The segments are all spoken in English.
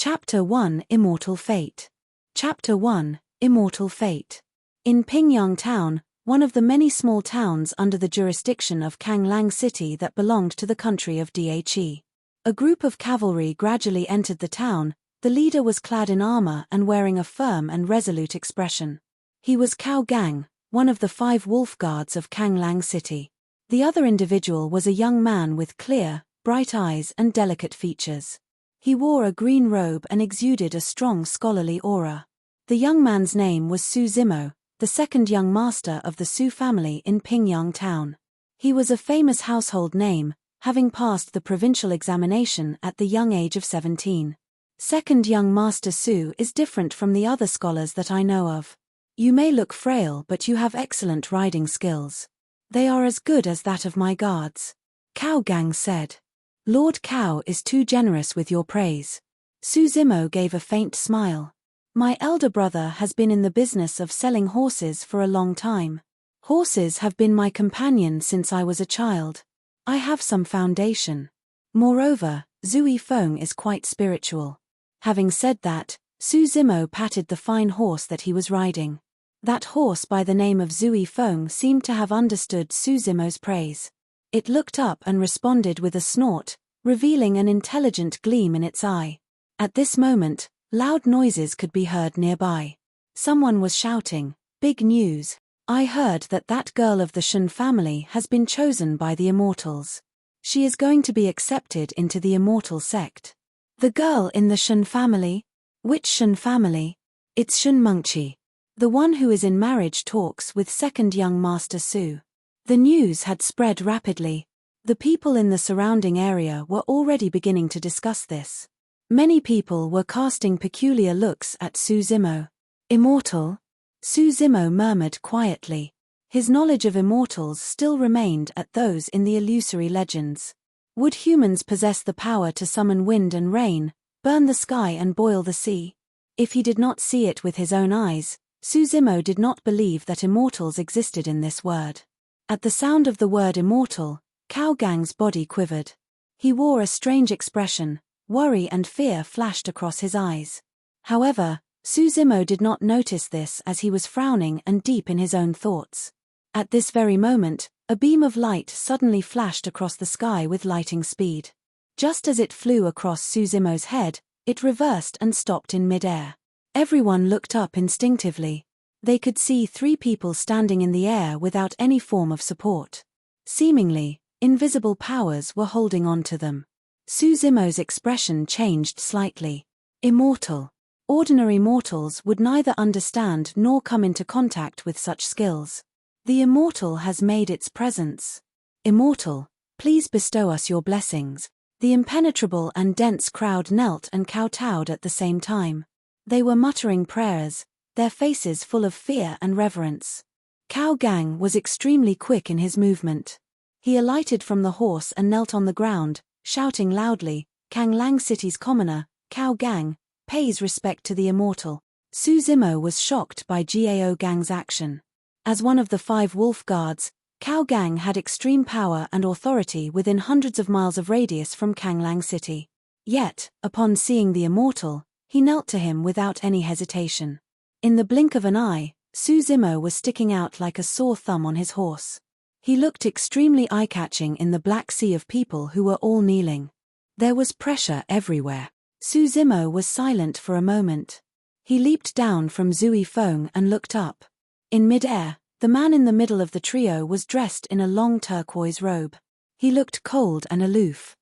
Chapter 1 Immortal Fate. Chapter 1 Immortal Fate. In Pingyang Town, one of the many small towns under the jurisdiction of Kanglang City that belonged to the country of Dhe. A group of cavalry gradually entered the town. The leader was clad in armor and wearing a firm and resolute expression. He was Cao Gang, one of the 5 wolf guards of Kanglang City. The other individual was a young man with clear, bright eyes and delicate features. He wore a green robe and exuded a strong scholarly aura. The young man's name was Su Zimo, the second young master of the Su family in Pingyang Town. He was a famous household name, having passed the provincial examination at the young age of 17. Second young master Su is different from the other scholars that I know of. You may look frail, but you have excellent riding skills. They are as good as that of my guards. Cao Gang said. Lord Cao is too generous with your praise. Su Zimo gave a faint smile. My elder brother has been in the business of selling horses for a long time. Horses have been my companion since I was a child. I have some foundation. Moreover, Zui Feng is quite spiritual. Having said that, Su Zimo patted the fine horse that he was riding. That horse by the name of Zui Feng seemed to have understood Su Zimo's praise. It looked up and responded with a snort, revealing an intelligent gleam in its eye. At this moment, loud noises could be heard nearby. Someone was shouting, "Big news! I heard that that girl of the Shen family has been chosen by the Immortals. She is going to be accepted into the Immortal sect." The girl in the Shen family? Which Shen family? It's Shen Mengqi. The one who is in marriage talks with second young master Su. The news had spread rapidly. The people in the surrounding area were already beginning to discuss this. Many people were casting peculiar looks at Su Zimo. Immortal? Su Zimo murmured quietly. His knowledge of immortals still remained at those in the illusory legends. Would humans possess the power to summon wind and rain, burn the sky and boil the sea? If he did not see it with his own eyes, Su Zimo did not believe that immortals existed in this word. At the sound of the word immortal, Cao Gang's body quivered. He wore a strange expression, worry and fear flashed across his eyes. However, Su Zimo did not notice this as he was frowning and deep in his own thoughts. At this very moment, a beam of light suddenly flashed across the sky with lightning speed. Just as it flew across Su Zimo's head, it reversed and stopped in midair. Everyone looked up instinctively. They could see 3 people standing in the air without any form of support. Seemingly, invisible powers were holding on to them. Su Zimo's expression changed slightly. Immortal. Ordinary mortals would neither understand nor come into contact with such skills. The Immortal has made its presence. Immortal, please bestow us your blessings. The impenetrable and dense crowd knelt and kowtowed at the same time. They were muttering prayers, their faces full of fear and reverence. Cao Gang was extremely quick in his movement. He alighted from the horse and knelt on the ground, shouting loudly, "Kanglang City's commoner, Cao Gang, pays respect to the Immortal." Su Zimo was shocked by Gao Gang's action. As one of the 5 wolf guards, Cao Gang had extreme power and authority within hundreds of miles of radius from Kanglang City. Yet, upon seeing the Immortal, he knelt to him without any hesitation. In the blink of an eye, Su Zimo was sticking out like a sore thumb on his horse. He looked extremely eye-catching in the black sea of people who were all kneeling. There was pressure everywhere. Su Zimo was silent for a moment. He leaped down from Zui Feng and looked up. In mid-air, the man in the middle of the trio was dressed in a long turquoise robe. He looked cold and aloof.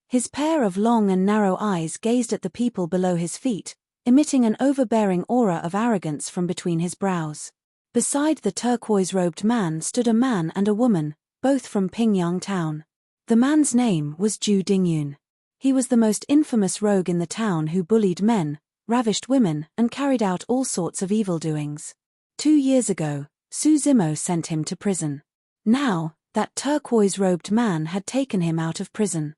His pair of long and narrow eyes gazed at the people below his feet, emitting an overbearing aura of arrogance from between his brows. Beside the turquoise-robed man stood a man and a woman, both from Pingyang Town. The man's name was Zhu Dingyun. He was the most infamous rogue in the town who bullied men, ravished women, and carried out all sorts of evildoings. 2 years ago, Su Zimo sent him to prison. Now, that turquoise-robed man had taken him out of prison.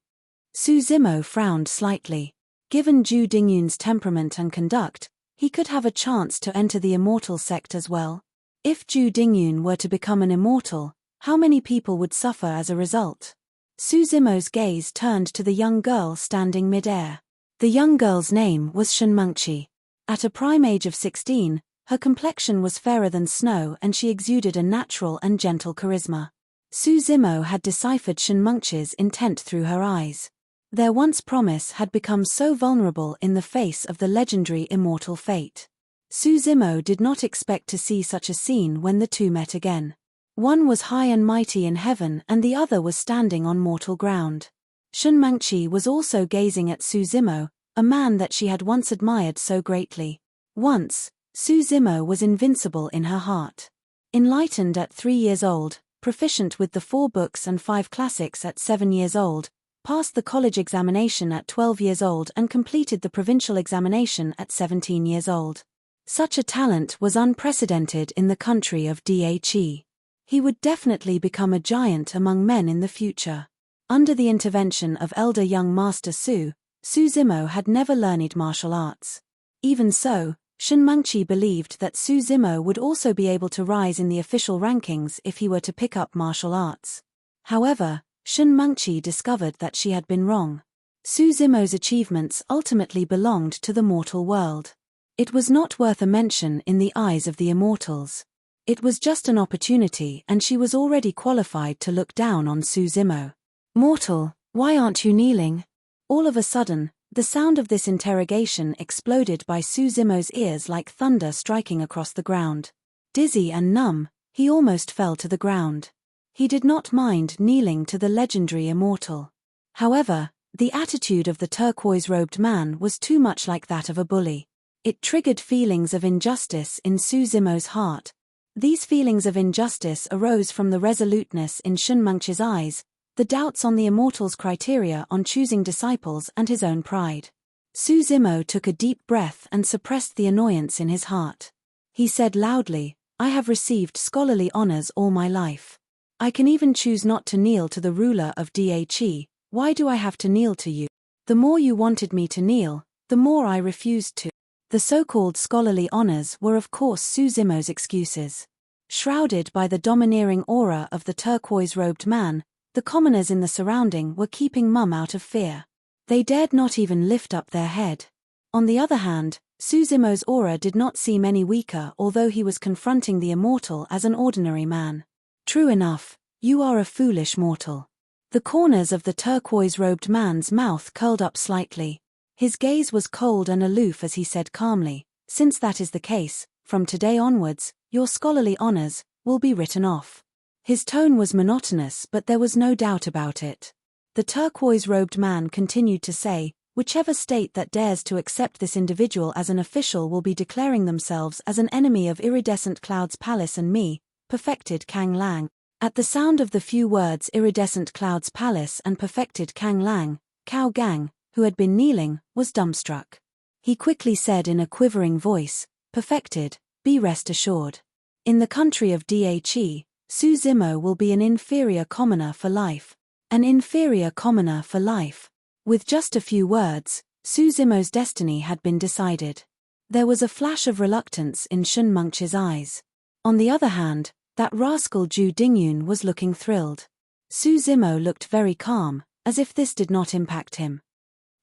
Su Zimo frowned slightly. Given Zhu Dingyun's temperament and conduct, he could have a chance to enter the Immortal sect as well. If Zhu Dingyun were to become an Immortal, how many people would suffer as a result? Su Zimo's gaze turned to the young girl standing mid-air. The young girl's name was Shenmengqi. At a prime age of 16, her complexion was fairer than snow and she exuded a natural and gentle charisma. Su Zimo had deciphered Shenmengqi's intent through her eyes. Their once promise had become so vulnerable in the face of the legendary immortal fate. Su Zimo did not expect to see such a scene when the two met again. One was high and mighty in heaven and the other was standing on mortal ground. Shenmengqi was also gazing at Su Zimo, a man that she had once admired so greatly. Once, Su Zimo was invincible in her heart. Enlightened at 3 years old, proficient with the 4 books and 5 classics at 7 years old, passed the college examination at 12 years old and completed the provincial examination at 17 years old. Such a talent was unprecedented in the country of Dhe. He would definitely become a giant among men in the future. Under the intervention of elder young Master Su Zimo had never learned martial arts. Even so, Shenmengqi believed that Su Zimo would also be able to rise in the official rankings if he were to pick up martial arts. However, Shenmengqi discovered that she had been wrong. Su Zimo's achievements ultimately belonged to the mortal world. It was not worth a mention in the eyes of the immortals. It was just an opportunity and she was already qualified to look down on Su Zimo. "Mortal, why aren't you kneeling?" All of a sudden, the sound of this interrogation exploded by Su Zimo's ears like thunder striking across the ground. Dizzy and numb, he almost fell to the ground. He did not mind kneeling to the legendary immortal. However, the attitude of the turquoise-robed man was too much like that of a bully. It triggered feelings of injustice in Su Zimo's heart. These feelings of injustice arose from the resoluteness in Shenmengqi's eyes, the doubts on the immortal's criteria on choosing disciples and his own pride. Su Zimo took a deep breath and suppressed the annoyance in his heart. He said loudly, "I have received scholarly honors all my life. I can even choose not to kneel to the ruler of Dhe. Why do I have to kneel to you? The more you wanted me to kneel, the more I refused to." The so-called scholarly honors were of course Su Zimo's excuses. Shrouded by the domineering aura of the turquoise-robed man, the commoners in the surrounding were keeping mum out of fear. They dared not even lift up their head. On the other hand, Su Zimo's aura did not seem any weaker although he was confronting the immortal as an ordinary man. "True enough, you are a foolish mortal." The corners of the turquoise-robed man's mouth curled up slightly. His gaze was cold and aloof as he said calmly, "Since that is the case, from today onwards, your scholarly honors will be written off." His tone was monotonous but there was no doubt about it. The turquoise-robed man continued to say, "Whichever state that dares to accept this individual as an official will be declaring themselves as an enemy of Iridescent Cloud's palace and me, perfected Kang Lang." At the sound of the few words Iridescent Cloud's palace and perfected Kang Lang, Cao Gang, who had been kneeling, was dumbstruck. He quickly said in a quivering voice, "Perfected, be rest assured. In the country of Dhe, Su Zimo will be an inferior commoner for life. An inferior commoner for life." With just a few words, Su Zimo's destiny had been decided. There was a flash of reluctance in Shenmengqi's eyes. On the other hand, that rascal Zhu Dingyun was looking thrilled. Su Zimo looked very calm, as if this did not impact him.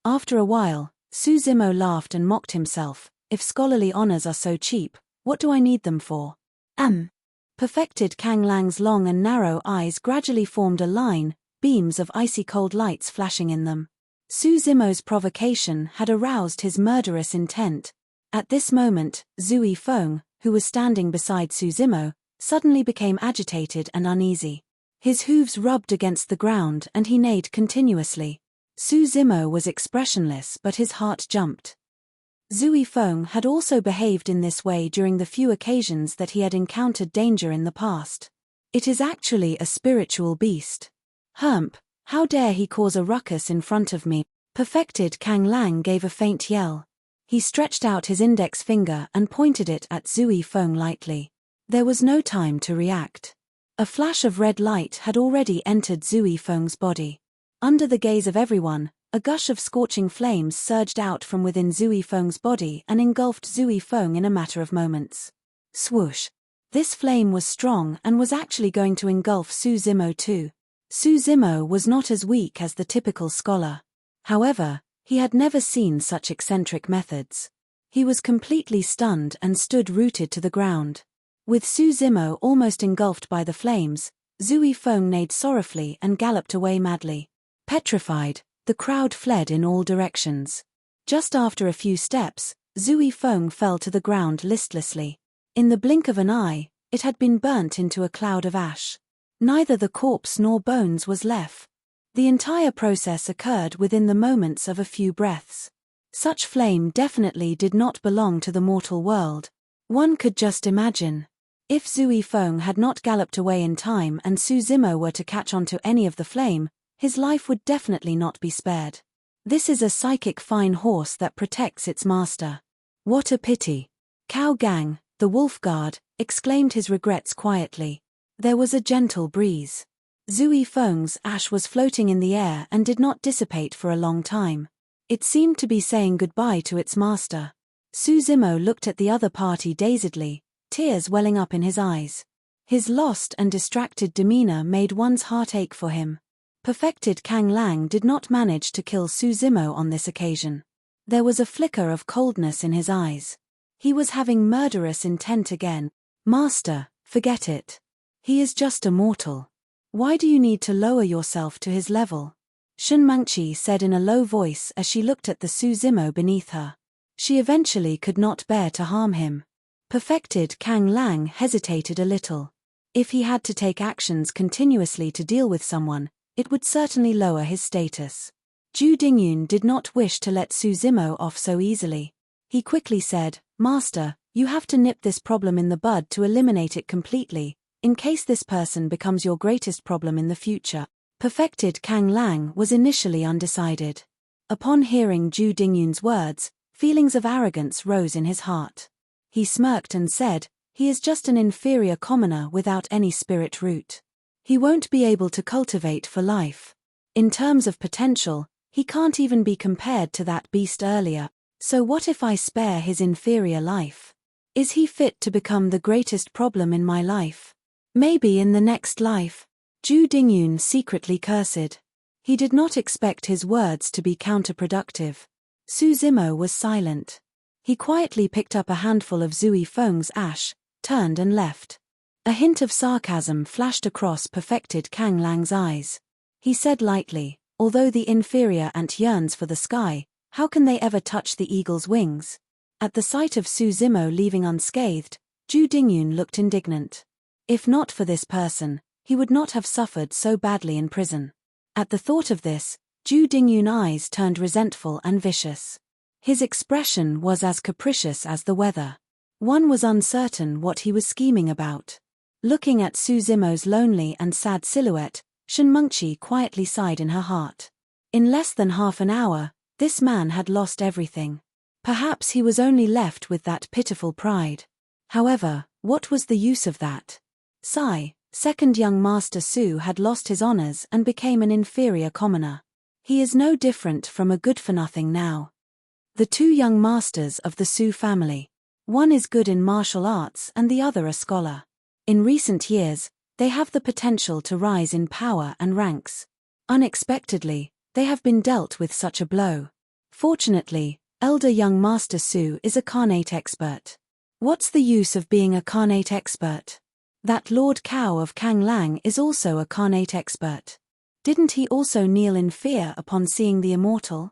After a while, Su Zimo laughed and mocked himself, "If scholarly honors are so cheap, what do I need them for?" Perfected Kang Lang's long and narrow eyes gradually formed a line, beams of icy cold lights flashing in them. Su Zimo's provocation had aroused his murderous intent. At this moment, Zui Feng, who was standing beside Su Zimo, suddenly became agitated and uneasy. His hooves rubbed against the ground and he neighed continuously. Su Zimo was expressionless but his heart jumped. Zui Feng had also behaved in this way during the few occasions that he had encountered danger in the past. "It is actually a spiritual beast. Hump, how dare he cause a ruckus in front of me?" Perfected Kang Lang gave a faint yell. He stretched out his index finger and pointed it at Zui Feng lightly. There was no time to react. A flash of red light had already entered Zui Feng's body. Under the gaze of everyone, a gush of scorching flames surged out from within Zui Feng's body and engulfed Zui Feng in a matter of moments. Swoosh! This flame was strong and was actually going to engulf Su Zimo too. Su Zimo was not as weak as the typical scholar. However, He had never seen such eccentric methods. He was completely stunned and stood rooted to the ground. With Su Zimo almost engulfed by the flames, Zui Feng neighed sorrowfully and galloped away madly. Petrified, the crowd fled in all directions. Just after a few steps, Zui Feng fell to the ground listlessly. In the blink of an eye, it had been burnt into a cloud of ash. Neither the corpse nor bones was left. The entire process occurred within the moments of a few breaths. Such flame definitely did not belong to the mortal world. One could just imagine. If Zui Feng had not galloped away in time and Su Zimo were to catch onto any of the flame, his life would definitely not be spared. This is a psychic fine horse that protects its master. What a pity. Cao Gang, the wolf guard, exclaimed his regrets quietly. There was a gentle breeze. Zui Feng's ash was floating in the air and did not dissipate for a long time. It seemed to be saying goodbye to its master. Su Zimo looked at the other party dazedly, tears welling up in his eyes. His lost and distracted demeanor made one's heart ache for him. Perfected Kang Lang did not manage to kill Su Zimo on this occasion. There was a flicker of coldness in his eyes. He was having murderous intent again. Master, forget it. He is just a mortal. Why do you need to lower yourself to his level? Shun Mangqi said in a low voice as she looked at the Su Zimo beneath her. She eventually could not bear to harm him. Perfected Kang Lang hesitated a little. If he had to take actions continuously to deal with someone, it would certainly lower his status. Zhu Dingyun did not wish to let Su Zimo off so easily. He quickly said, Master, you have to nip this problem in the bud to eliminate it completely, in case this person becomes your greatest problem in the future. Perfected Kang Lang was initially undecided. Upon hearing Zhu Dingyun's words, feelings of arrogance rose in his heart. He smirked and said, he is just an inferior commoner without any spirit root. He won't be able to cultivate for life. In terms of potential, he can't even be compared to that beast earlier, so what if I spare his inferior life? Is he fit to become the greatest problem in my life? Maybe in the next life. Zhu Dingyun secretly cursed. He did not expect his words to be counterproductive. Su Zimo was silent. He quietly picked up a handful of Zui Feng's ash, turned and left. A hint of sarcasm flashed across Perfected Kang Lang's eyes. He said lightly, although the inferior ant yearns for the sky, how can they ever touch the eagle's wings? At the sight of Su Zimo leaving unscathed, Zhu Dingyun looked indignant. If not for this person, he would not have suffered so badly in prison. At the thought of this, Zhu Dingyun's eyes turned resentful and vicious. His expression was as capricious as the weather. One was uncertain what he was scheming about. Looking at Su Zimo's lonely and sad silhouette, Shun Mengqi quietly sighed in her heart. In less than half an hour, this man had lost everything. Perhaps he was only left with that pitiful pride. However, what was the use of that? Sigh, second young Master Su had lost his honors and became an inferior commoner. He is no different from a good-for-nothing now. The two young masters of the Su family. One is good in martial arts and the other a scholar. In recent years, they have the potential to rise in power and ranks. Unexpectedly, they have been dealt with such a blow. Fortunately, elder young Master Su is a Khanate expert. What's the use of being a Khanate expert? That Lord Cao of Kang Lang is also a Khanate expert. Didn't he also kneel in fear upon seeing the Immortal?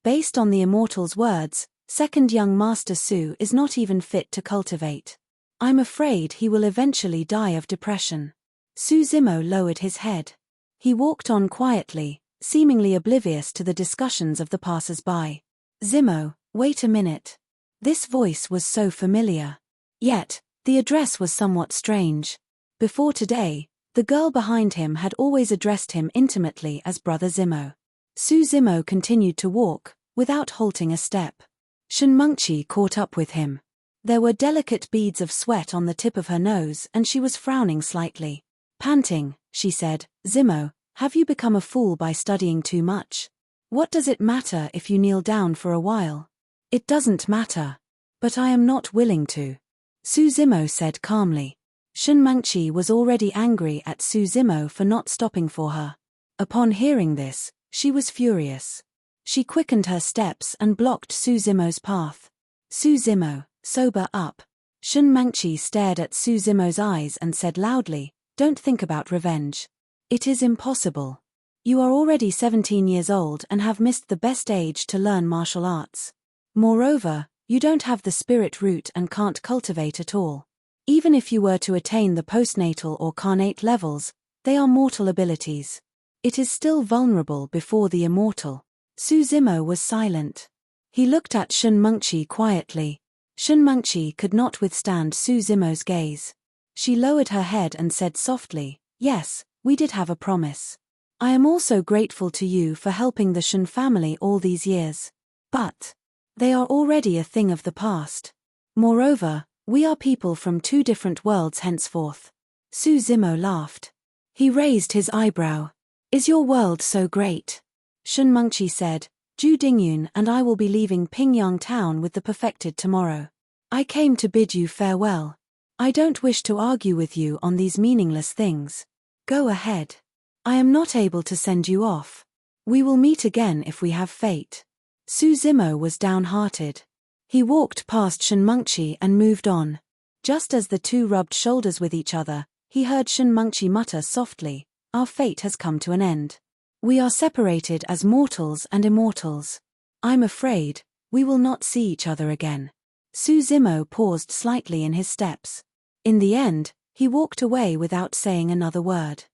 Based on the Immortal's words, second young Master Su is not even fit to cultivate. I'm afraid he will eventually die of depression. Su Zimo lowered his head. He walked on quietly, seemingly oblivious to the discussions of the passers-by. Zimo, wait a minute. This voice was so familiar. Yet, the address was somewhat strange. Before today, the girl behind him had always addressed him intimately as Brother Zimo. Su Zimo continued to walk, without halting a step. Shun Mengqi caught up with him. There were delicate beads of sweat on the tip of her nose and she was frowning slightly. Panting, she said, Zimo, have you become a fool by studying too much? What does it matter if you kneel down for a while? It doesn't matter. But I am not willing to. Su Zimo said calmly. Shun Mengqi was already angry at Su Zimo for not stopping for her. Upon hearing this, she was furious. She quickened her steps and blocked Su Zimo's path. Su Zimo, sober up. Shun Mangchi stared at Su Zimo's eyes and said loudly, "Don't think about revenge. It is impossible. You are already 17 years old and have missed the best age to learn martial arts. Moreover, you don't have the spirit root and can't cultivate at all. Even if you were to attain the postnatal or carnate levels, they are mortal abilities. It is still vulnerable before the immortal." Su Zimo was silent. He looked at Shun Mangchi quietly. Shun Mangchi could not withstand Su Zimo's gaze. She lowered her head and said softly, "Yes, we did have a promise. I am also grateful to you for helping the Shun family all these years. But they are already a thing of the past. Moreover, we are people from two different worlds henceforth." Su Zimo laughed. He raised his eyebrow. "Is your world so great?" Shun Mangchi said, "Ju Dingyun and I will be leaving Pingyang town with the perfected tomorrow. I came to bid you farewell. I don't wish to argue with you on these meaningless things. Go ahead. I am not able to send you off. We will meet again if we have fate." Su Zimo was downhearted. He walked past Shun Mangchi and moved on. Just as the two rubbed shoulders with each other, he heard Shun Mangchi mutter softly, "Our fate has come to an end. We are separated as mortals and immortals. I'm afraid we will not see each other again." Su Zimo paused slightly in his steps. In the end, he walked away without saying another word.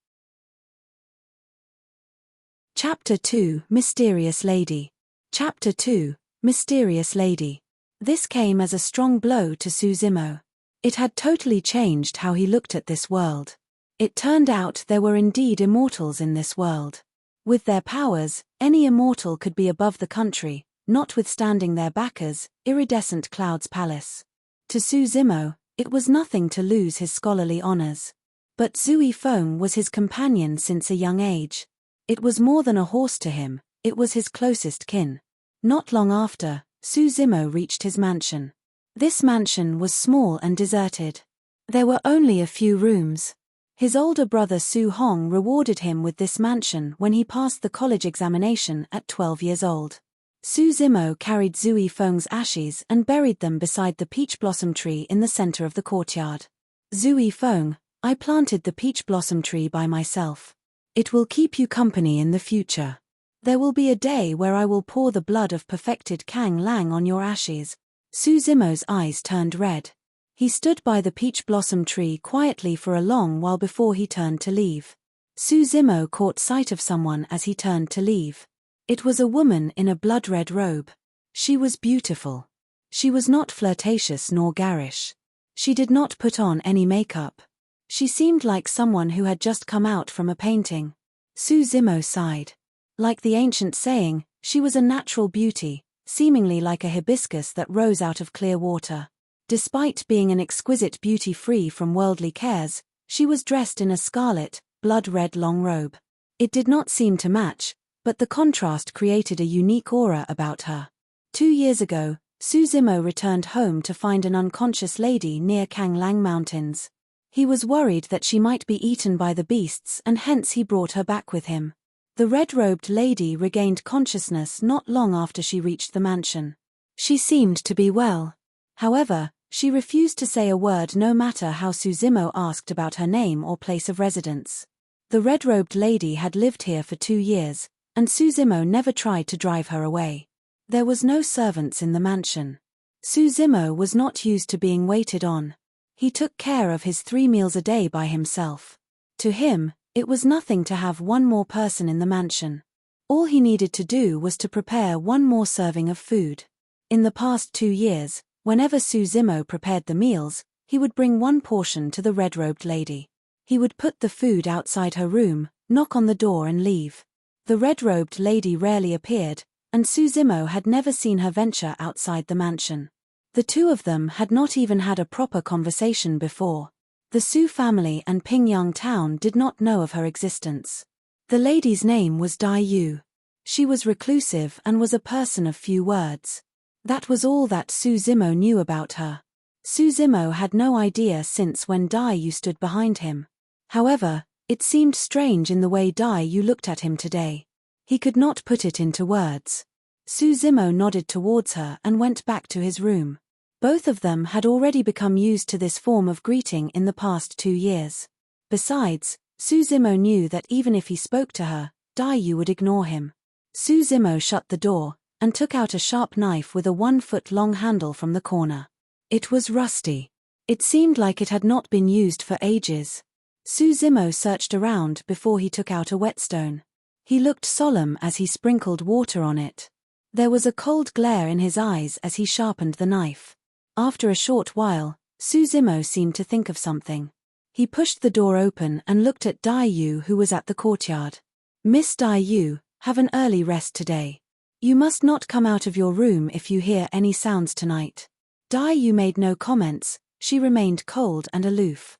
Chapter 2: Mysterious Lady. Chapter 2: Mysterious Lady. This came as a strong blow to Su Zimo. It had totally changed how he looked at this world. It turned out there were indeed immortals in this world. With their powers, any immortal could be above the country, notwithstanding their backers, iridescent Cloud's palace. To Su Zimo, it was nothing to lose his scholarly honors. But Zui Feng was his companion since a young age. It was more than a horse to him, it was his closest kin. Not long after, Su Zimo reached his mansion. This mansion was small and deserted. There were only a few rooms. His older brother Su Hong rewarded him with this mansion when he passed the college examination at 12 years old. Su Zimo carried Zui Feng's ashes and buried them beside the peach blossom tree in the center of the courtyard. "Zui Feng, I planted the peach blossom tree by myself. It will keep you company in the future. There will be a day where I will pour the blood of perfected Kang Lang on your ashes." Su Zimo's eyes turned red. He stood by the peach blossom tree quietly for a long while before he turned to leave. Su Zimo caught sight of someone as he turned to leave. It was a woman in a blood-red robe. She was beautiful. She was not flirtatious nor garish. She did not put on any makeup. She seemed like someone who had just come out from a painting. Su Zimo sighed. Like the ancient saying, she was a natural beauty, seemingly like a hibiscus that rose out of clear water. Despite being an exquisite beauty free from worldly cares, she was dressed in a scarlet, blood-red long robe. It did not seem to match, but the contrast created a unique aura about her. 2 years ago, Su Zimo returned home to find an unconscious lady near Kanglang Mountains. He was worried that she might be eaten by the beasts and hence he brought her back with him. The red-robed lady regained consciousness not long after she reached the mansion. She seemed to be well. However, she refused to say a word no matter how Su Zimo asked about her name or place of residence. The red-robed lady had lived here for 2 years, and Su Zimo never tried to drive her away. There was no servants in the mansion. Su Zimo was not used to being waited on. He took care of his 3 meals a day by himself. To him, it was nothing to have one more person in the mansion. All he needed to do was to prepare one more serving of food. In the past 2 years, whenever Su Zimo prepared the meals, he would bring one portion to the red-robed lady. He would put the food outside her room, knock on the door and leave. The red-robed lady rarely appeared, and Su Zimo had never seen her venture outside the mansion. The two of them had not even had a proper conversation before. The Su family and Pingyang town did not know of her existence. The lady's name was Dai Yu. She was reclusive and was a person of few words. That was all that Su Zimo knew about her. Su Zimo had no idea since when Dai Yu stood behind him. However, it seemed strange in the way Dai Yu looked at him today. He could not put it into words. Su Zimo nodded towards her and went back to his room. Both of them had already become used to this form of greeting in the past 2 years. Besides, Su Zimo knew that even if he spoke to her, Dai Yu would ignore him. Su Zimo shut the door and took out a sharp knife with a 1-foot-long handle from the corner. It was rusty. It seemed like it had not been used for ages. Su Zimo searched around before he took out a whetstone. He looked solemn as he sprinkled water on it. There was a cold glare in his eyes as he sharpened the knife. After a short while, Su Zimo seemed to think of something. He pushed the door open and looked at Dai Yu, who was at the courtyard. "Miss Dai Yu, have an early rest today. You must not come out of your room if you hear any sounds tonight." Dai Yu made no comments. She remained cold and aloof.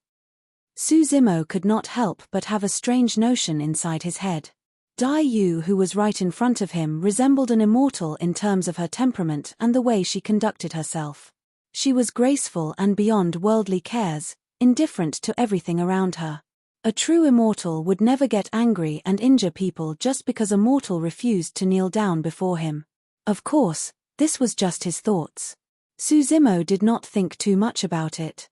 Su Zimo could not help but have a strange notion inside his head. Dai Yu, who was right in front of him, resembled an immortal in terms of her temperament and the way she conducted herself. She was graceful and beyond worldly cares, indifferent to everything around her. A true immortal would never get angry and injure people just because a mortal refused to kneel down before him. Of course, this was just his thoughts. Su Zimo did not think too much about it.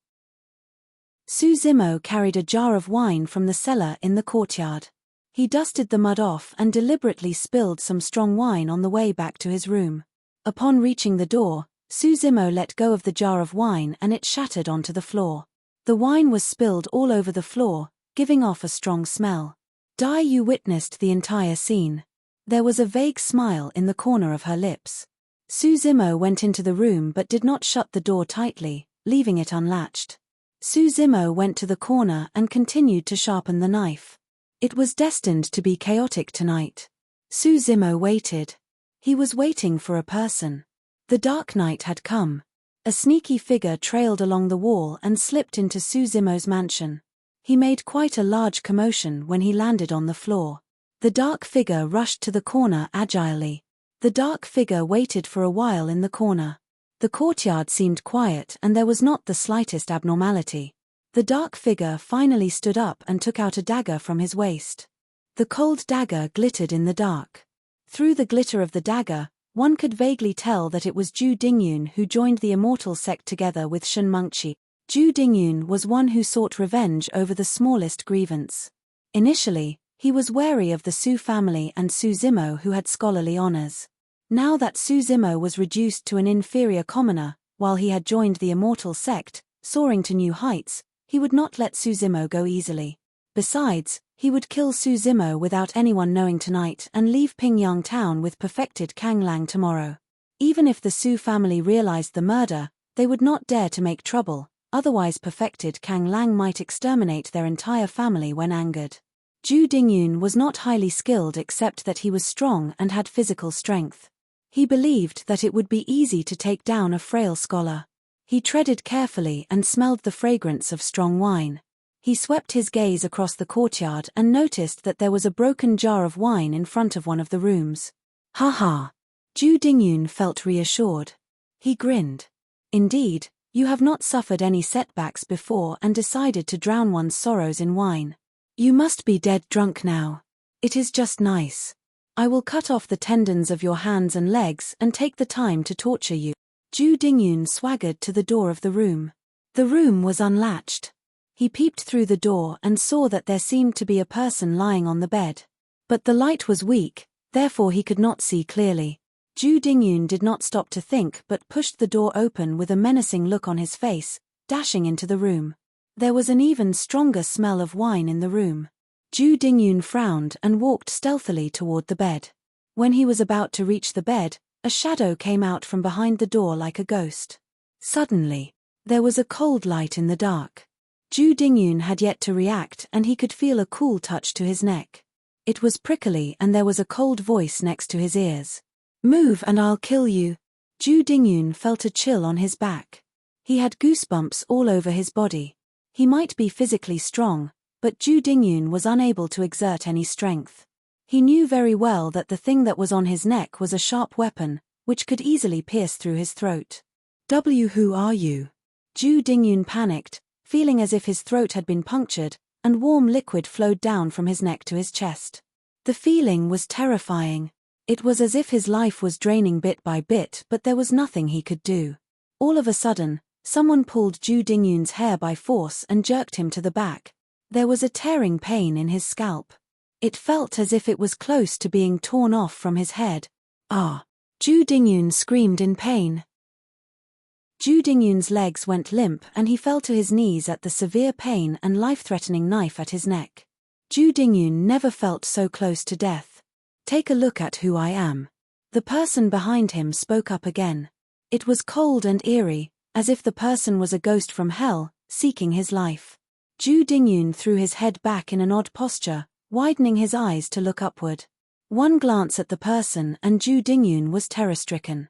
Su Zimo carried a jar of wine from the cellar in the courtyard. He dusted the mud off and deliberately spilled some strong wine on the way back to his room. Upon reaching the door, Su Zimo let go of the jar of wine and it shattered onto the floor. The wine was spilled all over the floor, giving off a strong smell. Dai Yu witnessed the entire scene. There was a vague smile in the corner of her lips. Su Zimo went into the room but did not shut the door tightly, leaving it unlatched. Su Zimo went to the corner and continued to sharpen the knife. It was destined to be chaotic tonight. Su Zimo waited. He was waiting for a person. The dark night had come. A sneaky figure trailed along the wall and slipped into Su Zimo's mansion. He made quite a large commotion when he landed on the floor. The dark figure rushed to the corner agilely. The dark figure waited for a while in the corner. The courtyard seemed quiet and there was not the slightest abnormality. The dark figure finally stood up and took out a dagger from his waist. The cold dagger glittered in the dark. Through the glitter of the dagger, one could vaguely tell that it was Zhu Dingyun who joined the Immortal sect together with Shen Mengqi. Zhu Dingyun was one who sought revenge over the smallest grievance. Initially, he was wary of the Su family and Su Zimo, who had scholarly honors. Now that Su Zimo was reduced to an inferior commoner, while he had joined the Immortal sect, soaring to new heights, he would not let Su Zimo go easily. Besides, he would kill Su Zimo without anyone knowing tonight and leave Pingyang town with perfected Kang Lang tomorrow. Even if the Su family realized the murder, they would not dare to make trouble, otherwise perfected Kang Lang might exterminate their entire family when angered. Zhu Dingyun was not highly skilled except that he was strong and had physical strength. He believed that it would be easy to take down a frail scholar. He treaded carefully and smelled the fragrance of strong wine. He swept his gaze across the courtyard and noticed that there was a broken jar of wine in front of one of the rooms. "Ha ha!" Zhu Dingyun felt reassured. He grinned. "Indeed, you have not suffered any setbacks before and decided to drown one's sorrows in wine. You must be dead drunk now. It is just nice. I will cut off the tendons of your hands and legs and take the time to torture you." Zhu Dingyun swaggered to the door of the room. The room was unlatched. He peeped through the door and saw that there seemed to be a person lying on the bed. But the light was weak, therefore he could not see clearly. Zhu Dingyun did not stop to think but pushed the door open with a menacing look on his face, dashing into the room. There was an even stronger smell of wine in the room. Zhu Dingyun frowned and walked stealthily toward the bed. When he was about to reach the bed, a shadow came out from behind the door like a ghost. Suddenly, there was a cold light in the dark. Zhu Dingyun had yet to react and he could feel a cool touch to his neck. It was prickly and there was a cold voice next to his ears. "Move and I'll kill you." Zhu Dingyun felt a chill on his back. He had goosebumps all over his body. He might be physically strong, but Zhu Dingyun was unable to exert any strength. He knew very well that the thing that was on his neck was a sharp weapon, which could easily pierce through his throat. Who are you?" Zhu Dingyun panicked, feeling as if his throat had been punctured, and warm liquid flowed down from his neck to his chest. The feeling was terrifying. It was as if his life was draining bit by bit, but there was nothing he could do. All of a sudden, someone pulled Ju Dingyun's hair by force and jerked him to the back. There was a tearing pain in his scalp. It felt as if it was close to being torn off from his head. Ah! Ju Dingyun screamed in pain. Ju Dingyun's legs went limp and he fell to his knees at the severe pain and life-threatening knife at his neck. Ju Dingyun never felt so close to death. Take a look at who I am. The person behind him spoke up again. It was cold and eerie, as if the person was a ghost from hell, seeking his life. Ju Dingyun threw his head back in an odd posture, widening his eyes to look upward. One glance at the person and Ju Dingyun was terror-stricken.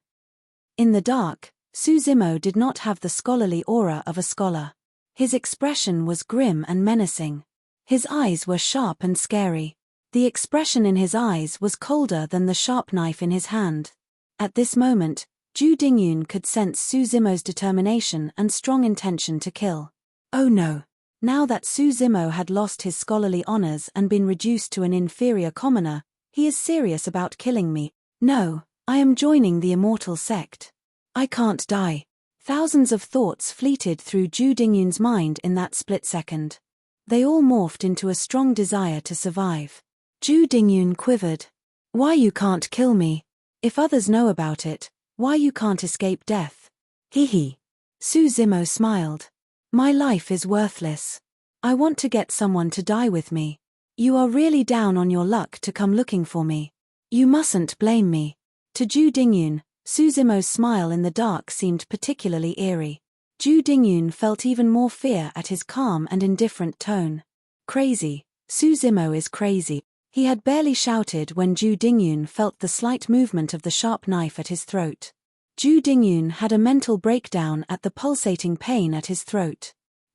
In the dark, Su Zimo did not have the scholarly aura of a scholar. His expression was grim and menacing. His eyes were sharp and scary. The expression in his eyes was colder than the sharp knife in his hand. At this moment, Ju Dingyun could sense Su Zimo's determination and strong intention to kill. Oh no! Now that Su Zimo had lost his scholarly honors and been reduced to an inferior commoner, he is serious about killing me. No, I am joining the Immortal sect. I can't die. Thousands of thoughts fleeted through Ju Dingyun's mind in that split second. They all morphed into a strong desire to survive. Ju Dingyun quivered. Why you can't kill me? If others know about it, why you can't escape death? Hee. Su Zimo smiled. My life is worthless. I want to get someone to die with me. You are really down on your luck to come looking for me. You mustn't blame me. To Ju Dingyun, Su Zimo's smile in the dark seemed particularly eerie. Ju Dingyun felt even more fear at his calm and indifferent tone. Crazy. Su Zimo is crazy. He had barely shouted when Ju Dingyun felt the slight movement of the sharp knife at his throat. Ju Dingyun had a mental breakdown at the pulsating pain at his throat.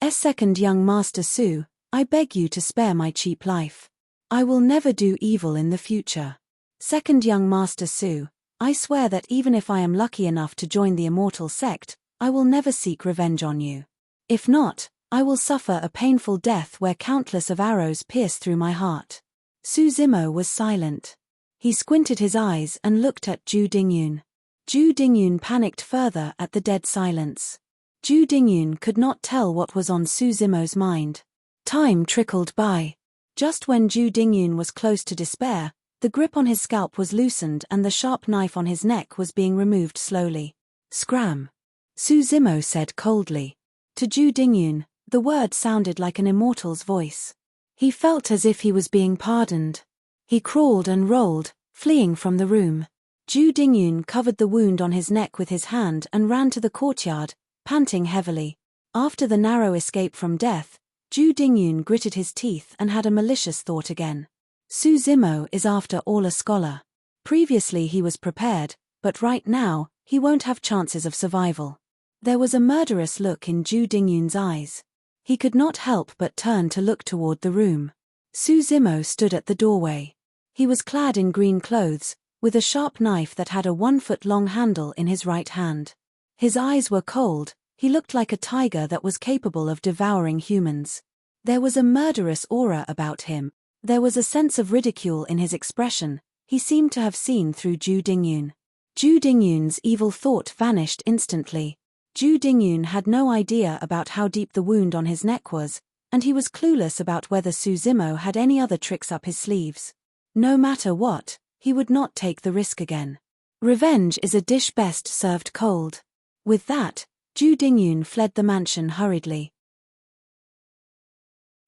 Second young Master Su, I beg you to spare my cheap life. I will never do evil in the future. Second young Master Su, I swear that even if I am lucky enough to join the Immortal sect, I will never seek revenge on you. If not, I will suffer a painful death where countless of arrows pierce through my heart. Su Zimo was silent. He squinted his eyes and looked at Ju Dingyun. Ju Dingyun panicked further at the dead silence. Ju Dingyun could not tell what was on Su Zimo's mind. Time trickled by. Just when Ju Dingyun was close to despair, the grip on his scalp was loosened and the sharp knife on his neck was being removed slowly. Scram! Su Zimo said coldly. To Ju Dingyun, the word sounded like an immortal's voice. He felt as if he was being pardoned. He crawled and rolled, fleeing from the room. Ju Dingyun covered the wound on his neck with his hand and ran to the courtyard, panting heavily. After the narrow escape from death, Ju Dingyun gritted his teeth and had a malicious thought again. Su Zimo is after all a scholar. Previously he was prepared, but right now, he won't have chances of survival. There was a murderous look in Ju Dingyun's eyes. He could not help but turn to look toward the room. Su Zimo stood at the doorway. He was clad in green clothes, with a sharp knife that had a 1-foot-long handle in his right hand. His eyes were cold, he looked like a tiger that was capable of devouring humans. There was a murderous aura about him. There was a sense of ridicule in his expression. He seemed to have seen through Ju Dingyun. Ju Dingyun's evil thought vanished instantly. Ju Dingyun had no idea about how deep the wound on his neck was, and he was clueless about whether Su Zimo had any other tricks up his sleeves. No matter what, he would not take the risk again. Revenge is a dish best served cold. With that, Ju Dingyun fled the mansion hurriedly.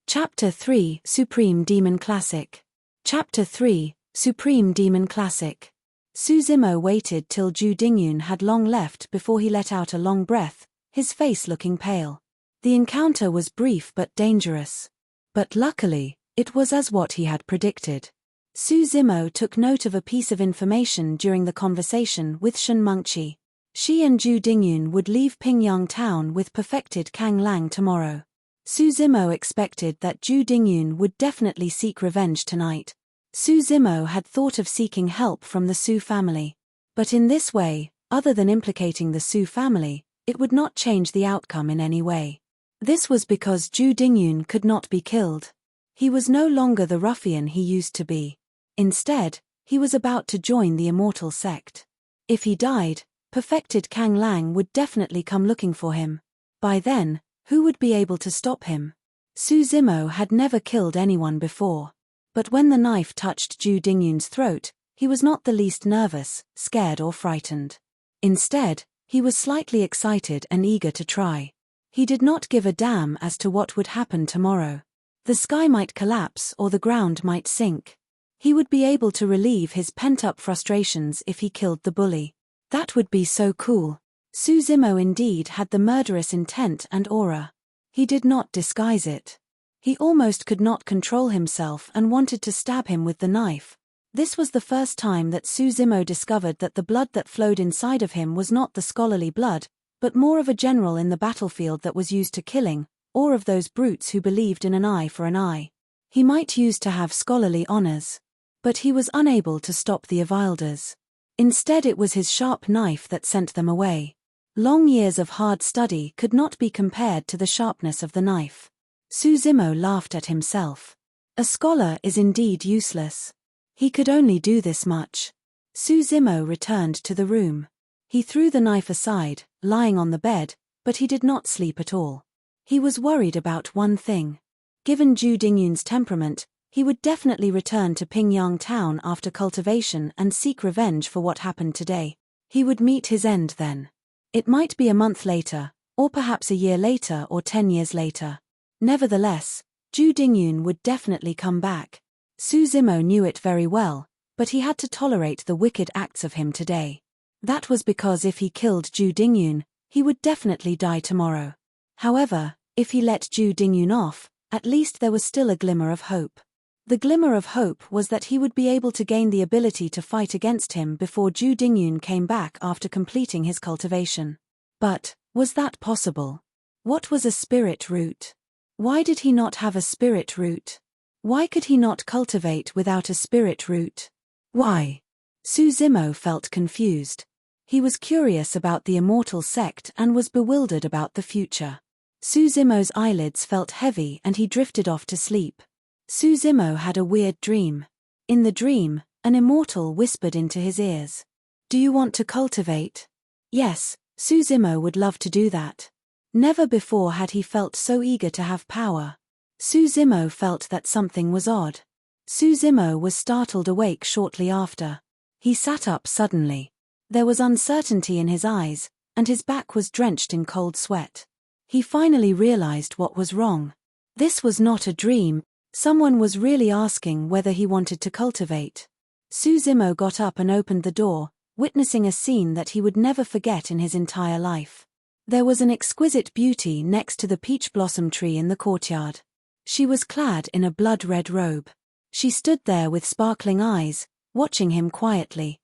Chapter 3 Supreme Demon Classic. Chapter 3 Supreme Demon Classic. Su Zimo waited till Ju Dingyun had long left before he let out a long breath, his face looking pale. The encounter was brief but dangerous. But luckily, it was as what he had predicted. Su Zimo took note of a piece of information during the conversation with Shen Mengqi. She and Ju Dingyun would leave Pingyang town with perfected Kang Lang tomorrow. Su Zimo expected that Ju Dingyun would definitely seek revenge tonight. Su Zimo had thought of seeking help from the Su family. But in this way, other than implicating the Su family, it would not change the outcome in any way. This was because Ju Dingyun could not be killed. He was no longer the ruffian he used to be. Instead, He was about to join the Immortal sect. If he died, perfected Kang Lang would definitely come looking for him. By then, who would be able to stop him? Su Zimo had never killed anyone before. But when the knife touched Zhu Dingyun's throat, he was not the least nervous, scared or frightened. Instead, he was slightly excited and eager to try. He did not give a damn as to what would happen tomorrow. The sky might collapse or the ground might sink. He would be able to relieve his pent-up frustrations if he killed the bully. That would be so cool. Su Zimo indeed had the murderous intent and aura. He did not disguise it. He almost could not control himself and wanted to stab him with the knife. This was the first time that Su Zimo discovered that the blood that flowed inside of him was not the scholarly blood, but more of a general in the battlefield that was used to killing, or of those brutes who believed in an eye for an eye. He might use to have scholarly honors. But he was unable to stop the Avilders. Instead it was his sharp knife that sent them away. Long years of hard study could not be compared to the sharpness of the knife. Su Zimo laughed at himself. A scholar is indeed useless. He could only do this much. Su Zimo returned to the room. He threw the knife aside, lying on the bed, but he did not sleep at all. He was worried about one thing. Given Zhu Dingyun's temperament, he would definitely return to Pingyang town after cultivation and seek revenge for what happened today. He would meet his end then. It might be a month later, or perhaps a year later or 10 years later. Nevertheless, Zhu Dingyun would definitely come back. Su Zimo knew it very well, but he had to tolerate the wicked acts of him today. That was because if he killed Zhu Dingyun, he would definitely die tomorrow. However, if he let Zhu Dingyun off, at least there was still a glimmer of hope. The glimmer of hope was that he would be able to gain the ability to fight against him before Zhu Dingyun came back after completing his cultivation. But, was that possible? What was a spirit root? Why did he not have a spirit root? Why could he not cultivate without a spirit root? Why? Su Zimo felt confused. He was curious about the Immortal sect and was bewildered about the future. Su Zimo's eyelids felt heavy and he drifted off to sleep. Su Zimo had a weird dream. In the dream, an immortal whispered into his ears. "Do you want to cultivate?" Yes, Su Zimo would love to do that. Never before had he felt so eager to have power. Su Zimo felt that something was odd. Su Zimo was startled awake shortly after. He sat up suddenly. There was uncertainty in his eyes, and his back was drenched in cold sweat. He finally realized what was wrong. This was not a dream. Someone was really asking whether he wanted to cultivate. Su Zimo got up and opened the door, witnessing a scene that he would never forget in his entire life. There was an exquisite beauty next to the peach blossom tree in the courtyard. She was clad in a blood-red robe. She stood there with sparkling eyes, watching him quietly.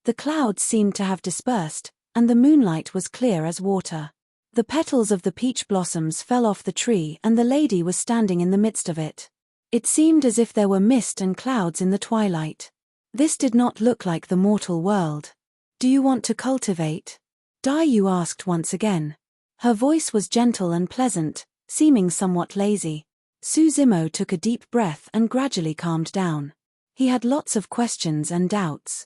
The clouds seemed to have dispersed, and the moonlight was clear as water. The petals of the peach blossoms fell off the tree and the lady was standing in the midst of it. It seemed as if there were mist and clouds in the twilight. This did not look like the mortal world. "Do you want to cultivate?" Dai Yu asked once again. Her voice was gentle and pleasant, seeming somewhat lazy. Su Zimo took a deep breath and gradually calmed down. He had lots of questions and doubts.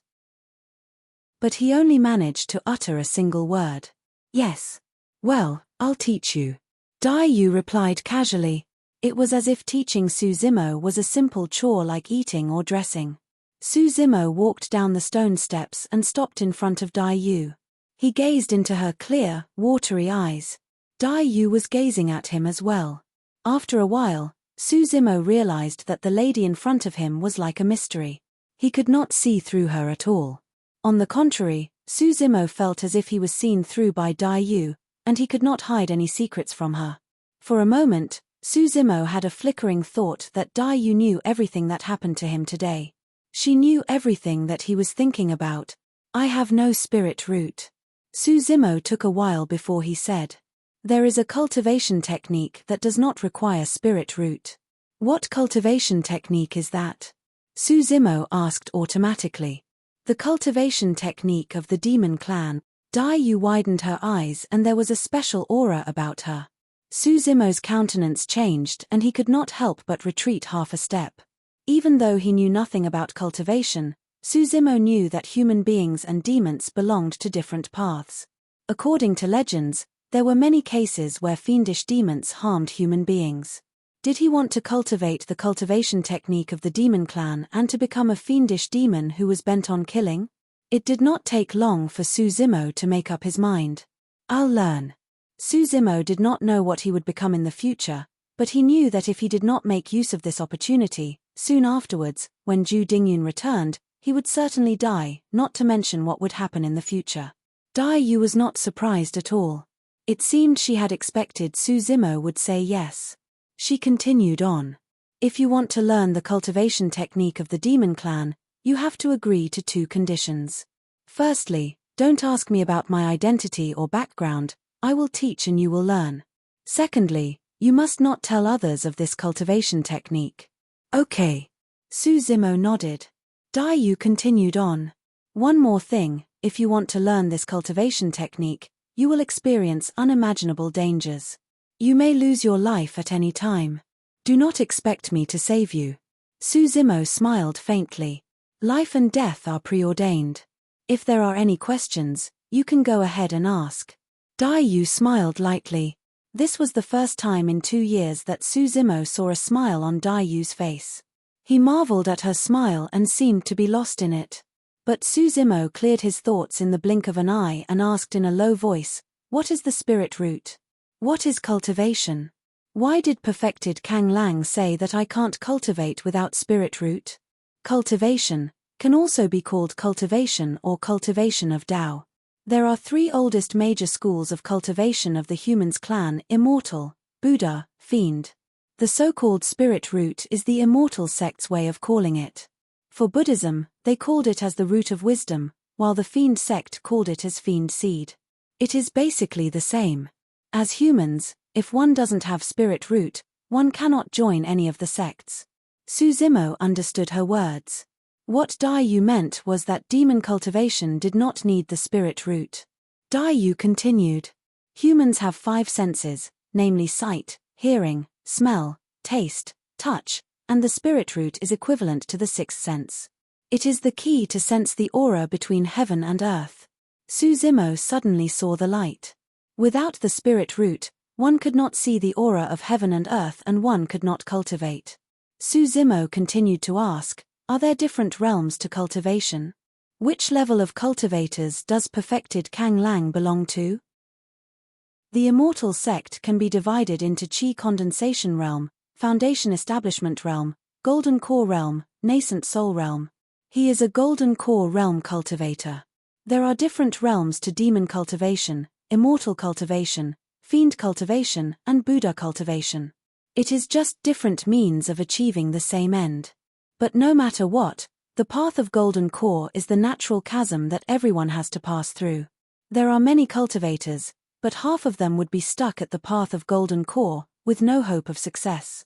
But he only managed to utter a single word. "Yes." "Well, I'll teach you." Dai Yu replied casually. It was as if teaching Su Zimo was a simple chore like eating or dressing. Su Zimo walked down the stone steps and stopped in front of Dai Yu. He gazed into her clear, watery eyes. Dai Yu was gazing at him as well. After a while, Su Zimo realized that the lady in front of him was like a mystery. He could not see through her at all. On the contrary, Su Zimo felt as if he was seen through by Dai Yu, and he could not hide any secrets from her. For a moment, Su Zimo had a flickering thought that Dai Yu knew everything that happened to him today. She knew everything that he was thinking about. "I have no spirit root." Su Zimo took a while before he said. "There is a cultivation technique that does not require spirit root." "What cultivation technique is that?" Su Zimo asked automatically. "The cultivation technique of the demon clan." Dai Yu widened her eyes and there was a special aura about her. Su Zimo's countenance changed and he could not help but retreat half a step. Even though he knew nothing about cultivation, Suzimo knew that human beings and demons belonged to different paths. According to legends, there were many cases where fiendish demons harmed human beings. Did he want to cultivate the cultivation technique of the demon clan and to become a fiendish demon who was bent on killing? It did not take long for Suzimo to make up his mind. I'll learn. Suzimo did not know what he would become in the future, but he knew that if he did not make use of this opportunity, soon afterwards, when Zhu Dingyun returned, he would certainly die, not to mention what would happen in the future. Dai Yu was not surprised at all. It seemed she had expected Suzimo would say yes. She continued on. If you want to learn the cultivation technique of the demon clan, you have to agree to 2 conditions. Firstly, don't ask me about my identity or background, I will teach and you will learn. Secondly, you must not tell others of this cultivation technique. Okay. Suzimo nodded. Dai Yu continued on. One more thing, if you want to learn this cultivation technique, you will experience unimaginable dangers. You may lose your life at any time. Do not expect me to save you. Suzimo smiled faintly. Life and death are preordained. If there are any questions, you can go ahead and ask. Dai Yu smiled lightly. This was the first time in 2 years that Suzimo saw a smile on Dai Yu's face. He marveled at her smile and seemed to be lost in it. But Suzimo cleared his thoughts in the blink of an eye and asked in a low voice, "What is the spirit root? What is cultivation? Why did perfected Kang Lang say that I can't cultivate without spirit root?" Cultivation can also be called cultivation or cultivation of Tao. There are 3 oldest major schools of cultivation of the humans clan: Immortal, Buddha, Fiend. The so-called spirit root is the Immortal sect's way of calling it. For Buddhism, they called it as the root of wisdom, while the Fiend sect called it as Fiend seed. It is basically the same. As humans, if one doesn't have spirit root, one cannot join any of the sects. Suzimo understood her words. What Dai Yu meant was that demon cultivation did not need the spirit root. Dai Yu continued. Humans have 5 senses, namely sight, hearing, smell, taste, touch, and the spirit root is equivalent to the 6th sense. It is the key to sense the aura between heaven and earth. Suzimo suddenly saw the light. Without the spirit root, one could not see the aura of heaven and earth and one could not cultivate. Suzimo continued to ask, are there different realms to cultivation? Which level of cultivators does perfected Kang Lang belong to? The Immortal sect can be divided into Qi condensation realm, foundation establishment realm, golden core realm, nascent soul realm. He is a golden core realm cultivator. There are different realms to demon cultivation, immortal cultivation, fiend cultivation, and Buddha cultivation. It is just different means of achieving the same end. But no matter what, the path of golden core is the natural chasm that everyone has to pass through. There are many cultivators, but half of them would be stuck at the path of golden core, with no hope of success.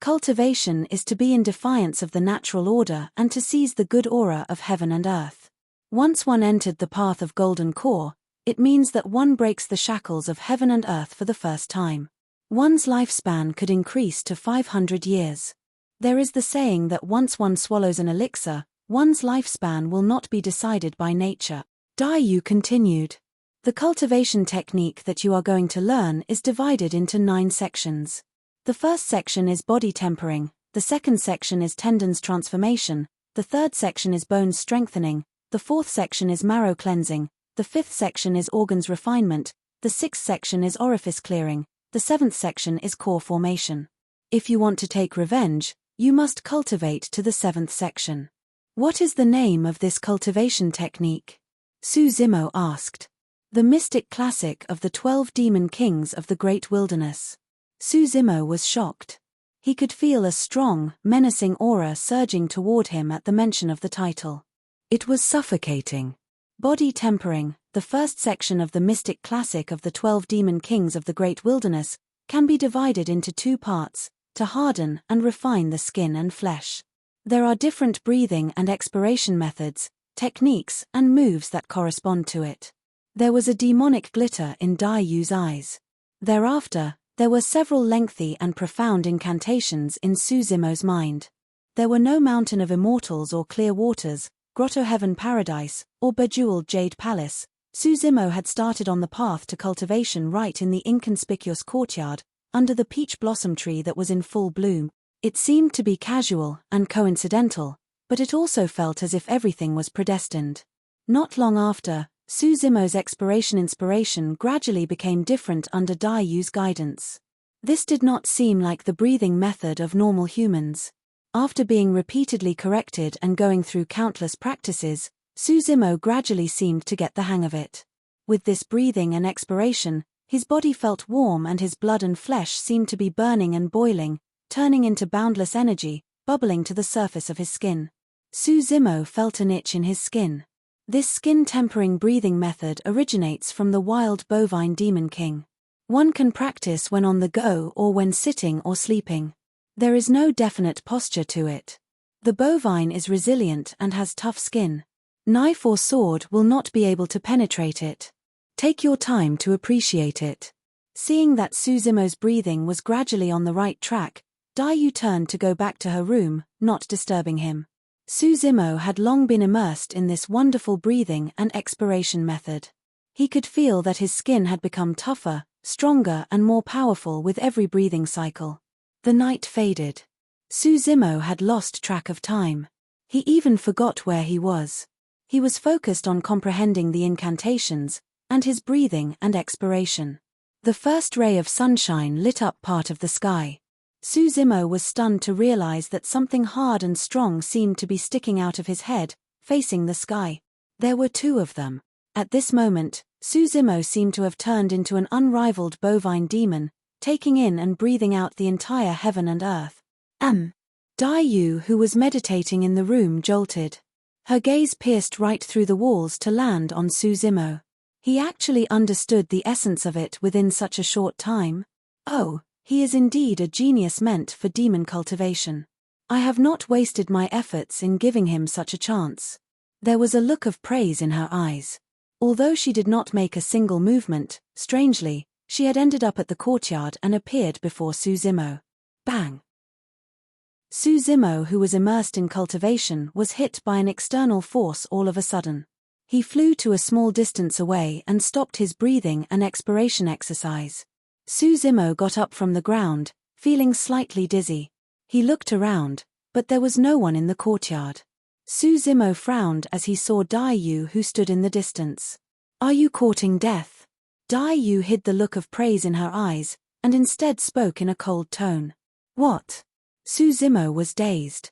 Cultivation is to be in defiance of the natural order and to seize the good aura of heaven and earth. Once one entered the path of golden core, it means that one breaks the shackles of heaven and earth for the first time. One's lifespan could increase to 500 years. There is the saying that once one swallows an elixir, one's lifespan will not be decided by nature. Dai Yu continued. The cultivation technique that you are going to learn is divided into 9 sections. The first section is body tempering, the second section is tendons transformation, the third section is bones strengthening, the fourth section is marrow cleansing, the fifth section is organs refinement, the sixth section is orifice clearing, the seventh section is core formation. If you want to take revenge, you must cultivate to the 7th section. What is the name of this cultivation technique? Suzimo asked. The mystic classic of the 12 demon kings of the great wilderness. Suzimo was shocked. He could feel a strong, menacing aura surging toward him at the mention of the title. It was suffocating. Body tempering, the first section of the mystic classic of the 12 demon kings of the great wilderness, can be divided into 2 parts, to harden and refine the skin and flesh. There are different breathing and expiration methods, techniques and moves that correspond to it. There was a demonic glitter in Dai Yu's eyes. Thereafter, there were several lengthy and profound incantations in Suzimo's mind. There were no mountain of immortals or clear waters, grotto heaven paradise, or bejeweled jade palace. Suzimo had started on the path to cultivation right in the inconspicuous courtyard, under the peach blossom tree that was in full bloom. It seemed to be casual and coincidental, but it also felt as if everything was predestined. Not long after, Suzimo's inspiration gradually became different under Daiyu's guidance. This did not seem like the breathing method of normal humans. After being repeatedly corrected and going through countless practices, Suzimo gradually seemed to get the hang of it. With this breathing and expiration, his body felt warm and his blood and flesh seemed to be burning and boiling, turning into boundless energy, bubbling to the surface of his skin. Suzimo felt an itch in his skin. This skin-tempering breathing method originates from the wild bovine demon king. One can practice when on the go or when sitting or sleeping. There is no definite posture to it. The bovine is resilient and has tough skin. Knife or sword will not be able to penetrate it. Take your time to appreciate it. Seeing that Suzimo's breathing was gradually on the right track, Daiyu turned to go back to her room, not disturbing him. Suzimo had long been immersed in this wonderful breathing and expiration method. He could feel that his skin had become tougher, stronger and more powerful with every breathing cycle. The night faded. Suzimo had lost track of time. He even forgot where he was. He was focused on comprehending the incantations, and his breathing and expiration. The first ray of sunshine lit up part of the sky. Suzimo was stunned to realize that something hard and strong seemed to be sticking out of his head, facing the sky. There were two of them. At this moment, Suzimo seemed to have turned into an unrivaled bovine demon, taking in and breathing out the entire heaven and earth. Daiyu, who was meditating in the room, jolted. Her gaze pierced right through the walls to land on Suzimo. He actually understood the essence of it within such a short time. Oh, he is indeed a genius meant for demon cultivation. I have not wasted my efforts in giving him such a chance. There was a look of praise in her eyes. Although she did not make a single movement, strangely, she had ended up at the courtyard and appeared before Suzimo. Bang! Suzimo, who was immersed in cultivation, was hit by an external force all of a sudden. He flew to a small distance away and stopped his breathing and expiration exercise. Suzimo got up from the ground, feeling slightly dizzy. He looked around, but there was no one in the courtyard. Suzimo frowned as he saw Daiyu, who stood in the distance. "Are you courting death?" Daiyu hid the look of praise in her eyes, and instead spoke in a cold tone. "What?" Suzimo was dazed.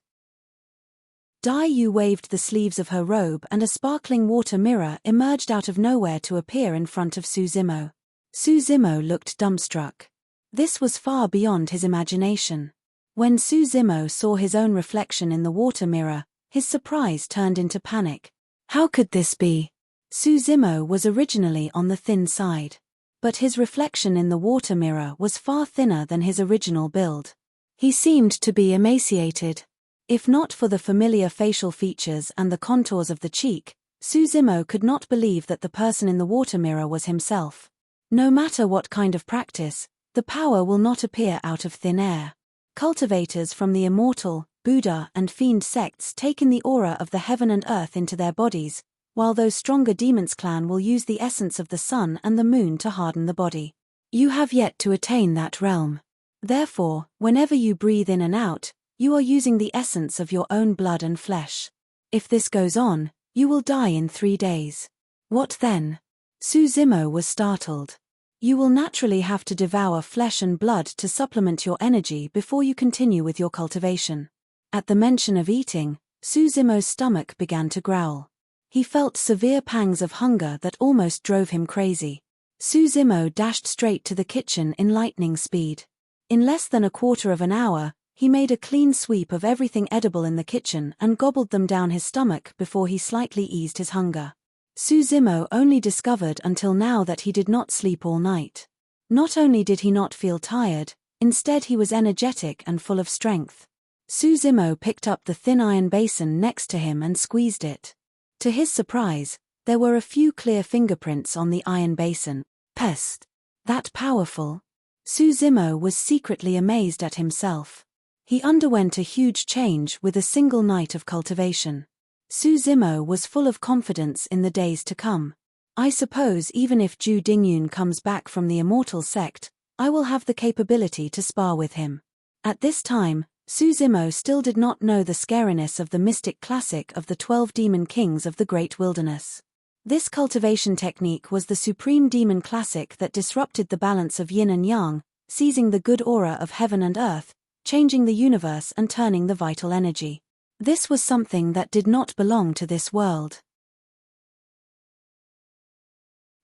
Daiyu waved the sleeves of her robe and a sparkling water mirror emerged out of nowhere to appear in front of Suzimo. Suzimo looked dumbstruck. This was far beyond his imagination. When Suzimo saw his own reflection in the water mirror, his surprise turned into panic. How could this be? Suzimo was originally on the thin side. But his reflection in the water mirror was far thinner than his original build. He seemed to be emaciated. If not for the familiar facial features and the contours of the cheek, Suzimo could not believe that the person in the water mirror was himself. No matter what kind of practice, the power will not appear out of thin air. Cultivators from the Immortal, Buddha and Fiend sects take in the aura of the heaven and earth into their bodies, while those stronger demons clan will use the essence of the sun and the moon to harden the body. You have yet to attain that realm. Therefore, whenever you breathe in and out, you are using the essence of your own blood and flesh. If this goes on, you will die in 3 days. What then? Suzimo was startled. You will naturally have to devour flesh and blood to supplement your energy before you continue with your cultivation. At the mention of eating, Suzimo's stomach began to growl. He felt severe pangs of hunger that almost drove him crazy. Suzimo dashed straight to the kitchen in lightning speed. In less than a quarter of an hour, he made a clean sweep of everything edible in the kitchen and gobbled them down his stomach before he slightly eased his hunger. Suzimo only discovered until now that he did not sleep all night. Not only did he not feel tired, instead he was energetic and full of strength. Suzimo picked up the thin iron basin next to him and squeezed it. To his surprise, there were a few clear fingerprints on the iron basin. Pest! That powerful? Suzimo was secretly amazed at himself. He underwent a huge change with a single night of cultivation. Su Zimo was full of confidence in the days to come. I suppose even if Zhu Dingyun comes back from the Immortal sect, I will have the capability to spar with him. At this time, Su Zimo still did not know the scariness of the mystic classic of the 12 demon kings of the great wilderness. This cultivation technique was the supreme demon classic that disrupted the balance of yin and yang, seizing the good aura of heaven and earth, changing the universe and turning the vital energy. This was something that did not belong to this world.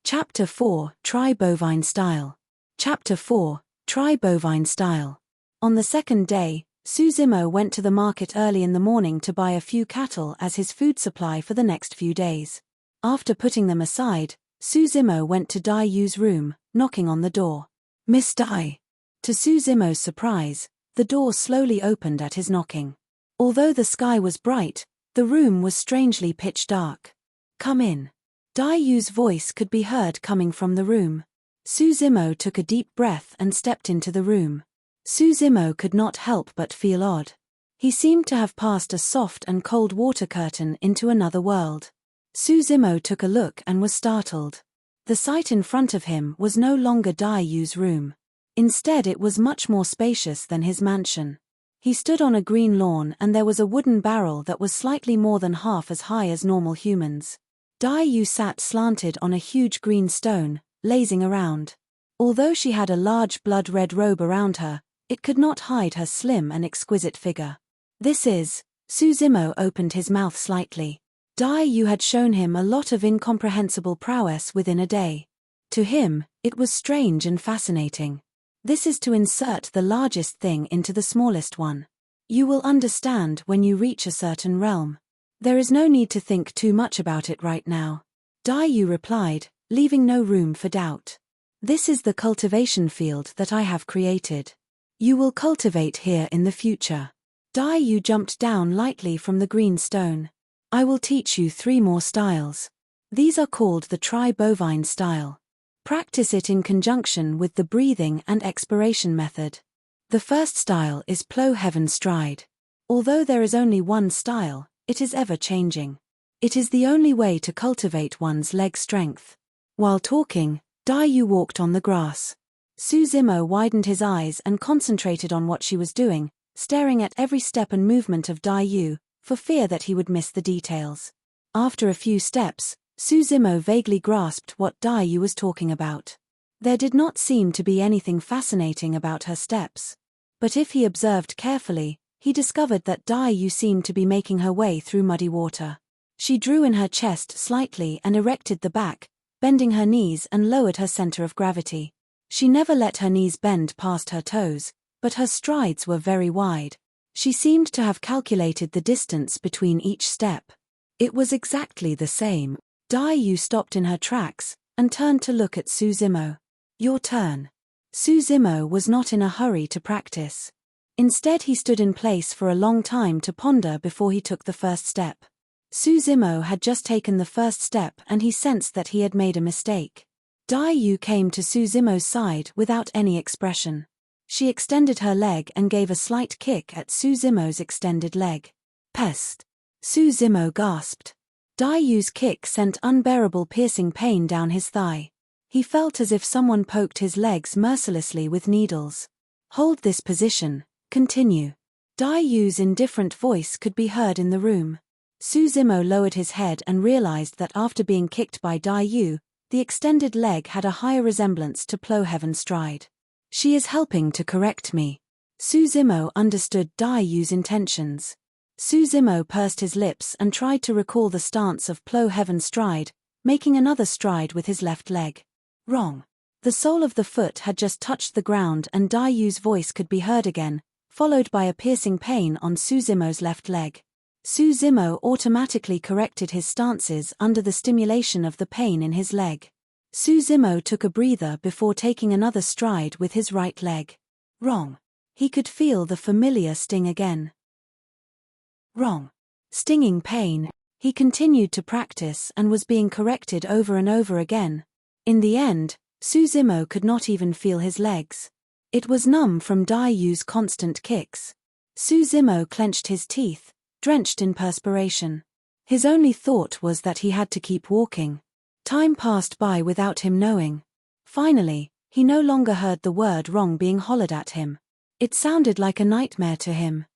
Chapter 4, Tri-Bovine Style. Chapter 4, Tri-Bovine Style. On the second day, Su Zimo went to the market early in the morning to buy a few cattle as his food supply for the next few days. After putting them aside, Su Zimo went to Dai Yu's room, knocking on the door. "Miss Dai." To Su Zimo's surprise, the door slowly opened at his knocking. Although the sky was bright, the room was strangely pitch dark. "Come in." Dai Yu's voice could be heard coming from the room. Su Zimo took a deep breath and stepped into the room. Su Zimo could not help but feel odd. He seemed to have passed a soft and cold water curtain into another world. Su Zimo took a look and was startled. The sight in front of him was no longer Dai Yu's room. Instead, it was much more spacious than his mansion. He stood on a green lawn and there was a wooden barrel that was slightly more than half as high as normal humans. Dai Yu sat slanted on a huge green stone, lazing around. Although she had a large blood-red robe around her, it could not hide her slim and exquisite figure. "This is..." Su Zimo opened his mouth slightly. Dai Yu had shown him a lot of incomprehensible prowess within a day. To him, it was strange and fascinating. "This is to insert the largest thing into the smallest one. You will understand when you reach a certain realm. There is no need to think too much about it right now." Dai Yu replied, leaving no room for doubt. "This is the cultivation field that I have created. You will cultivate here in the future." Dai Yu jumped down lightly from the green stone. "I will teach you 3 more styles. These are called the Tri-Bovine style. Practice it in conjunction with the breathing and expiration method. The first style is Plow Heaven Stride. Although there is only one style, it is ever changing. It is the only way to cultivate one's leg strength." While talking, Dai Yu walked on the grass. Su Zimo widened his eyes and concentrated on what she was doing, staring at every step and movement of Dai Yu, for fear that he would miss the details. After a few steps, Su Zimo vaguely grasped what Dai Yu was talking about. There did not seem to be anything fascinating about her steps. But if he observed carefully, he discovered that Dai Yu seemed to be making her way through muddy water. She drew in her chest slightly and erected the back, bending her knees and lowered her center of gravity. She never let her knees bend past her toes, but her strides were very wide. She seemed to have calculated the distance between each step. It was exactly the same. Dai Yu stopped in her tracks and turned to look at Su Zimo. "Your turn." Su Zimo was not in a hurry to practice. Instead, he stood in place for a long time to ponder before he took the first step. Su Zimo had just taken the first step and he sensed that he had made a mistake. Dai Yu came to Su Zimo's side without any expression. She extended her leg and gave a slight kick at Su Zimo's extended leg. "Pest!" Su Zimo gasped. Dai Yu's kick sent unbearable piercing pain down his thigh. He felt as if someone poked his legs mercilessly with needles. "Hold this position, continue." Dai Yu's indifferent voice could be heard in the room. Su Zimo lowered his head and realized that after being kicked by Dai Yu, the extended leg had a higher resemblance to Plow Heaven Stride. "She is helping to correct me." Su Zimo understood Dai Yu's intentions. Su Zimo pursed his lips and tried to recall the stance of Plow Heaven Stride, making another stride with his left leg. Wrong. The sole of the foot had just touched the ground and Dai Yu's voice could be heard again, followed by a piercing pain on Su Zimo's left leg. Su Zimo automatically corrected his stances under the stimulation of the pain in his leg. Su Zimo took a breather before taking another stride with his right leg. Wrong. He could feel the familiar sting again. Wrong. Stinging pain. He continued to practice and was being corrected over and over again. In the end, Su Zimo could not even feel his legs. It was numb from Dai Yu's constant kicks. Su Zimo clenched his teeth, drenched in perspiration. His only thought was that he had to keep walking. Time passed by without him knowing. Finally, he no longer heard the word wrong being hollered at him. It sounded like a nightmare to him.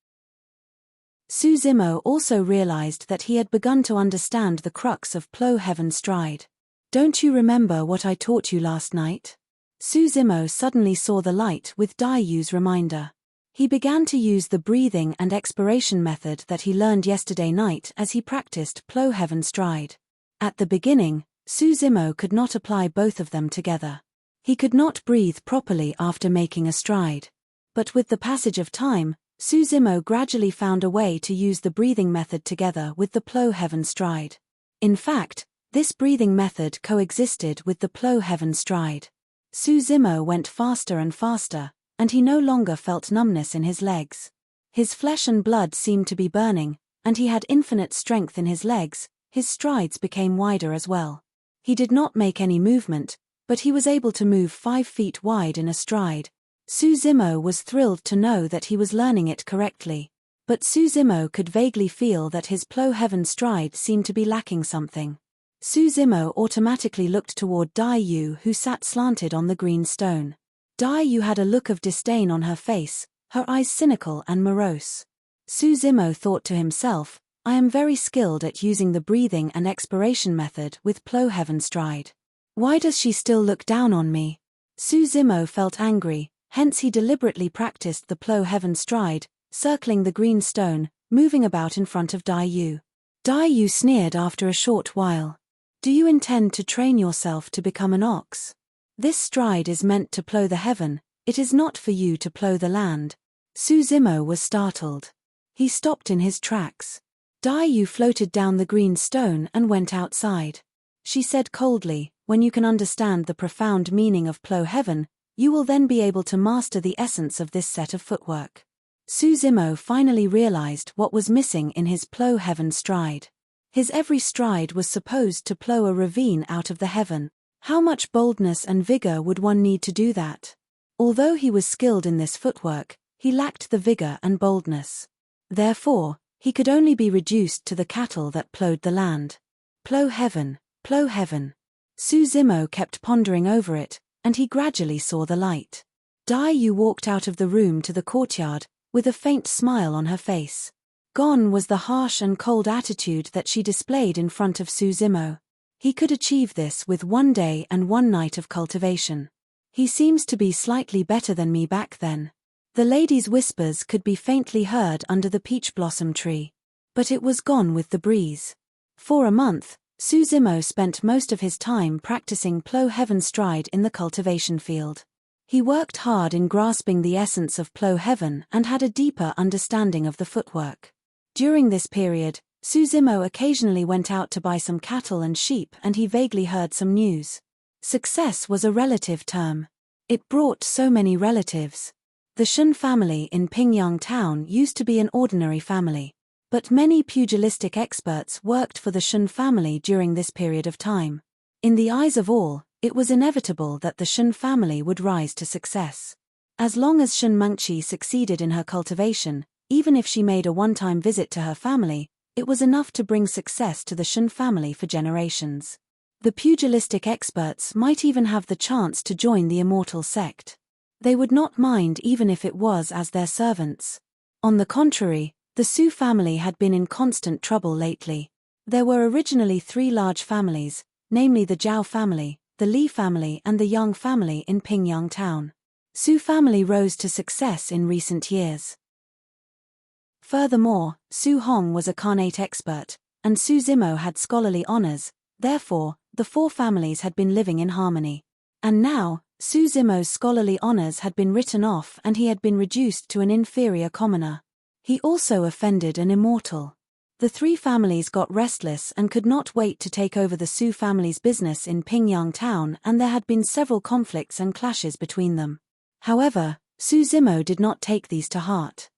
Su Zimo also realized that he had begun to understand the crux of Plow Heaven Stride. "Don't you remember what I taught you last night?" Su Zimo suddenly saw the light with Dai Yu's reminder. He began to use the breathing and expiration method that he learned yesterday night as he practiced Plow Heaven Stride. At the beginning, Su Zimo could not apply both of them together. He could not breathe properly after making a stride. But with the passage of time, Su Zimo gradually found a way to use the breathing method together with the Plow Heaven Stride. In fact, this breathing method coexisted with the Plow Heaven Stride. Su Zimo went faster and faster, and he no longer felt numbness in his legs. His flesh and blood seemed to be burning, and he had infinite strength in his legs. His strides became wider as well. He did not make any movement, but he was able to move 5 feet wide in a stride. Su Zimo was thrilled to know that he was learning it correctly. But Su Zimo could vaguely feel that his Plow Heaven Stride seemed to be lacking something. Su Zimo automatically looked toward Dai Yu, who sat slanted on the green stone. Dai Yu had a look of disdain on her face, her eyes cynical and morose. Su Zimo thought to himself, "I am very skilled at using the breathing and expiration method with Plow Heaven Stride. Why does she still look down on me?" Su Zimo felt angry, hence he deliberately practiced the Plow Heaven Stride, circling the green stone, moving about in front of Dai Yu. Dai Yu sneered after a short while. "Do you intend to train yourself to become an ox? This stride is meant to plow the heaven, it is not for you to plow the land." Su Zimo was startled. He stopped in his tracks. Dai Yu floated down the green stone and went outside. She said coldly, "When you can understand the profound meaning of Plow Heaven, you will then be able to master the essence of this set of footwork." Su Zimo finally realized what was missing in his Plow Heaven Stride. His every stride was supposed to plow a ravine out of the heaven. How much boldness and vigor would one need to do that? Although he was skilled in this footwork, he lacked the vigor and boldness. Therefore, he could only be reduced to the cattle that plowed the land. Plow Heaven, Plow Heaven. Su Zimo kept pondering over it, and he gradually saw the light. Dai Yu walked out of the room to the courtyard, with a faint smile on her face. Gone was the harsh and cold attitude that she displayed in front of Su Zimo. He could achieve this with 1 day and 1 night of cultivation. "He seems to be slightly better than me back then." The lady's whispers could be faintly heard under the peach blossom tree. But it was gone with the breeze. For a month, Su Zimo spent most of his time practicing Plow Heaven Stride in the cultivation field. He worked hard in grasping the essence of Plow Heaven and had a deeper understanding of the footwork. During this period, Su Zimo occasionally went out to buy some cattle and sheep, and he vaguely heard some news. Success was a relative term. It brought so many relatives. The Shun family in Pingyang Town used to be an ordinary family. But many pugilistic experts worked for the Shun family during this period of time. In the eyes of all, it was inevitable that the Shun family would rise to success. As long as Shun Mengqi succeeded in her cultivation, even if she made a one-time visit to her family, it was enough to bring success to the Shun family for generations. The pugilistic experts might even have the chance to join the Immortal sect. They would not mind even if it was as their servants. On the contrary, the Su family had been in constant trouble lately. There were originally 3 large families, namely the Zhao family, the Li family and the Yang family in Pingyang Town. Su family rose to success in recent years. Furthermore, Su Hong was a Khanate expert, and Su Zimo had scholarly honors. Therefore, the 4 families had been living in harmony. And now, Su Zimo's scholarly honors had been written off and he had been reduced to an inferior commoner. He also offended an immortal. The 3 families got restless and could not wait to take over the Su family's business in Pingyang Town, and there had been several conflicts and clashes between them. However, Su Zimo did not take these to heart.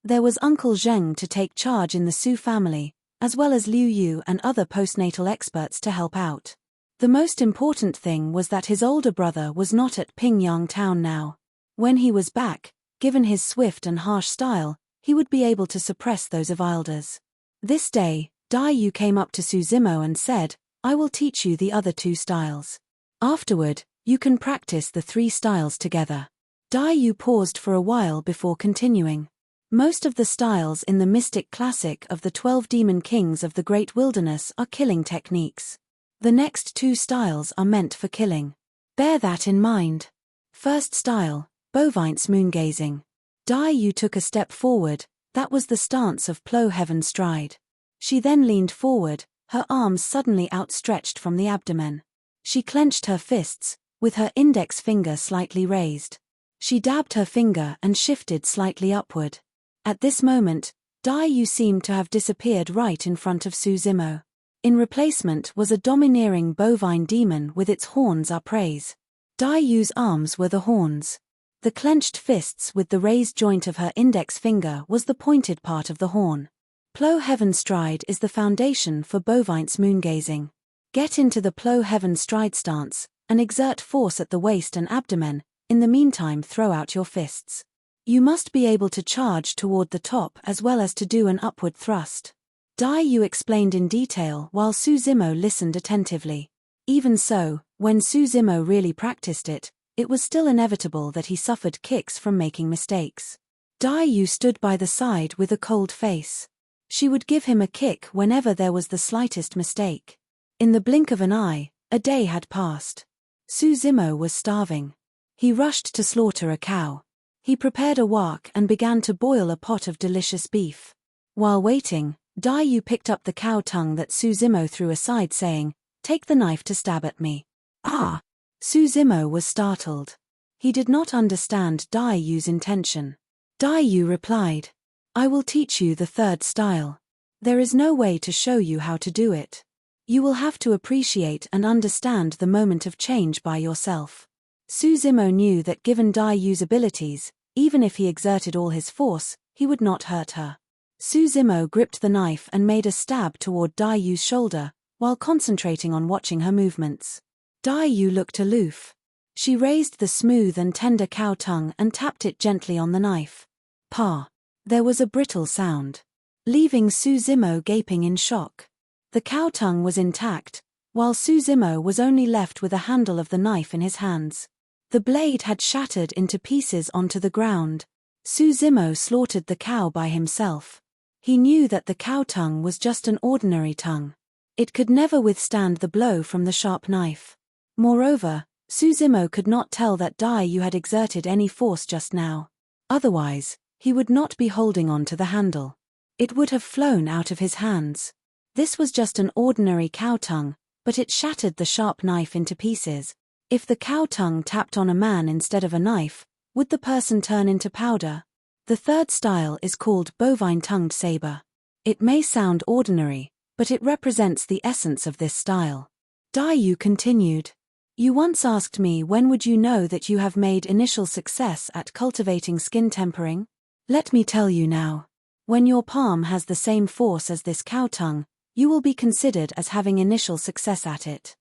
There was Uncle Zheng to take charge in the Su family, as well as Liu Yu and other postnatal experts to help out. The most important thing was that his older brother was not at Pingyang Town now. When he was back, given his swift and harsh style, he would be able to suppress those Evilders. This day, Dai Yu came up to Suzimo and said, "I will teach you the other 2 styles. Afterward, you can practice the 3 styles together." Dai Yu paused for a while before continuing. Most of the styles in the mystic classic of the 12 demon kings of the Great Wilderness are killing techniques. The next 2 styles are meant for killing. Bear that in mind. First style, Bovine's moongazing. Dai Yu took a step forward, that was the stance of plow heaven stride. She then leaned forward, her arms suddenly outstretched from the abdomen. She clenched her fists, with her index finger slightly raised. She dabbed her finger and shifted slightly upward. At this moment, Dai Yu seemed to have disappeared right in front of Suzimo. In replacement was a domineering bovine demon with its horns upraised. Dai Yu's arms were the horns. The clenched fists with the raised joint of her index finger was the pointed part of the horn. Plow heaven stride is the foundation for Bovine's moongazing. Get into the plow heaven stride stance, and exert force at the waist and abdomen, in the meantime throw out your fists. You must be able to charge toward the top as well as to do an upward thrust. Dai Yu explained in detail while Suzimo listened attentively. Even so, when Suzimo really practiced it, it was still inevitable that he suffered kicks from making mistakes. Dai Yu stood by the side with a cold face. She would give him a kick whenever there was the slightest mistake. In the blink of an eye, a day had passed. Suzimo was starving. He rushed to slaughter a cow. He prepared a wok and began to boil a pot of delicious beef. While waiting, Dai Yu picked up the cow tongue that Suzimo threw aside saying, "Take the knife to stab at me." "Ah!" Suzimo was startled. He did not understand Dai Yu's intention. Dai Yu replied, "I will teach you the 3rd style. There is no way to show you how to do it. You will have to appreciate and understand the moment of change by yourself." Suzimo knew that given Dai Yu's abilities, even if he exerted all his force, he would not hurt her. Suzimo gripped the knife and made a stab toward Dai Yu's shoulder, while concentrating on watching her movements. Dai Yu looked aloof. She raised the smooth and tender cow tongue and tapped it gently on the knife. Pa! There was a brittle sound, leaving Suzimo gaping in shock. The cow tongue was intact, while Suzimo was only left with a handle of the knife in his hands. The blade had shattered into pieces onto the ground. Suzimo slaughtered the cow by himself. He knew that the cow tongue was just an ordinary tongue. It could never withstand the blow from the sharp knife. Moreover, Suzimo could not tell that Dai Yu had exerted any force just now. Otherwise, he would not be holding on to the handle. It would have flown out of his hands. This was just an ordinary cow tongue, but it shattered the sharp knife into pieces. If the cow tongue tapped on a man instead of a knife, would the person turn into powder? The 3rd style is called bovine-tongued saber. It may sound ordinary, but it represents the essence of this style. Dai Yu continued, "You once asked me when would you know that you have made initial success at cultivating skin tempering? Let me tell you now. When your palm has the same force as this cow tongue, you will be considered as having initial success at it."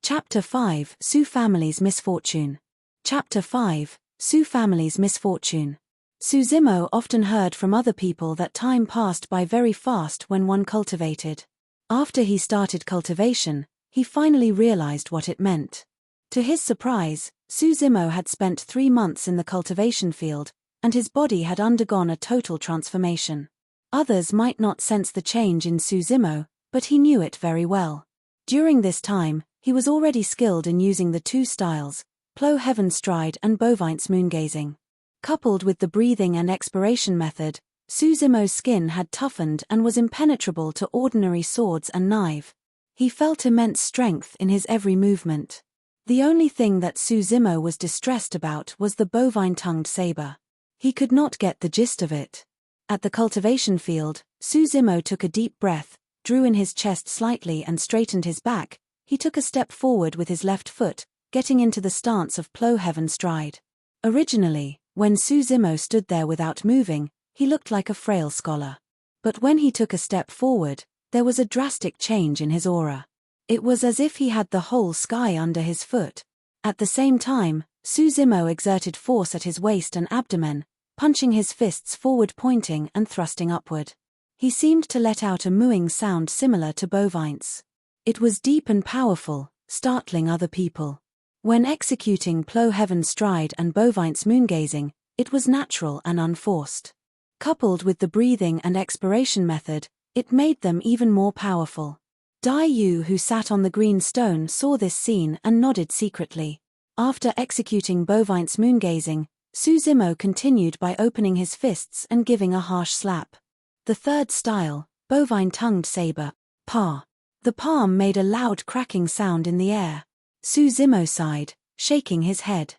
Chapter 5, Su Family's Misfortune. Chapter 5, Su Family's Misfortune. Suzimo often heard from other people that time passed by very fast when one cultivated. After he started cultivation, he finally realized what it meant. To his surprise, Suzimo had spent 3 months in the cultivation field, and his body had undergone a total transformation. Others might not sense the change in Suzimo, but he knew it very well. During this time, he was already skilled in using the 2 styles, plow heaven stride and bovine's moongazing. Coupled with the breathing and expiration method, Suzimo's skin had toughened and was impenetrable to ordinary swords and knife. He felt immense strength in his every movement. The only thing that Suzimo was distressed about was the bovine-tongued saber. He could not get the gist of it. At the cultivation field, Suzimo took a deep breath, drew in his chest slightly and straightened his back. He took a step forward with his left foot, getting into the stance of plow heaven stride. Originally, when Suzimo stood there without moving, he looked like a frail scholar. But when he took a step forward, there was a drastic change in his aura. It was as if he had the whole sky under his foot. At the same time, Su Zimo exerted force at his waist and abdomen, punching his fists forward, pointing and thrusting upward. He seemed to let out a mooing sound similar to bovines. It was deep and powerful, startling other people. When executing plow heaven stride and bovines moongazing, it was natural and unforced. Coupled with the breathing and expiration method, it made them even more powerful. Dai Yu, who sat on the green stone, saw this scene and nodded secretly. After executing bovines moongazing, Su Zimo continued by opening his fists and giving a harsh slap. The third style, bovine-tongued saber, pa. The palm made a loud cracking sound in the air. Su Zimo sighed, shaking his head.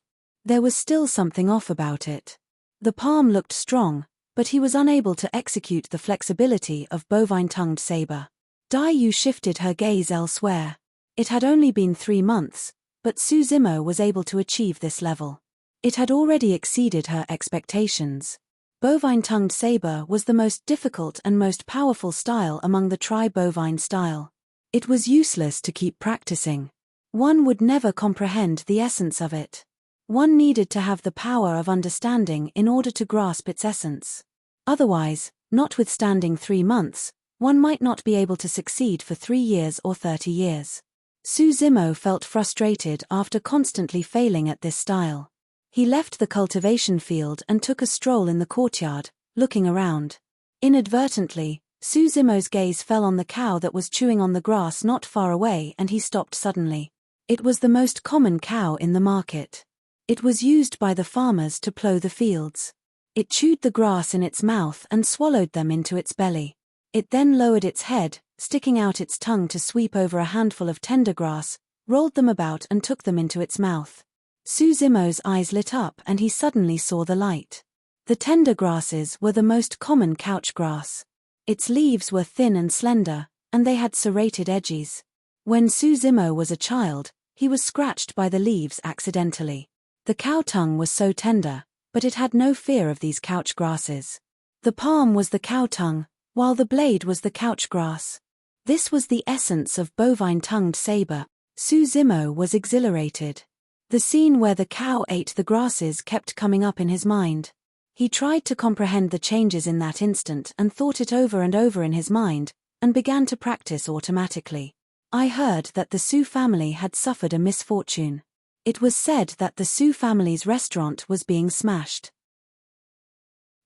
There was still something off about it. The palm looked strong, but he was unable to execute the flexibility of bovine-tongued saber. Dai Yu shifted her gaze elsewhere. It had only been 3 months, but Su Zimo was able to achieve this level. It had already exceeded her expectations. Bovine-tongued saber was the most difficult and most powerful style among the tri-bovine style. It was useless to keep practicing. One would never comprehend the essence of it. One needed to have the power of understanding in order to grasp its essence. Otherwise, notwithstanding 3 months, one might not be able to succeed for 3 years or 30 years. Su Zimo felt frustrated after constantly failing at this style. He left the cultivation field and took a stroll in the courtyard, looking around. Inadvertently, Su Zimo's gaze fell on the cow that was chewing on the grass not far away, and he stopped suddenly. It was the most common cow in the market. It was used by the farmers to plow the fields. It chewed the grass in its mouth and swallowed them into its belly. It then lowered its head, sticking out its tongue to sweep over a handful of tender grass, rolled them about and took them into its mouth. Su Zimo's eyes lit up and he suddenly saw the light. The tender grasses were the most common couch grass. Its leaves were thin and slender, and they had serrated edges. When Su Zimo was a child, he was scratched by the leaves accidentally. The cow tongue was so tender, but it had no fear of these couch grasses. The palm was the cow tongue, while the blade was the couch grass. This was the essence of bovine-tongued saber. Su Zimo was exhilarated. The scene where the cow ate the grasses kept coming up in his mind. He tried to comprehend the changes in that instant and thought it over and over in his mind, and began to practice automatically. I heard that the Su family had suffered a misfortune. It was said that the Su family's restaurant was being smashed.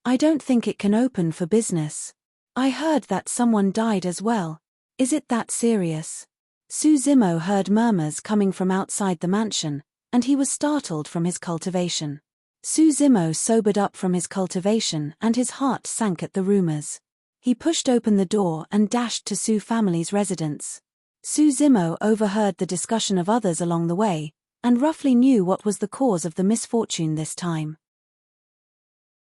I don't think it can open for business. I heard that someone died as well. Is it that serious? Su Zimo heard murmurs coming from outside the mansion, and he was startled from his cultivation. Su Zimo sobered up from his cultivation and his heart sank at the rumors. He pushed open the door and dashed to Su family's residence. Su Zimo overheard the discussion of others along the way, and roughly knew what was the cause of the misfortune this time.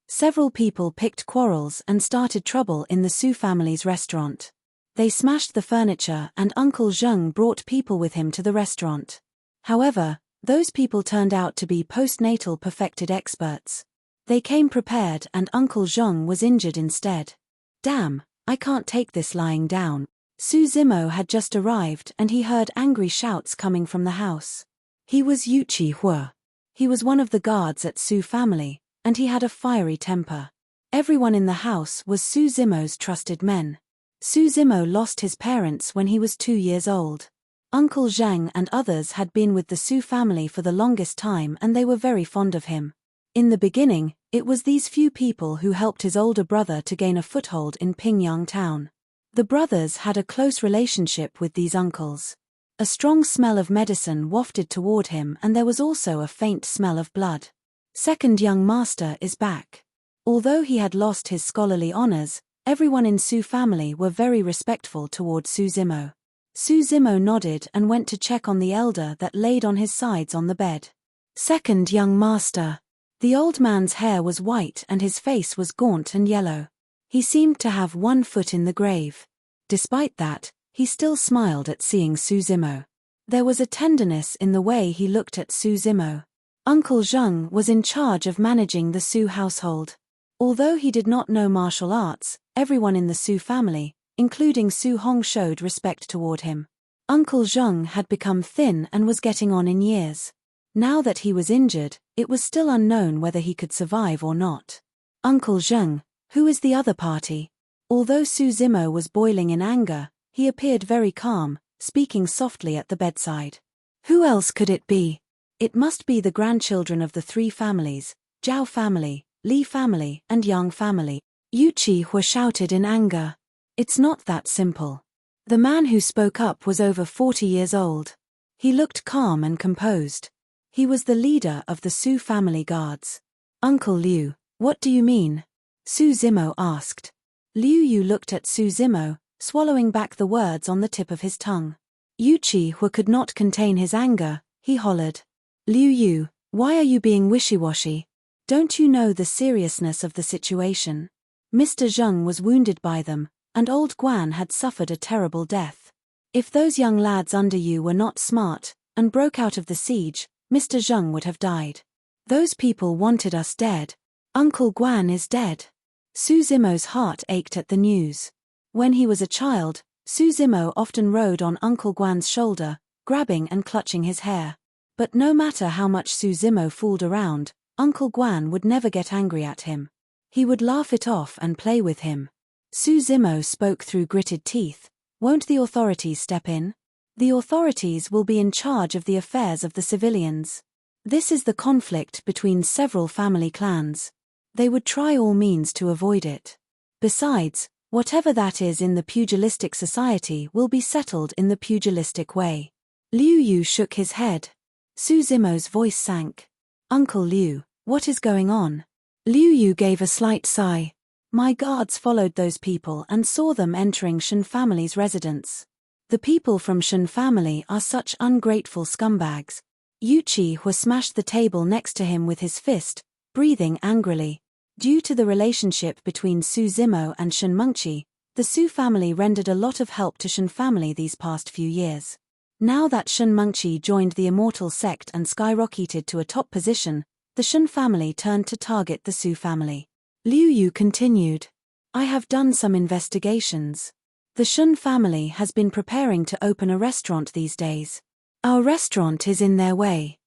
Several people picked quarrels and started trouble in the Su family's restaurant. They smashed the furniture and Uncle Zheng brought people with him to the restaurant. However, those people turned out to be postnatal perfected experts. They came prepared and Uncle Zheng was injured instead. Damn, I can't take this lying down. Su Zimo had just arrived and he heard angry shouts coming from the house. He was Yu Chi Hua. He was one of the guards at Su family, and he had a fiery temper. Everyone in the house was Su Zimo's trusted men. Su Zimo lost his parents when he was 2 years old. Uncle Zhang and others had been with the Su family for the longest time and they were very fond of him. In the beginning, it was these few people who helped his older brother to gain a foothold in Pingyang town. The brothers had a close relationship with these uncles. A strong smell of medicine wafted toward him and there was also a faint smell of blood. Second young master is back. Although he had lost his scholarly honors, everyone in Su family were very respectful toward Su Zimo. Su Zimo nodded and went to check on the elder that laid on his sides on the bed. Second young master. The old man's hair was white and his face was gaunt and yellow. He seemed to have 1 foot in the grave. Despite that, he still smiled at seeing Su Zimo. There was a tenderness in the way he looked at Su Zimo. Uncle Zheng was in charge of managing the Su household. Although he did not know martial arts, everyone in the Su family, including Su Hong, showed respect toward him. Uncle Zheng had become thin and was getting on in years. Now that he was injured, it was still unknown whether he could survive or not. Uncle Zheng, who is the other party? Although Su Zimo was boiling in anger, he appeared very calm, speaking softly at the bedside. Who else could it be? It must be the grandchildren of the three families, Zhao family, Li family, and Yang family. Yu Qihua shouted in anger. It's not that simple. The man who spoke up was over 40 years old. He looked calm and composed. He was the leader of the Su family guards. Uncle Liu, what do you mean? Su Zimo asked. Liu Yu looked at Su Zimo, swallowing back the words on the tip of his tongue. Yu Qihua could not contain his anger. He hollered. Liu Yu, why are you being wishy-washy? Don't you know the seriousness of the situation? Mr. Zheng was wounded by them, and old Guan had suffered a terrible death. If those young lads under you were not smart, and broke out of the siege, Mr. Zheng would have died. Those people wanted us dead. Uncle Guan is dead. Su Zimo's heart ached at the news. When he was a child, Su Zimo often rode on Uncle Guan's shoulder, grabbing and clutching his hair. But no matter how much Su Zimo fooled around, Uncle Guan would never get angry at him. He would laugh it off and play with him. Su Zimo spoke through gritted teeth. Won't the authorities step in? The authorities will be in charge of the affairs of the civilians. This is the conflict between several family clans. They would try all means to avoid it. Besides, whatever that is in the pugilistic society will be settled in the pugilistic way. Liu Yu shook his head. Su Zimo's voice sank. Uncle Liu, what is going on? Liu Yu gave a slight sigh. My guards followed those people and saw them entering Shen family's residence. The people from Shen family are such ungrateful scumbags. Yu Qihua smashed the table next to him with his fist, breathing angrily. Due to the relationship between Su Zimo and Shen Mengqi, the Su family rendered a lot of help to Shen family these past few years. Now that Shen Mengqi joined the Immortal sect and skyrocketed to a top position, the Shen family turned to target the Su family. Liu Yu continued. I have done some investigations. The Shen family has been preparing to open a restaurant these days. Our restaurant is in their way.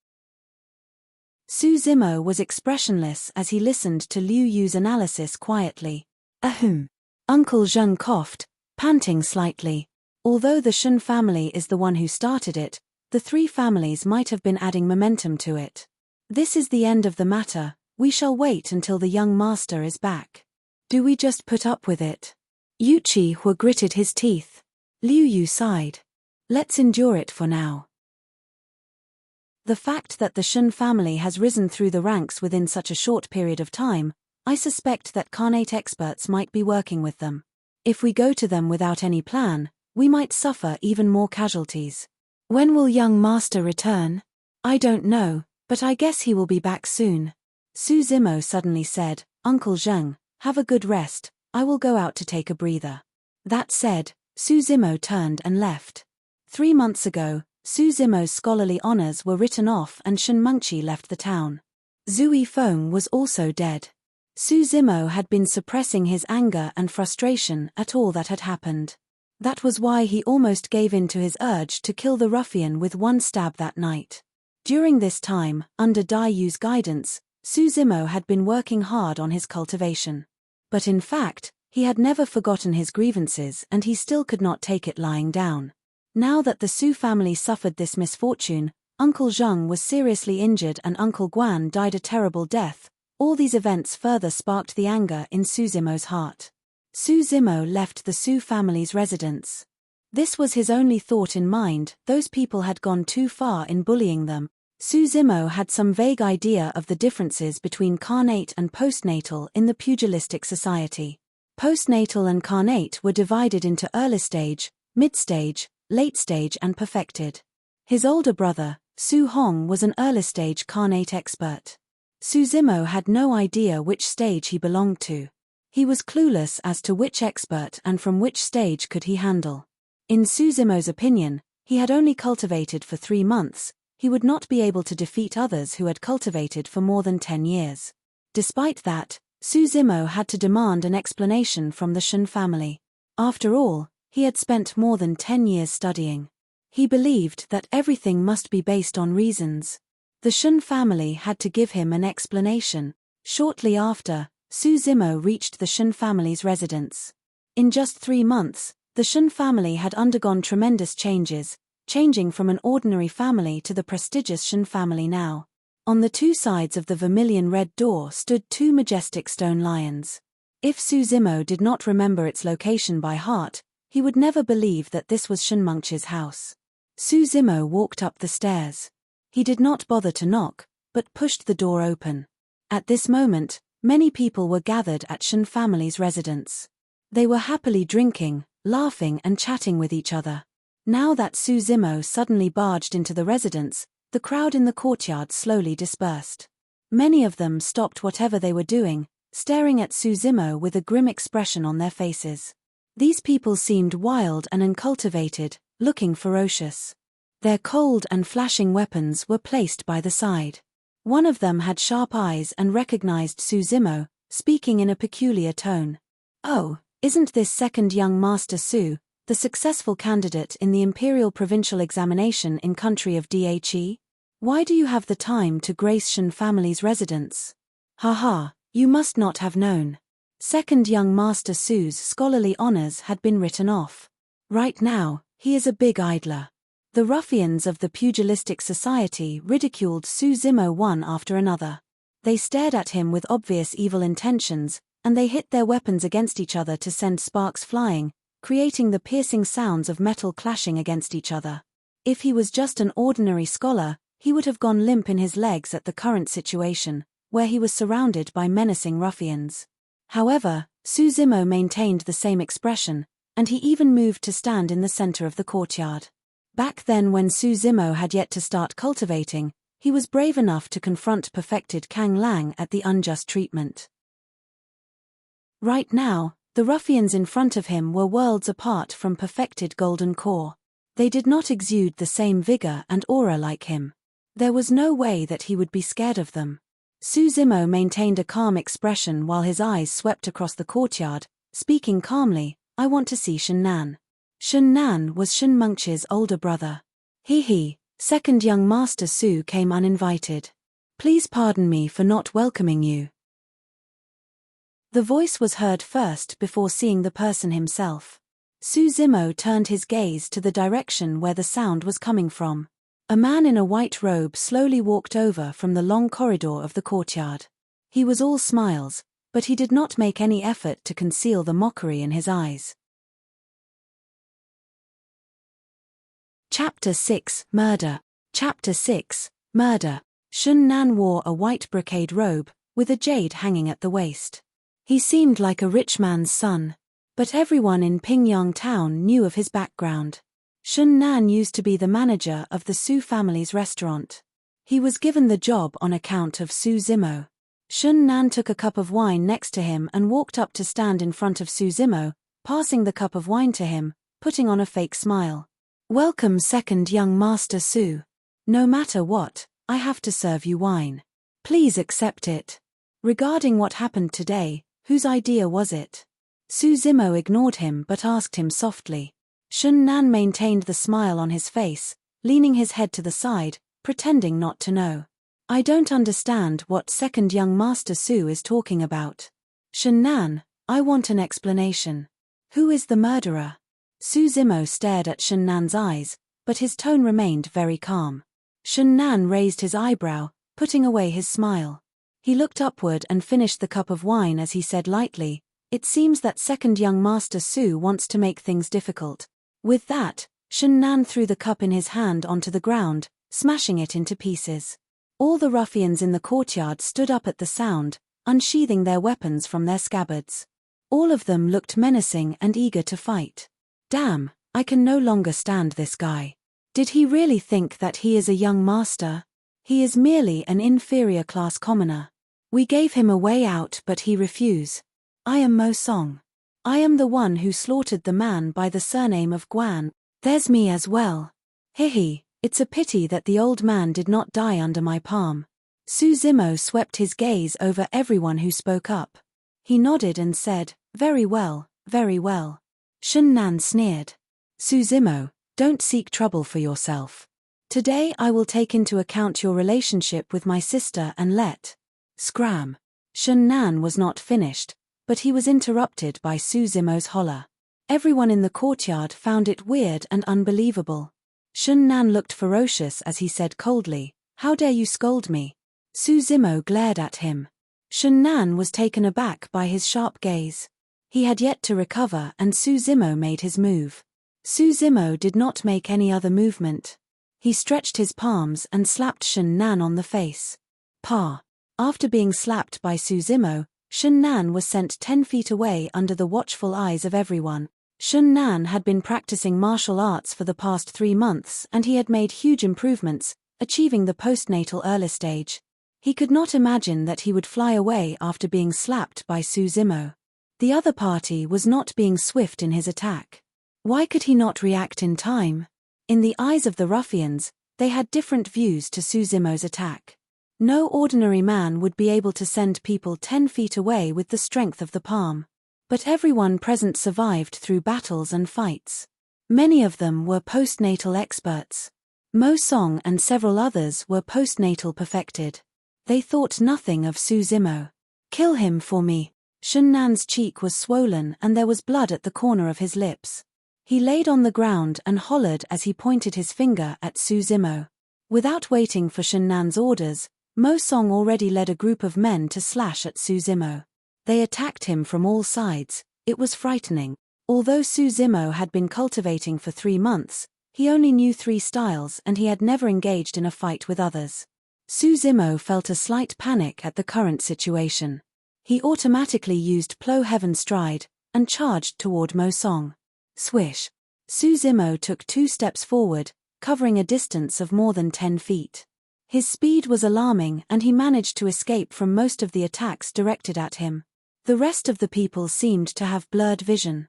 Su Zimo was expressionless as he listened to Liu Yu's analysis quietly. Ahem. Uncle Zheng coughed, panting slightly. Although the Shen family is the one who started it, the three families might have been adding momentum to it. This is the end of the matter. We shall wait until the young master is back. Do we just put up with it? Yu Qihua gritted his teeth. Liu Yu sighed. Let's endure it for now. The fact that the Shen family has risen through the ranks within such a short period of time, I suspect that Khanate experts might be working with them. If we go to them without any plan, we might suffer even more casualties. When will young master return? I don't know, but I guess he will be back soon. Su Zimo suddenly said, Uncle Zheng, have a good rest, I will go out to take a breather. That said, Su Zimo turned and left. 3 months ago, Su Zimo's scholarly honors were written off and Shen Mengqi left the town. Zui Feng was also dead. Su Zimo had been suppressing his anger and frustration at all that had happened. That was why he almost gave in to his urge to kill the ruffian with one stab that night. During this time, under Dai Yu's guidance, Su Zimo had been working hard on his cultivation. But in fact, he had never forgotten his grievances and he still could not take it lying down. Now that the Su family suffered this misfortune, Uncle Zheng was seriously injured and Uncle Guan died a terrible death, all these events further sparked the anger in Su Zimo's heart. Su Zimo left the Su family's residence. This was his only thought in mind, those people had gone too far in bullying them. Su Zimo had some vague idea of the differences between carnate and postnatal in the pugilistic society. Postnatal and carnate were divided into early stage, mid-stage, late stage and perfected. His older brother, Su Hong, was an early stage carnate expert. Su Zimo had no idea which stage he belonged to. He was clueless as to which expert and from which stage could he handle. In Su Zimo's opinion, he had only cultivated for 3 months, he would not be able to defeat others who had cultivated for more than 10 years. Despite that, Su Zimo had to demand an explanation from the Shen family. After all, he had spent more than 10 years studying. He believed that everything must be based on reasons. The Shun family had to give him an explanation. Shortly after, Su Zimo reached the Shun family's residence. In just 3 months, the Shun family had undergone tremendous changes, changing from an ordinary family to the prestigious Shun family now. On the 2 sides of the vermilion red door stood 2 majestic stone lions. If Su Zimo did not remember its location by heart, he would never believe that this was Shunmunch's house. Su Zimo walked up the stairs. He did not bother to knock, but pushed the door open. At this moment, many people were gathered at Shun family's residence. They were happily drinking, laughing and chatting with each other. Now that Su Zimo suddenly barged into the residence, the crowd in the courtyard slowly dispersed. Many of them stopped whatever they were doing, staring at Su Zimo with a grim expression on their faces. These people seemed wild and uncultivated, looking ferocious. Their cold and flashing weapons were placed by the side. One of them had sharp eyes and recognized Su Zimo, speaking in a peculiar tone. "Oh, isn't this second young Master Su, the successful candidate in the Imperial Provincial Examination in country of Dhe? Why do you have the time to grace Shun family's residence? Haha, you must not have known." Second young Master Su's scholarly honors had been written off. Right now, he is a big idler. The ruffians of the pugilistic society ridiculed Su Zimo one after another. They stared at him with obvious evil intentions, and they hit their weapons against each other to send sparks flying, creating the piercing sounds of metal clashing against each other. If he was just an ordinary scholar, he would have gone limp in his legs at the current situation, where he was surrounded by menacing ruffians. However, Su Zimo maintained the same expression, and he even moved to stand in the center of the courtyard. Back then, when Su Zimo had yet to start cultivating, he was brave enough to confront perfected Kang Lang at the unjust treatment. Right now, the ruffians in front of him were worlds apart from perfected golden core. They did not exude the same vigor and aura like him. There was no way that he would be scared of them. Su Zimo maintained a calm expression while his eyes swept across the courtyard, speaking calmly. "I want to see Shun Nan." Shun Nan was Shunmunch's older brother. He, second young Master Su came uninvited. "Please pardon me for not welcoming you." The voice was heard first before seeing the person himself. Su Zimo turned his gaze to the direction where the sound was coming from. A man in a white robe slowly walked over from the long corridor of the courtyard. He was all smiles, but he did not make any effort to conceal the mockery in his eyes. Chapter 6, Murder. Chapter 6, Murder. Shun Nan wore a white brocade robe, with a jade hanging at the waist. He seemed like a rich man's son. But everyone in Pingyang town knew of his background. Shun Nan used to be the manager of the Su family's restaurant. He was given the job on account of Su Zimo. Shun Nan took a cup of wine next to him and walked up to stand in front of Su Zimo, passing the cup of wine to him, putting on a fake smile. "Welcome, second young Master Su. No matter what, I have to serve you wine. Please accept it. Regarding what happened today, whose idea was it?" Su Zimo ignored him but asked him softly. Shun Nan maintained the smile on his face, leaning his head to the side, pretending not to know. "I don't understand what second young Master Su is talking about. Shun Nan, I want an explanation. Who is the murderer?" Su Zimo stared at Shun Nan's eyes, but his tone remained very calm. Shun Nan raised his eyebrow, putting away his smile. He looked upward and finished the cup of wine as he said lightly, "It seems that second young Master Su wants to make things difficult." With that, Shun Nan threw the cup in his hand onto the ground, smashing it into pieces. All the ruffians in the courtyard stood up at the sound, unsheathing their weapons from their scabbards. All of them looked menacing and eager to fight. Damn, I can no longer stand this guy. Did he really think that he is a young master? He is merely an inferior class commoner. We gave him a way out but he refused. I am Mo Song. I am the one who slaughtered the man by the surname of Guan. There's me as well. Hehe, it's a pity that the old man did not die under my palm. Su Zimo swept his gaze over everyone who spoke up. He nodded and said, very well, very well. Shun Nan sneered. Su Zimo, don't seek trouble for yourself. Today I will take into account your relationship with my sister and let. Scram. Shun Nan was not finished, but he was interrupted by Su Zimo's holler. Everyone in the courtyard found it weird and unbelievable. Shun Nan looked ferocious as he said coldly, "How dare you scold me?" Su Zimo glared at him. Shun Nan was taken aback by his sharp gaze. He had yet to recover and Su Zimo made his move. Su Zimo did not make any other movement. He stretched his palms and slapped Shun Nan on the face. Pa. After being slapped by Su Zimo, Shun Nan was sent 10 feet away under the watchful eyes of everyone. Shun Nan had been practicing martial arts for the past 3 months and he had made huge improvements, achieving the postnatal early stage. He could not imagine that he would fly away after being slapped by Su Zimo. The other party was not being swift in his attack. Why could he not react in time? In the eyes of the ruffians, they had different views to Su Zimo's attack. No ordinary man would be able to send people 10 feet away with the strength of the palm. But everyone present survived through battles and fights. Many of them were postnatal experts. Mo Song and several others were postnatal perfected. They thought nothing of Su Zimo. "Kill him for me." Shun Nan's cheek was swollen and there was blood at the corner of his lips. He laid on the ground and hollered as he pointed his finger at Su Zimo. Without waiting for Shun Nan's orders, Mo Song already led a group of men to slash at Su Zimo. They attacked him from all sides. It was frightening. Although Su Zimo had been cultivating for 3 months, he only knew 3 styles and he had never engaged in a fight with others. Su Zimo felt a slight panic at the current situation. He automatically used Plow Heaven Stride and charged toward Mo Song. Swish. Su Zimo took 2 steps forward, covering a distance of more than 10 feet. His speed was alarming and he managed to escape from most of the attacks directed at him. The rest of the people seemed to have blurred vision.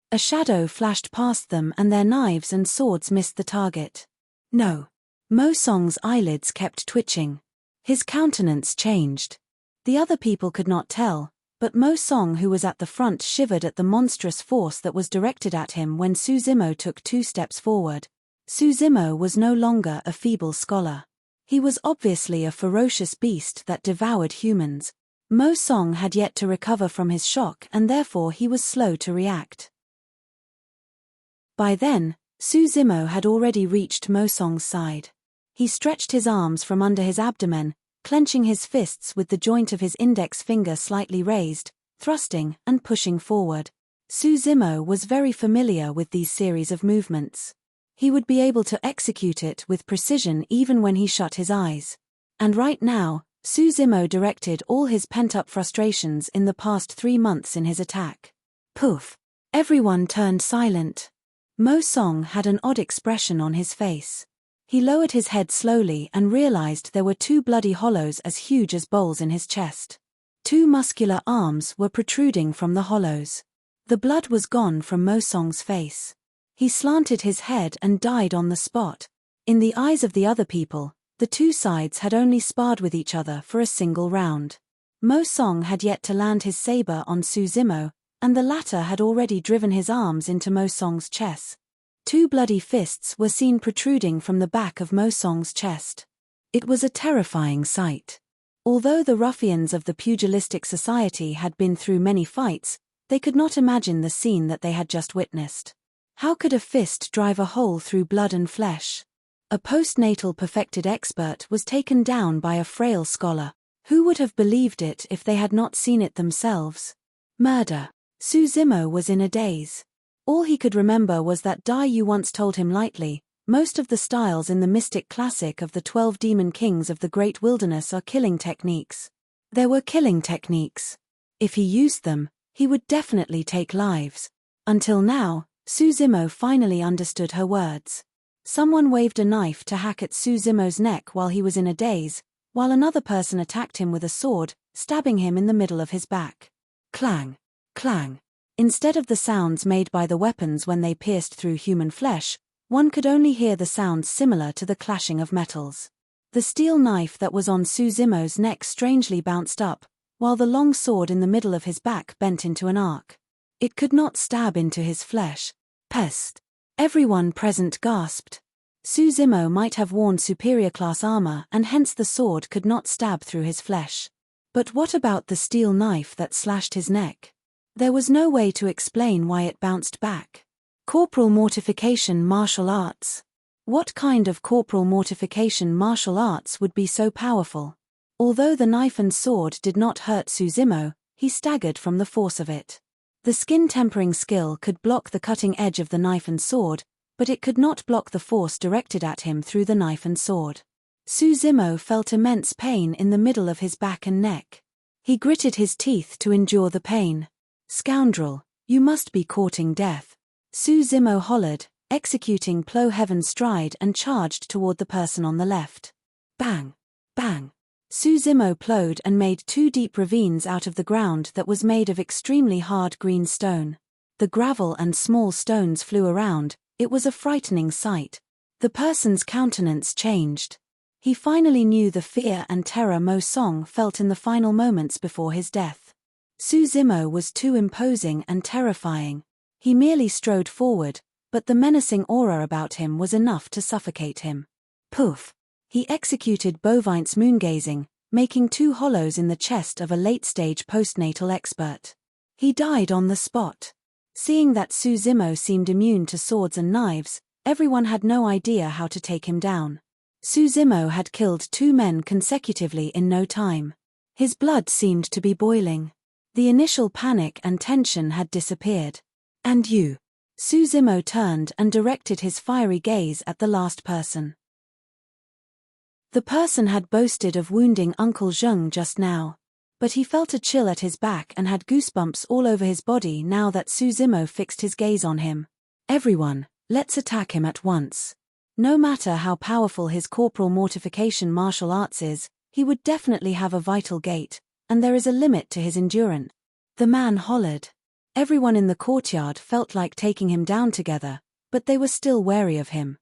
A shadow flashed past them and their knives and swords missed the target. No. Mo Song's eyelids kept twitching. His countenance changed. The other people could not tell, but Mo Song, who was at the front, shivered at the monstrous force that was directed at him when Su Zimo took 2 steps forward. Su Zimo was no longer a feeble scholar. He was obviously a ferocious beast that devoured humans. Mo Song had yet to recover from his shock and therefore he was slow to react. By then, Su Zimo had already reached Mo Song's side. He stretched his arms from under his abdomen, clenching his fists with the joint of his index finger slightly raised, thrusting and pushing forward. Su Zimo was very familiar with these series of movements. He would be able to execute it with precision even when he shut his eyes. And right now, Su Zimo directed all his pent-up frustrations in the past 3 months in his attack. Poof! Everyone turned silent. Mo Song had an odd expression on his face. He lowered his head slowly and realized there were 2 bloody hollows as huge as bowls in his chest. 2 muscular arms were protruding from the hollows. The blood was gone from Mo Song's face. He slanted his head and died on the spot. In the eyes of the other people, the 2 sides had only sparred with each other for a single round. Mo Song had yet to land his saber on Su Zimo, and the latter had already driven his arms into Mo Song's chest. 2 bloody fists were seen protruding from the back of Mo Song's chest. It was a terrifying sight. Although the ruffians of the pugilistic society had been through many fights, they could not imagine the scene that they had just witnessed. How could a fist drive a hole through blood and flesh? A postnatal perfected expert was taken down by a frail scholar. Who would have believed it if they had not seen it themselves? Murder. Su Zimo was in a daze. All he could remember was that Dai Yu once told him lightly, most of the styles in the mystic classic of the 12 demon kings of the great wilderness are killing techniques. There were killing techniques. If he used them, he would definitely take lives. Until now, Su Zimo finally understood her words. Someone waved a knife to hack at Su Zimo's neck while he was in a daze, while another person attacked him with a sword, stabbing him in the middle of his back. Clang! Clang! Instead of the sounds made by the weapons when they pierced through human flesh, one could only hear the sounds similar to the clashing of metals. The steel knife that was on Su Zimo's neck strangely bounced up, while the long sword in the middle of his back bent into an arc. It could not stab into his flesh. Pest! Everyone present gasped. Suzimo might have worn superior class armor and hence the sword could not stab through his flesh. But what about the steel knife that slashed his neck? There was no way to explain why it bounced back. Corporal mortification martial arts. What kind of corporal mortification martial arts would be so powerful? Although the knife and sword did not hurt Suzimo, he staggered from the force of it. The skin tempering skill could block the cutting edge of the knife and sword, but it could not block the force directed at him through the knife and sword. Suzimo felt immense pain in the middle of his back and neck. He gritted his teeth to endure the pain. "Scoundrel, you must be courting death," Suzimo hollered, executing plow heaven's stride and charged toward the person on the left. Bang! Bang! Suzimo plowed and made 2 deep ravines out of the ground that was made of extremely hard green stone. The gravel and small stones flew around. It was a frightening sight. The person's countenance changed. He finally knew the fear and terror Mo Song felt in the final moments before his death. Suzimo was too imposing and terrifying. He merely strode forward, but the menacing aura about him was enough to suffocate him. Poof! He executed Bovine's moongazing, making 2 hollows in the chest of a late-stage postnatal expert. He died on the spot. Seeing that Suzimo seemed immune to swords and knives, everyone had no idea how to take him down. Suzimo had killed 2 men consecutively in no time. His blood seemed to be boiling. The initial panic and tension had disappeared. "And you?" Suzimo turned and directed his fiery gaze at the last person. The person had boasted of wounding Uncle Zheng just now. But he felt a chill at his back and had goosebumps all over his body now that Suzimo fixed his gaze on him. "Everyone, let's attack him at once." No matter how powerful his corporal mortification martial arts is, he would definitely have a vital gait, and there is a limit to his endurance. The man hollered. Everyone in the courtyard felt like taking him down together, but they were still wary of him.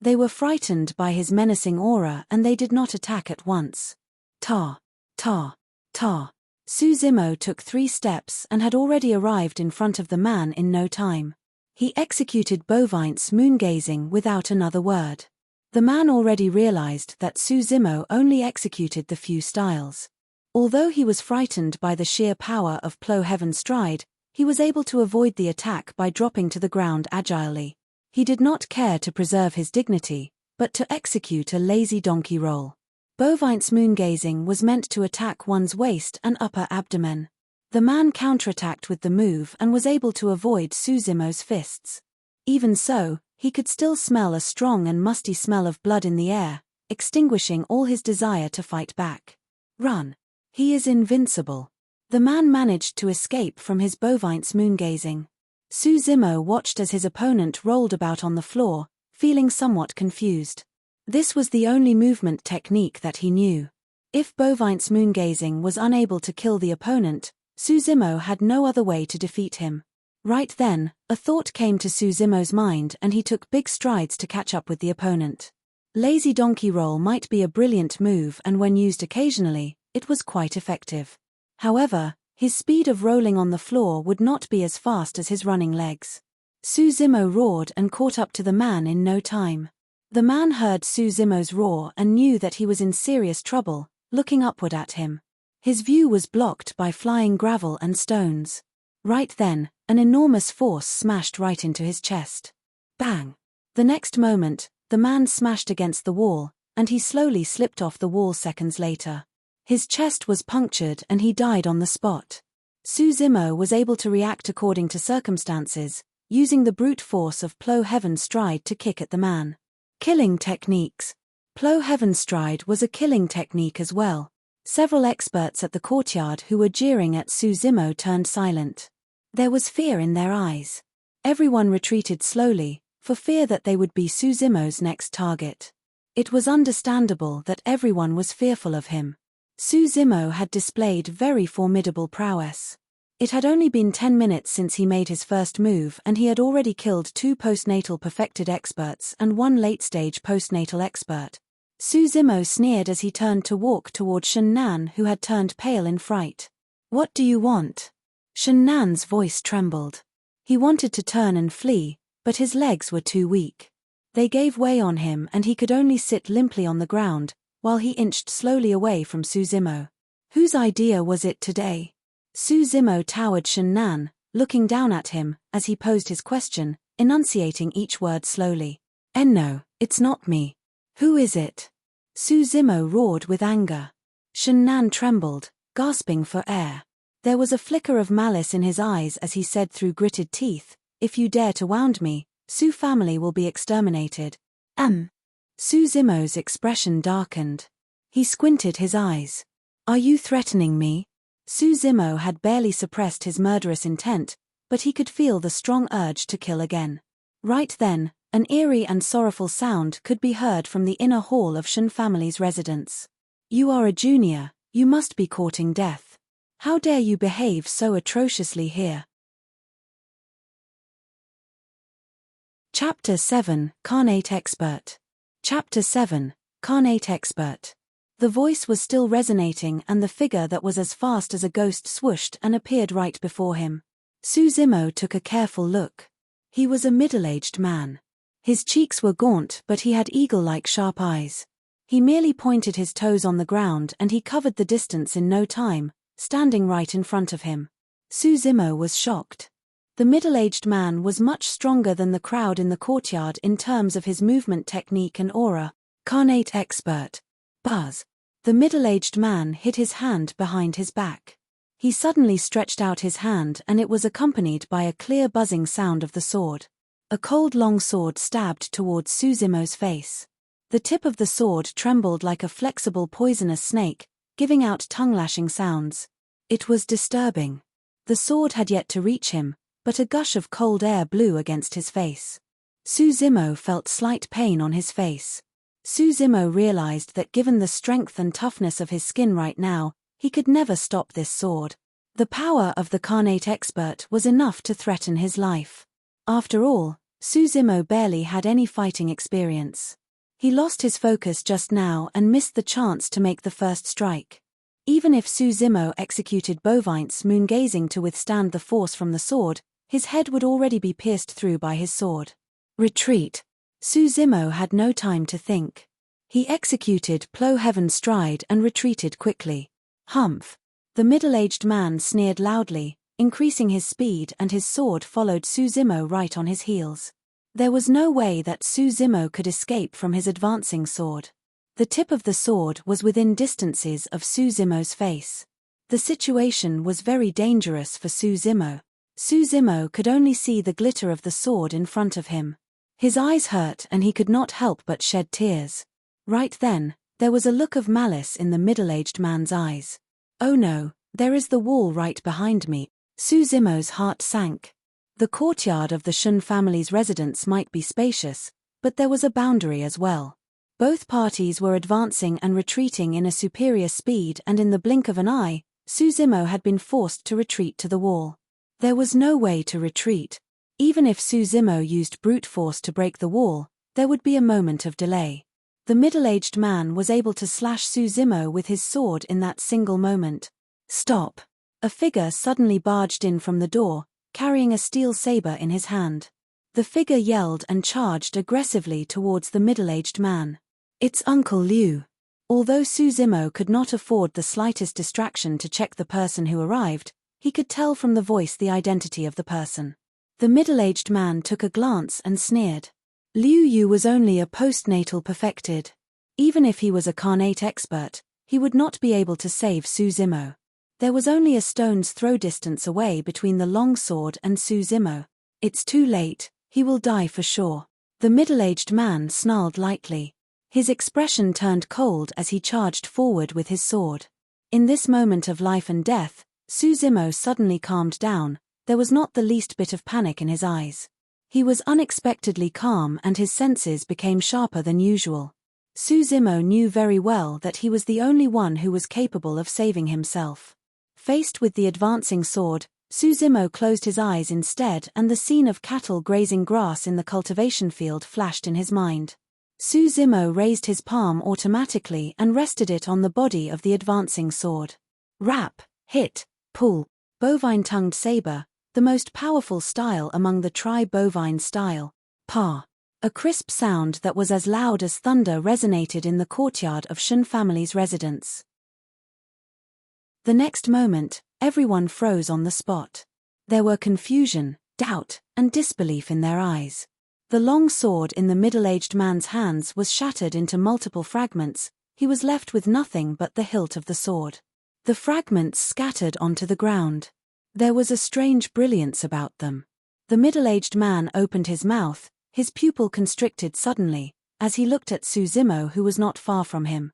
They were frightened by his menacing aura and they did not attack at once. Ta! Ta! Ta! Suzimo took 3 steps and had already arrived in front of the man in no time. He executed Bovine's moongazing without another word. The man already realized that Suzimo only executed the few styles. Although he was frightened by the sheer power of plow heaven's stride, he was able to avoid the attack by dropping to the ground agilely. He did not care to preserve his dignity, but to execute a lazy donkey roll. Bovine's moongazing was meant to attack one's waist and upper abdomen. The man counterattacked with the move and was able to avoid Suzimo's fists. Even so, he could still smell a strong and musty smell of blood in the air, extinguishing all his desire to fight back. Run! He is invincible. The man managed to escape from his Bovine's moongazing. Suzimo watched as his opponent rolled about on the floor, feeling somewhat confused. This was the only movement technique that he knew. If Bovine's moongazing was unable to kill the opponent, Suzimo had no other way to defeat him. Right then, a thought came to Suzimo's mind and he took big strides to catch up with the opponent. Lazy donkey roll might be a brilliant move and when used occasionally, it was quite effective. However, his speed of rolling on the floor would not be as fast as his running legs. Suzimo roared and caught up to the man in no time. The man heard Suzimo's roar and knew that he was in serious trouble, looking upward at him. His view was blocked by flying gravel and stones. Right then, an enormous force smashed right into his chest. Bang! The next moment, the man smashed against the wall, and he slowly slipped off the wall seconds later. His chest was punctured and he died on the spot. Suzimo was able to react according to circumstances, using the brute force of plow heaven's stride to kick at the man. Killing techniques. Plow heaven's stride was a killing technique as well. Several experts at the courtyard who were jeering at Suzimo turned silent. There was fear in their eyes. Everyone retreated slowly, for fear that they would be Suzimo's next target. It was understandable that everyone was fearful of him. Suzimo had displayed very formidable prowess. It had only been 10 minutes since he made his first move and he had already killed 2 postnatal perfected experts and 1 late-stage postnatal expert. Suzimo sneered as he turned to walk toward Shennan who had turned pale in fright. "What do you want?" Shennan's voice trembled. He wanted to turn and flee, but his legs were too weak. They gave way on him and he could only sit limply on the ground, while he inched slowly away from Su Zimo. Whose idea was it today? Su Zimo towered Shen Nan, looking down at him, as he posed his question, enunciating each word slowly. No, it's not me. Who is it? Su Zimo roared with anger. Shen Nan trembled, gasping for air. There was a flicker of malice in his eyes as he said through gritted teeth, "If you dare to wound me, Su family will be exterminated." Su Zimo's expression darkened. He squinted his eyes. "Are you threatening me?" Su Zimo had barely suppressed his murderous intent, but he could feel the strong urge to kill again. Right then, an eerie and sorrowful sound could be heard from the inner hall of Shen family's residence. "You are a junior, you must be courting death. How dare you behave so atrociously here?" Chapter 7, Carnate Expert. Chapter 7, Carnate Expert. The voice was still resonating and the figure that was as fast as a ghost swooshed and appeared right before him. Su Zimo took a careful look. He was a middle-aged man. His cheeks were gaunt but he had eagle-like sharp eyes. He merely pointed his toes on the ground and he covered the distance in no time, standing right in front of him. Su Zimo was shocked. The middle-aged man was much stronger than the crowd in the courtyard in terms of his movement technique and aura. Carnate Expert. Buzz. The middle-aged man hid his hand behind his back. He suddenly stretched out his hand and it was accompanied by a clear buzzing sound of the sword. A cold long sword stabbed towards Su Zimo's face. The tip of the sword trembled like a flexible poisonous snake, giving out tongue-lashing sounds. It was disturbing. The sword had yet to reach him, but a gush of cold air blew against his face. Su Zimo felt slight pain on his face. Su Zimo realized that given the strength and toughness of his skin right now, he could never stop this sword. The power of the Carnate Expert was enough to threaten his life. After all, Su Zimo barely had any fighting experience. He lost his focus just now and missed the chance to make the first strike. Even if Su Zimo executed Bovin's moon-gazing to withstand the force from the sword, his head would already be pierced through by his sword. Retreat. Su Zimo had no time to think. He executed Plow Heaven Stride and retreated quickly. Humph. The middle-aged man sneered loudly, increasing his speed and his sword followed Su Zimo right on his heels. There was no way that Su Zimo could escape from his advancing sword. The tip of the sword was within distances of Su Zimo's face. The situation was very dangerous for Su Zimo. Su Zimo could only see the glitter of the sword in front of him. His eyes hurt and he could not help but shed tears. Right then, there was a look of malice in the middle-aged man's eyes. "Oh no, there is the wall right behind me." Su Zimo's heart sank. The courtyard of the Shen family's residence might be spacious, but there was a boundary as well. Both parties were advancing and retreating in a superior speed and in the blink of an eye, Su Zimo had been forced to retreat to the wall. There was no way to retreat. Even if Su Zimo used brute force to break the wall, there would be a moment of delay. The middle-aged man was able to slash Su Zimo with his sword in that single moment. "Stop!" A figure suddenly barged in from the door, carrying a steel saber in his hand. The figure yelled and charged aggressively towards the middle-aged man. "It's Uncle Liu." Although Su Zimo could not afford the slightest distraction to check the person who arrived, he could tell from the voice the identity of the person. The middle-aged man took a glance and sneered. Liu Yu was only a postnatal perfected. Even if he was a Carnate Expert, he would not be able to save Su Zimo. There was only a stone's throw distance away between the long sword and Su Zimo. "It's too late, he will die for sure." The middle-aged man snarled lightly. His expression turned cold as he charged forward with his sword. In this moment of life and death, Su Zimo suddenly calmed down. There was not the least bit of panic in his eyes. He was unexpectedly calm and his senses became sharper than usual. Su Zimo knew very well that he was the only one who was capable of saving himself. Faced with the advancing sword, Su Zimo closed his eyes instead and the scene of cattle grazing grass in the cultivation field flashed in his mind. Su Zimo raised his palm automatically and rested it on the body of the advancing sword. Rap, hit, pull, bovine-tongued saber, the most powerful style among the tri-bovine style. Pa. A crisp sound that was as loud as thunder resonated in the courtyard of Shun family's residence. The next moment, everyone froze on the spot. There were confusion, doubt, and disbelief in their eyes. The long sword in the middle-aged man's hands was shattered into multiple fragments. He was left with nothing but the hilt of the sword. The fragments scattered onto the ground. There was a strange brilliance about them. The middle-aged man opened his mouth, his pupil constricted suddenly, as he looked at Su Zimo, who was not far from him.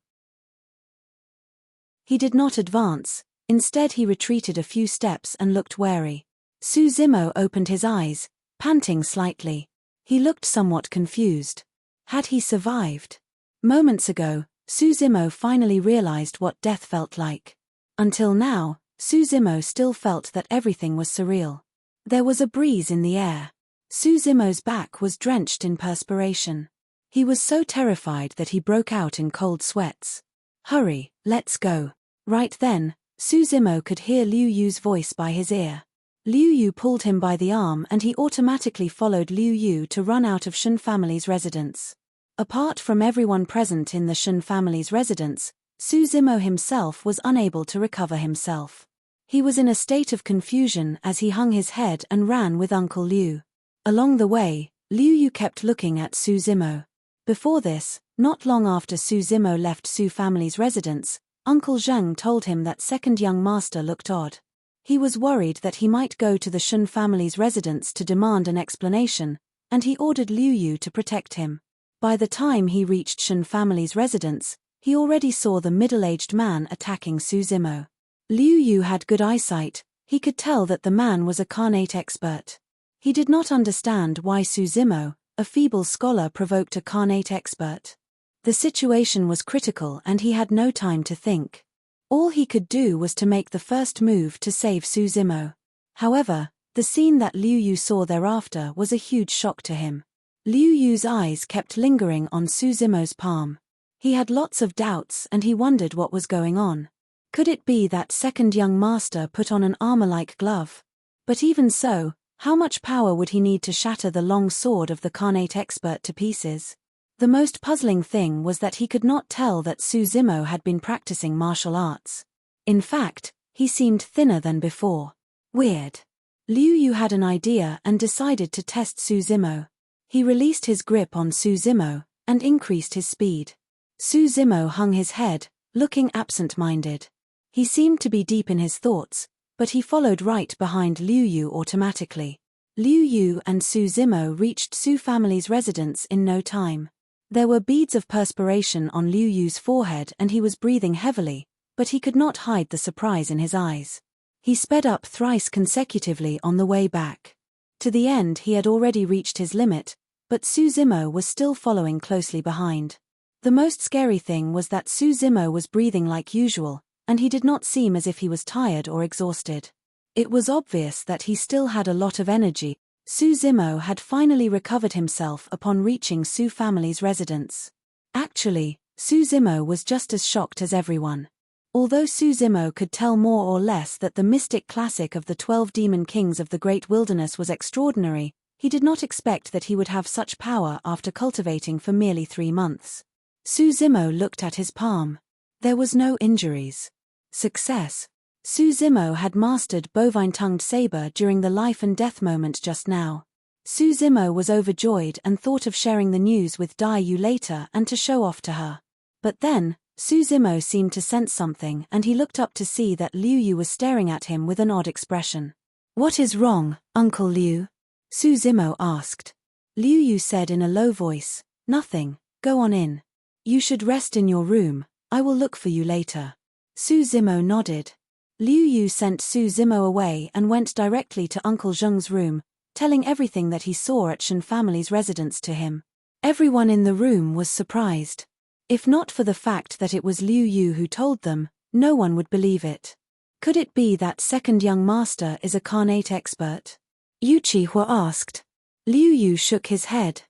He did not advance, instead he retreated a few steps and looked wary. Su Zimo opened his eyes, panting slightly. He looked somewhat confused. Had he survived? Moments ago, Su Zimo finally realized what death felt like. Until now, Su Zimo still felt that everything was surreal. There was a breeze in the air. Su Zimo's back was drenched in perspiration. He was so terrified that he broke out in cold sweats. "Hurry, let's go." Right then, Su Zimo could hear Liu Yu's voice by his ear. Liu Yu pulled him by the arm and he automatically followed Liu Yu to run out of Shun family's residence. Apart from everyone present in the Shun family's residence, Su Zimo himself was unable to recover himself. He was in a state of confusion as he hung his head and ran with Uncle Liu. Along the way, Liu Yu kept looking at Su Zimo. Before this, not long after Su Zimo left Su family's residence, Uncle Zheng told him that second young master looked odd. He was worried that he might go to the Shun family's residence to demand an explanation, and he ordered Liu Yu to protect him. By the time he reached Shun family's residence, he already saw the middle-aged man attacking Su Zimo. Liu Yu had good eyesight. He could tell that the man was a Khanate expert. He did not understand why Su Zimo, a feeble scholar, provoked a Khanate expert. The situation was critical and he had no time to think. All he could do was to make the first move to save Su Zimo. However, the scene that Liu Yu saw thereafter was a huge shock to him. Liu Yu's eyes kept lingering on Su Zimo's palm. He had lots of doubts and he wondered what was going on. Could it be that second young master put on an armor-like glove? But even so, how much power would he need to shatter the long sword of the Khanate expert to pieces? The most puzzling thing was that he could not tell that Su Zimo had been practicing martial arts. In fact, he seemed thinner than before. Weird. Liu Yu had an idea and decided to test Su Zimo. He released his grip on Su Zimo and increased his speed. Su Zimo hung his head, looking absent-minded. He seemed to be deep in his thoughts, but he followed right behind Liu Yu automatically. Liu Yu and Su Zimo reached Su family's residence in no time. There were beads of perspiration on Liu Yu's forehead and he was breathing heavily, but he could not hide the surprise in his eyes. He sped up thrice consecutively on the way back. To the end he had already reached his limit, but Su Zimo was still following closely behind. The most scary thing was that Su Zimo was breathing like usual, and he did not seem as if he was tired or exhausted. It was obvious that he still had a lot of energy. Su Zimo had finally recovered himself upon reaching Su family's residence. Actually, Su Zimo was just as shocked as everyone. Although Su Zimo could tell more or less that the mystic classic of the 12 demon kings of the great wilderness was extraordinary, he did not expect that he would have such power after cultivating for merely 3 months. Su Zimo looked at his palm. There was no injuries. Success. Su Zimo had mastered bovine-tongued saber during the life and death moment just now. Su Zimo was overjoyed and thought of sharing the news with Dai Yu later and to show off to her. But then, Su Zimo seemed to sense something and he looked up to see that Liu Yu was staring at him with an odd expression. "What is wrong, Uncle Liu?" Su Zimo asked. Liu Yu said in a low voice, "Nothing, go on in. You should rest in your room, I will look for you later." Su Zimo nodded. Liu Yu sent Su Zimo away and went directly to Uncle Zheng's room, telling everything that he saw at Shun family's residence to him. Everyone in the room was surprised. If not for the fact that it was Liu Yu who told them, no one would believe it. Could it be that second young master is a Khanate expert? Yu Qihua asked. Liu Yu shook his head.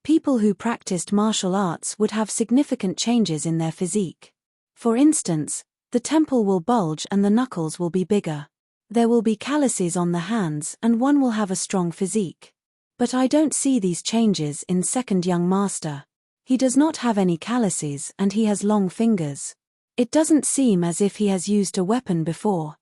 People who practiced martial arts would have significant changes in their physique. For instance, the temple will bulge and the knuckles will be bigger. There will be calluses on the hands and one will have a strong physique. But I don't see these changes in second young master. He does not have any calluses and he has long fingers. It doesn't seem as if he has used a weapon before.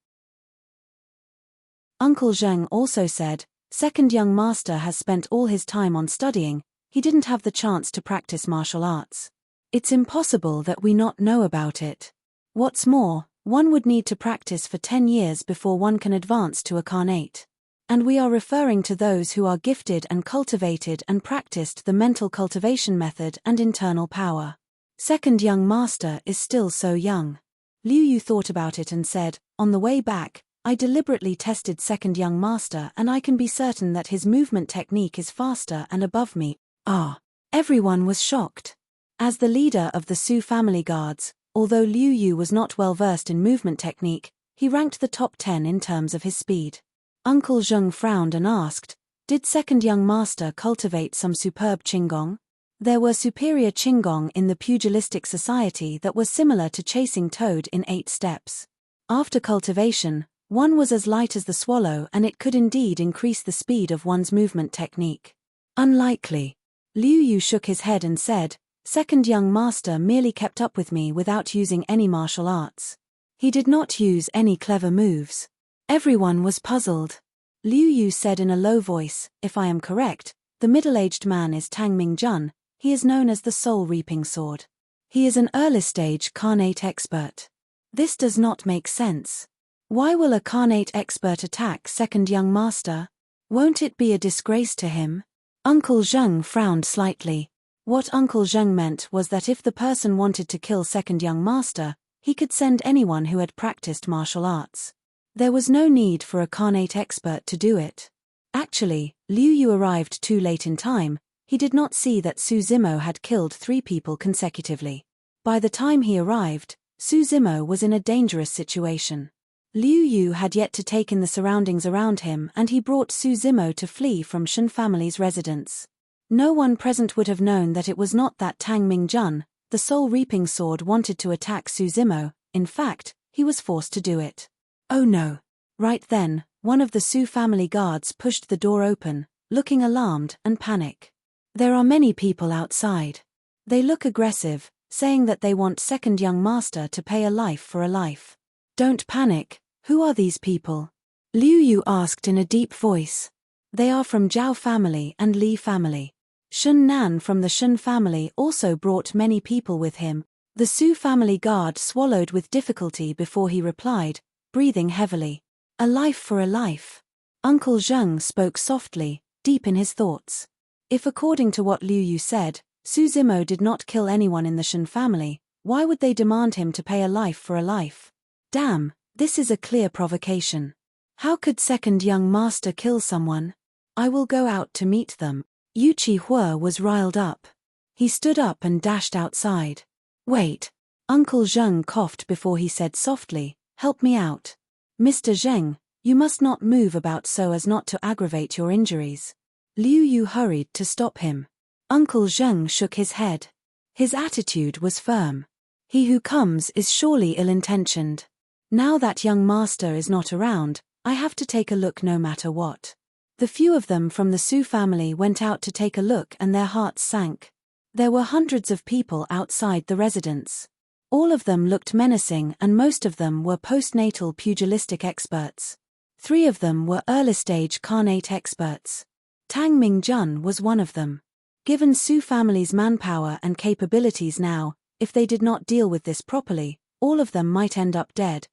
Uncle Zheng also said, second young master has spent all his time on studying, he didn't have the chance to practice martial arts. It's impossible that we not know about it. What's more, one would need to practice for 10 years before one can advance to a Khanate. And we are referring to those who are gifted and cultivated and practiced the mental cultivation method and internal power. Second young master is still so young. Liu Yu thought about it and said, on the way back, I deliberately tested second young master and I can be certain that his movement technique is faster and above me. Ah! Everyone was shocked. As the leader of the Su family guards, although Liu Yu was not well versed in movement technique, he ranked the top 10 in terms of his speed. Uncle Zheng frowned and asked, did second young master cultivate some superb qinggong? There were superior qinggong in the pugilistic society that was similar to chasing toad in 8 steps. After cultivation, one was as light as the swallow and it could indeed increase the speed of one's movement technique. Unlikely. Liu Yu shook his head and said, second young master merely kept up with me without using any martial arts. He did not use any clever moves. Everyone was puzzled. Liu Yu said in a low voice, if I am correct, the middle-aged man is Tang Mingjun. He is known as the soul-reaping sword. He is an early-stage Khanate expert. This does not make sense. Why will a Khanate expert attack second young master? Won't it be a disgrace to him? Uncle Zheng frowned slightly. What Uncle Zheng meant was that if the person wanted to kill second young master, he could send anyone who had practiced martial arts. There was no need for a Khanate expert to do it. Actually, Liu Yu arrived too late in time. He did not see that Su Zimo had killed 3 people consecutively. By the time he arrived, Su Zimo was in a dangerous situation. Liu Yu had yet to take in the surroundings around him and he brought Su Zimo to flee from Shen family's residence. No one present would have known that it was not that Tang Mingjun, the soul-reaping sword, wanted to attack Su Zimo. In fact, he was forced to do it. Oh no. Right then, one of the Su family guards pushed the door open, looking alarmed and panic. There are many people outside. They look aggressive, saying that they want second young master to pay a life for a life. Don't panic, who are these people? Liu Yu asked in a deep voice. They are from Zhao family and Li family. Shun Nan from the Shun family also brought many people with him. The Su family guard swallowed with difficulty before he replied, breathing heavily. A life for a life. Uncle Zheng spoke softly, deep in his thoughts. If according to what Liu Yu said, Su Zimo did not kill anyone in the Shen family, why would they demand him to pay a life for a life? Damn, this is a clear provocation. How could second young master kill someone? I will go out to meet them. Yu Qihua was riled up. He stood up and dashed outside. Wait. Uncle Zheng coughed before he said softly, help me out. Mr. Zheng, you must not move about so as not to aggravate your injuries. Liu Yu hurried to stop him. Uncle Zheng shook his head. His attitude was firm. He who comes is surely ill-intentioned. Now that young master is not around, I have to take a look no matter what. The few of them from the Su family went out to take a look and their hearts sank. There were hundreds of people outside the residence. All of them looked menacing and most of them were postnatal pugilistic experts. 3 of them were early-stage Khanate experts. Tang Mingjun was one of them. Given Su family's manpower and capabilities now, if they did not deal with this properly, all of them might end up dead.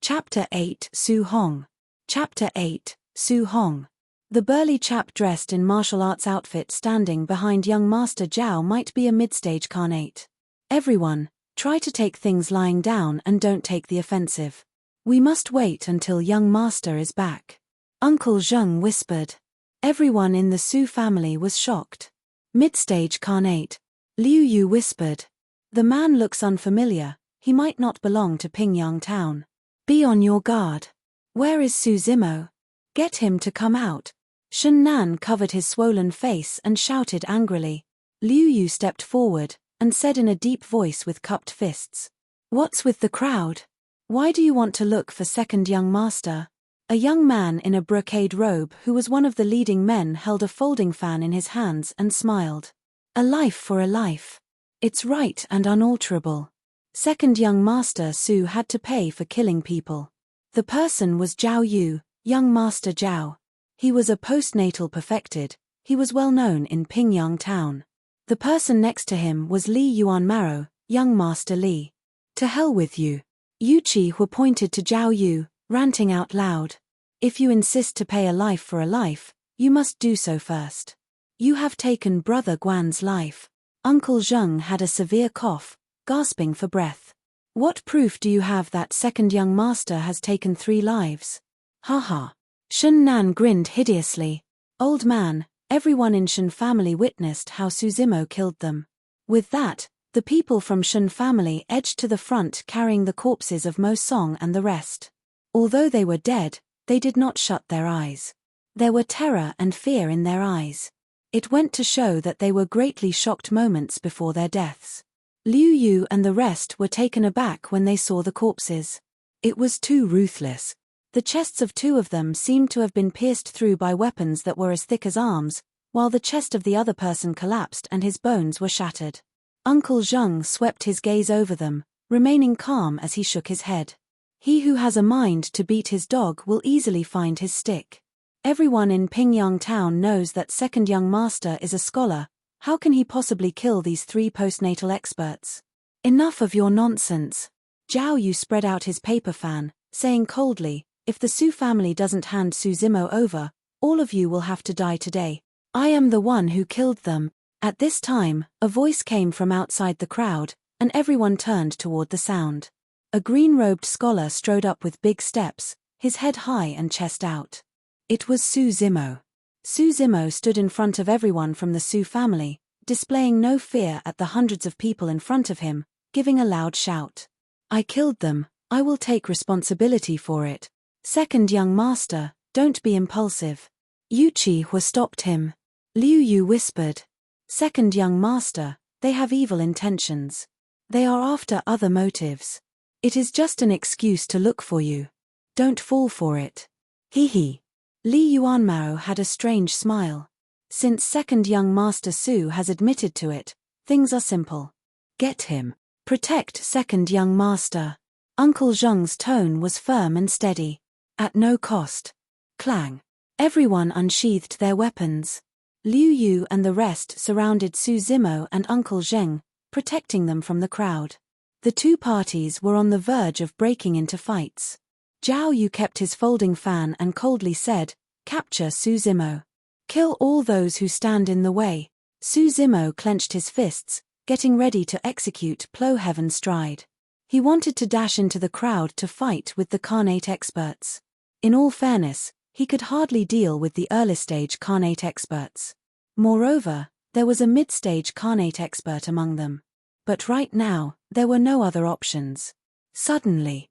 Chapter 8 Su Hong. Chapter 8 Su Hong. The burly chap dressed in martial arts outfit standing behind young Master Zhao might be a mid-stage Khanate. Everyone, try to take things lying down and don't take the offensive. We must wait until young master is back. Uncle Zheng whispered. Everyone in the Su family was shocked. Mid-stage Khanate. Liu Yu whispered. The man looks unfamiliar, he might not belong to Pingyang town. Be on your guard. Where is Su Zimo? Get him to come out. Shun Nan covered his swollen face and shouted angrily. Liu Yu stepped forward, and said in a deep voice with cupped fists. What's with the crowd? Why do you want to look for second young master? A young man in a brocade robe who was one of the leading men held a folding fan in his hands and smiled. A life for a life. It's right and unalterable. Second young Master Su had to pay for killing people. The person was Zhao Yu, young Master Zhao. He was a postnatal perfected. He was well known in Pingyang town. The person next to him was Li Yuan Maro, young Master Li. To hell with you. Yu Chi Hua pointed to Zhao Yu, ranting out loud. If you insist to pay a life for a life, you must do so first. You have taken Brother Guan's life. Uncle Zheng had a severe cough, gasping for breath. What proof do you have that second young master has taken 3 lives? Ha ha. Shun Nan grinned hideously. Old man, everyone in Shun family witnessed how Su Zimo killed them. With that, the people from Shun family edged to the front carrying the corpses of Mo Song and the rest. Although they were dead, they did not shut their eyes. There were terror and fear in their eyes. It went to show that they were greatly shocked moments before their deaths. Liu Yu and the rest were taken aback when they saw the corpses. It was too ruthless. The chests of 2 of them seemed to have been pierced through by weapons that were as thick as arms, while the chest of the other person collapsed and his bones were shattered. Uncle Zheng swept his gaze over them, remaining calm as he shook his head. He who has a mind to beat his dog will easily find his stick. Everyone in Pingyang town knows that second young master is a scholar. How can he possibly kill these 3 postnatal experts? Enough of your nonsense. Zhao Yu spread out his paper fan, saying coldly, if the Su family doesn't hand Su Zimo over, all of you will have to die today. I am the one who killed them. At this time, a voice came from outside the crowd, and everyone turned toward the sound. A green-robed scholar strode up with big steps, his head high and chest out. It was Su Zimo. Su Zimo stood in front of everyone from the Su family, displaying no fear at the hundreds of people in front of him, giving a loud shout. I killed them, I will take responsibility for it. Second young master, don't be impulsive. Yu Chi Hua stopped him. Liu Yu whispered. Second young master, they have evil intentions. They are after other motives. It is just an excuse to look for you. Don't fall for it. Hee hee. Li Yuanmao had a strange smile. Since second young master Su has admitted to it, things are simple. Get him. Protect second young master. Uncle Zheng's tone was firm and steady. At no cost. Clang. Everyone unsheathed their weapons. Liu Yu and the rest surrounded Su Zimo and Uncle Zheng, protecting them from the crowd. The 2 parties were on the verge of breaking into fights. Zhao Yu kept his folding fan and coldly said, capture Su Zimo. Kill all those who stand in the way. Su Zimo clenched his fists, getting ready to execute Plow Heaven Stride. He wanted to dash into the crowd to fight with the Carnate experts. In all fairness, he could hardly deal with the early-stage Carnate experts. Moreover, there was a mid-stage Carnate expert among them. But right now, there were no other options. Suddenly,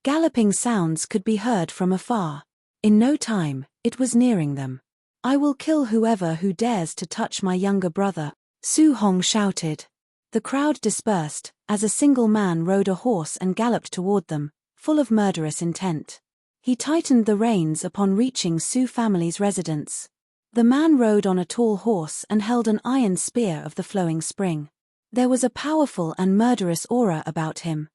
galloping sounds could be heard from afar. In no time, it was nearing them. I will kill whoever who dares to touch my younger brother, Su Hong shouted. The crowd dispersed, as a single man rode a horse and galloped toward them, full of murderous intent. He tightened the reins upon reaching Su family's residence. The man rode on a tall horse and held an iron spear of the flowing spring. There was a powerful and murderous aura about him.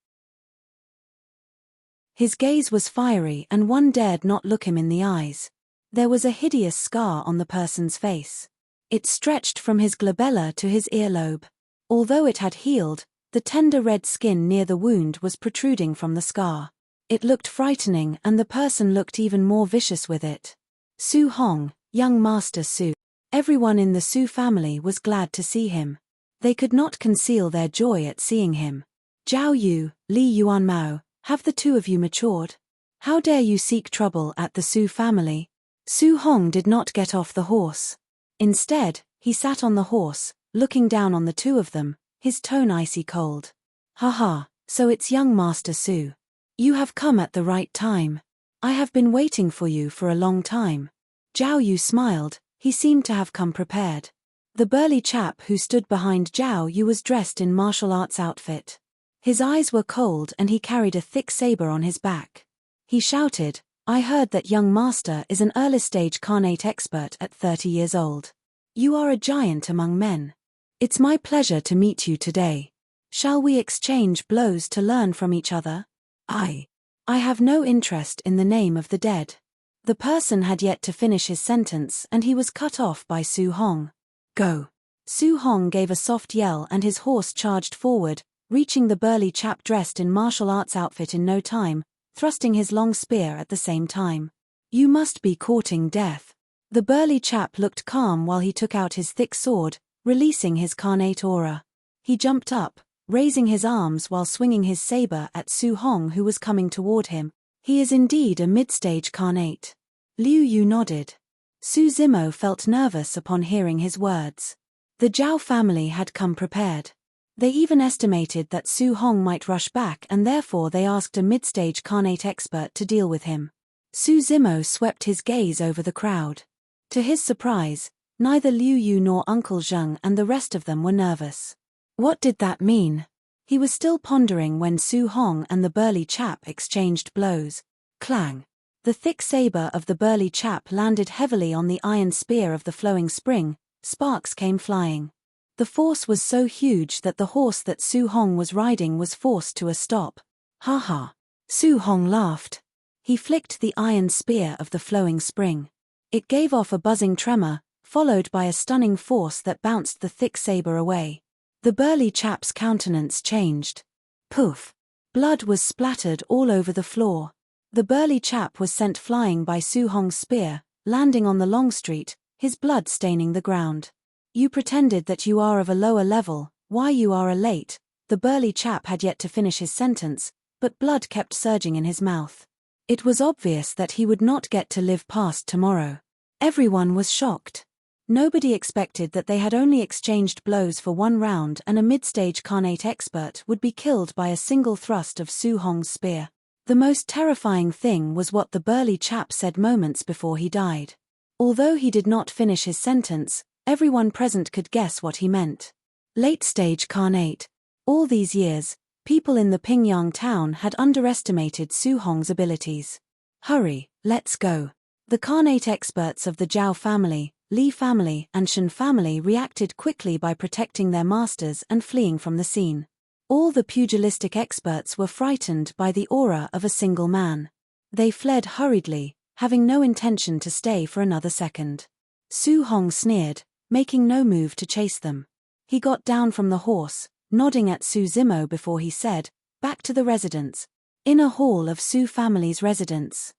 His gaze was fiery and one dared not look him in the eyes. There was a hideous scar on the person's face. It stretched from his glabella to his earlobe. Although it had healed, the tender red skin near the wound was protruding from the scar. It looked frightening and the person looked even more vicious with it. Su Hong, young Master Su. Everyone in the Su family was glad to see him. They could not conceal their joy at seeing him. Zhao Yu, Li Yuanmao, have the 2 of you matured? How dare you seek trouble at the Su family? Su Hong did not get off the horse. Instead, he sat on the horse, looking down on the 2 of them, his tone icy cold. Ha ha, so it's young Master Su. You have come at the right time. I have been waiting for you for a long time. Zhao Yu smiled, he seemed to have come prepared. The burly chap who stood behind Zhao Yu was dressed in martial arts outfit. His eyes were cold and he carried a thick saber on his back. He shouted, "I heard that young master is an early-stage carnate expert at 30 years old. You are a giant among men. It's my pleasure to meet you today. Shall we exchange blows to learn from each other?" I have no interest in the name of the dead." The person had yet to finish his sentence and he was cut off by Su Hong. "Go." Su Hong gave a soft yell and his horse charged forward, reaching the burly chap dressed in martial arts outfit in no time, thrusting his long spear at the same time. "You must be courting death." The burly chap looked calm while he took out his thick sword, releasing his carnate aura. He jumped up, raising his arms while swinging his saber at Su Hong who was coming toward him. "He is indeed a mid-stage carnate." Liu Yu nodded. Su Zimo felt nervous upon hearing his words. The Zhao family had come prepared. They even estimated that Su Hong might rush back and therefore they asked a mid-stage carnate expert to deal with him. Su Zimo swept his gaze over the crowd. To his surprise, neither Liu Yu nor Uncle Zheng and the rest of them were nervous. What did that mean? He was still pondering when Su Hong and the burly chap exchanged blows. Clang! The thick saber of the burly chap landed heavily on the iron spear of the flowing spring. Sparks came flying. The force was so huge that the horse that Su Hong was riding was forced to a stop. "Ha ha!" Su Hong laughed. He flicked the iron spear of the flowing spring. It gave off a buzzing tremor, followed by a stunning force that bounced the thick saber away. The burly chap's countenance changed. Poof! Blood was splattered all over the floor. The burly chap was sent flying by Su Hong's spear, landing on the long street, his blood staining the ground. "You pretended that you are of a lower level, why you are late." The burly chap had yet to finish his sentence, but blood kept surging in his mouth. It was obvious that he would not get to live past tomorrow. Everyone was shocked. Nobody expected that they had only exchanged blows for one round and a mid-stage carnate expert would be killed by a single thrust of Su Hong's spear. The most terrifying thing was what the burly chap said moments before he died. Although he did not finish his sentence, everyone present could guess what he meant. Late-stage carnate. All these years, people in the Pingyang town had underestimated Su Hong's abilities. "Hurry, let's go." The carnate experts of the Zhao family, Li family and Shen family reacted quickly by protecting their masters and fleeing from the scene. All the pugilistic experts were frightened by the aura of a single man. They fled hurriedly, having no intention to stay for another second. Su Hong sneered, making no move to chase them. He got down from the horse, nodding at Su Zimo before he said, "Back to the residence." Inner hall of Su family's residence.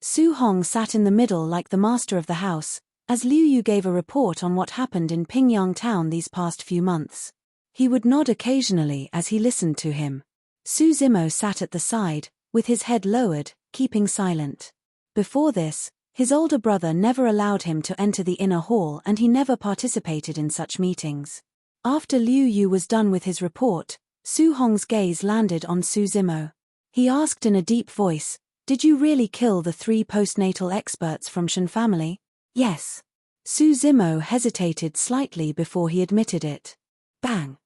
Su Hong sat in the middle like the master of the house, as Liu Yu gave a report on what happened in Pingyang town these past few months. He would nod occasionally as he listened to him. Su Zimo sat at the side, with his head lowered, keeping silent. Before this, his older brother never allowed him to enter the inner hall and he never participated in such meetings. After Liu Yu was done with his report, Su Hong's gaze landed on Su Zimo. He asked in a deep voice, "Did you really kill the 3 postnatal experts from Shen family?" "Yes." Su Zimo hesitated slightly before he admitted it. Bang!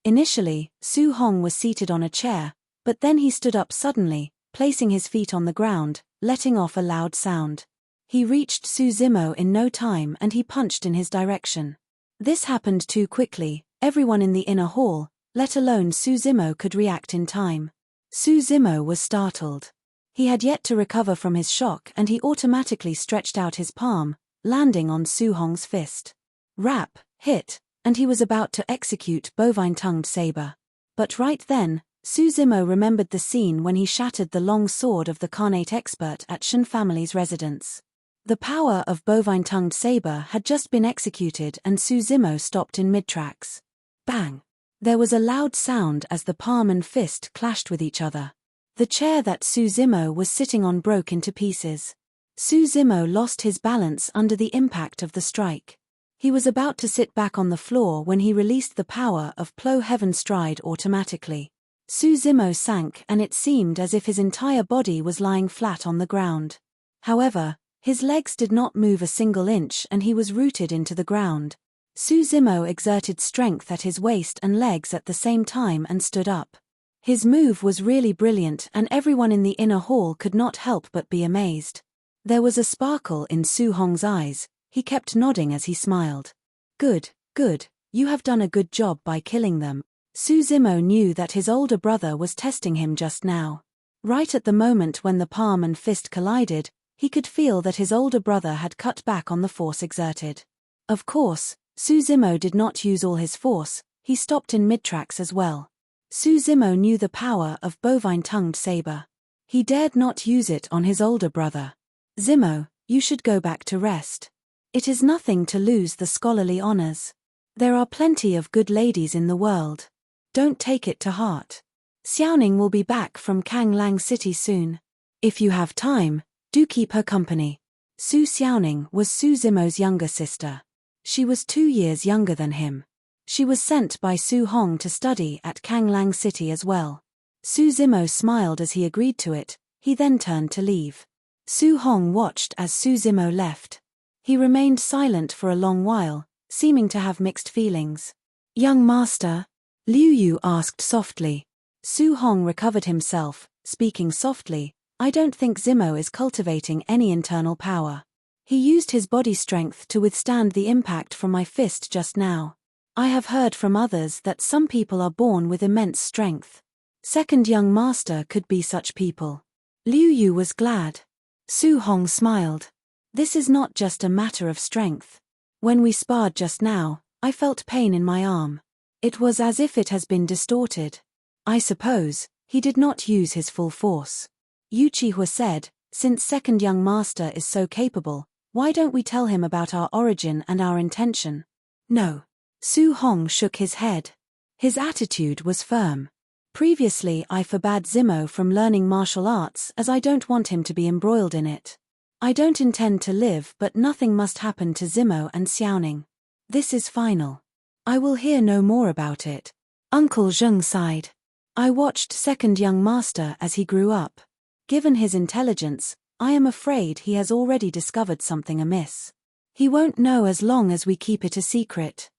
Initially, Su Hong was seated on a chair, but then he stood up suddenly, placing his feet on the ground, letting off a loud sound. He reached Su Zimo in no time and he punched in his direction. This happened too quickly, everyone in the inner hall, let alone Su Zimo, could react in time. Su Zimo was startled. He had yet to recover from his shock and he automatically stretched out his palm, landing on Su Hong's fist. Rap, hit, and he was about to execute bovine-tongued saber. But right then, Su Zimo remembered the scene when he shattered the long sword of the carnate expert at Shen family's residence. The power of bovine-tongued saber had just been executed and Su Zimo stopped in mid-tracks. Bang! There was a loud sound as the palm and fist clashed with each other. The chair that Su Zimo was sitting on broke into pieces. Su Zimo lost his balance under the impact of the strike. He was about to sit back on the floor when he released the power of Plo Heaven Stride automatically. Su Zimo sank and it seemed as if his entire body was lying flat on the ground. However, his legs did not move a single inch and he was rooted into the ground. Su Zimo exerted strength at his waist and legs at the same time and stood up. His move was really brilliant and everyone in the inner hall could not help but be amazed. There was a sparkle in Su Hong's eyes. He kept nodding as he smiled. Good, good, you have done a good job by killing them. Su Zimo knew that his older brother was testing him just now. Right at the moment when the palm and fist collided, he could feel that his older brother had cut back on the force exerted. Of course, Su Zimo did not use all his force, he stopped in mid-tracks as well. Su Zimo knew the power of bovine-tongued saber. He dared not use it on his older brother. Zimo, you should go back to rest. It is nothing to lose the scholarly honors. There are plenty of good ladies in the world. Don't take it to heart. Xiaoning will be back from Kanglang City soon. If you have time, do keep her company. Su Xiaoning was Su Zimo's younger sister. She was 2 years younger than him. She was sent by Su Hong to study at Kanglang City as well. Su Zimo smiled as he agreed to it, he then turned to leave. Su Hong watched as Su Zimo left. He remained silent for a long while, seeming to have mixed feelings. Young master? Liu Yu asked softly. Su Hong recovered himself, speaking softly, I don't think Zimo is cultivating any internal power. He used his body strength to withstand the impact from my fist just now. I have heard from others that some people are born with immense strength. Second young master could be such people. Liu Yu was glad. Su Hong smiled. This is not just a matter of strength. When we sparred just now, I felt pain in my arm. It was as if it has been distorted. I suppose, he did not use his full force. Yu Qihua said, since second young master is so capable, why don't we tell him about our origin and our intention? No. Su Hong shook his head. His attitude was firm. Previously I forbade Zimo from learning martial arts as I don't want him to be embroiled in it. I don't intend to live, but nothing must happen to Zimo and Xiaoning. This is final. I will hear no more about it. Uncle Zheng sighed. I watched second young master as he grew up. Given his intelligence, I am afraid he has already discovered something amiss. He won't know as long as we keep it a secret.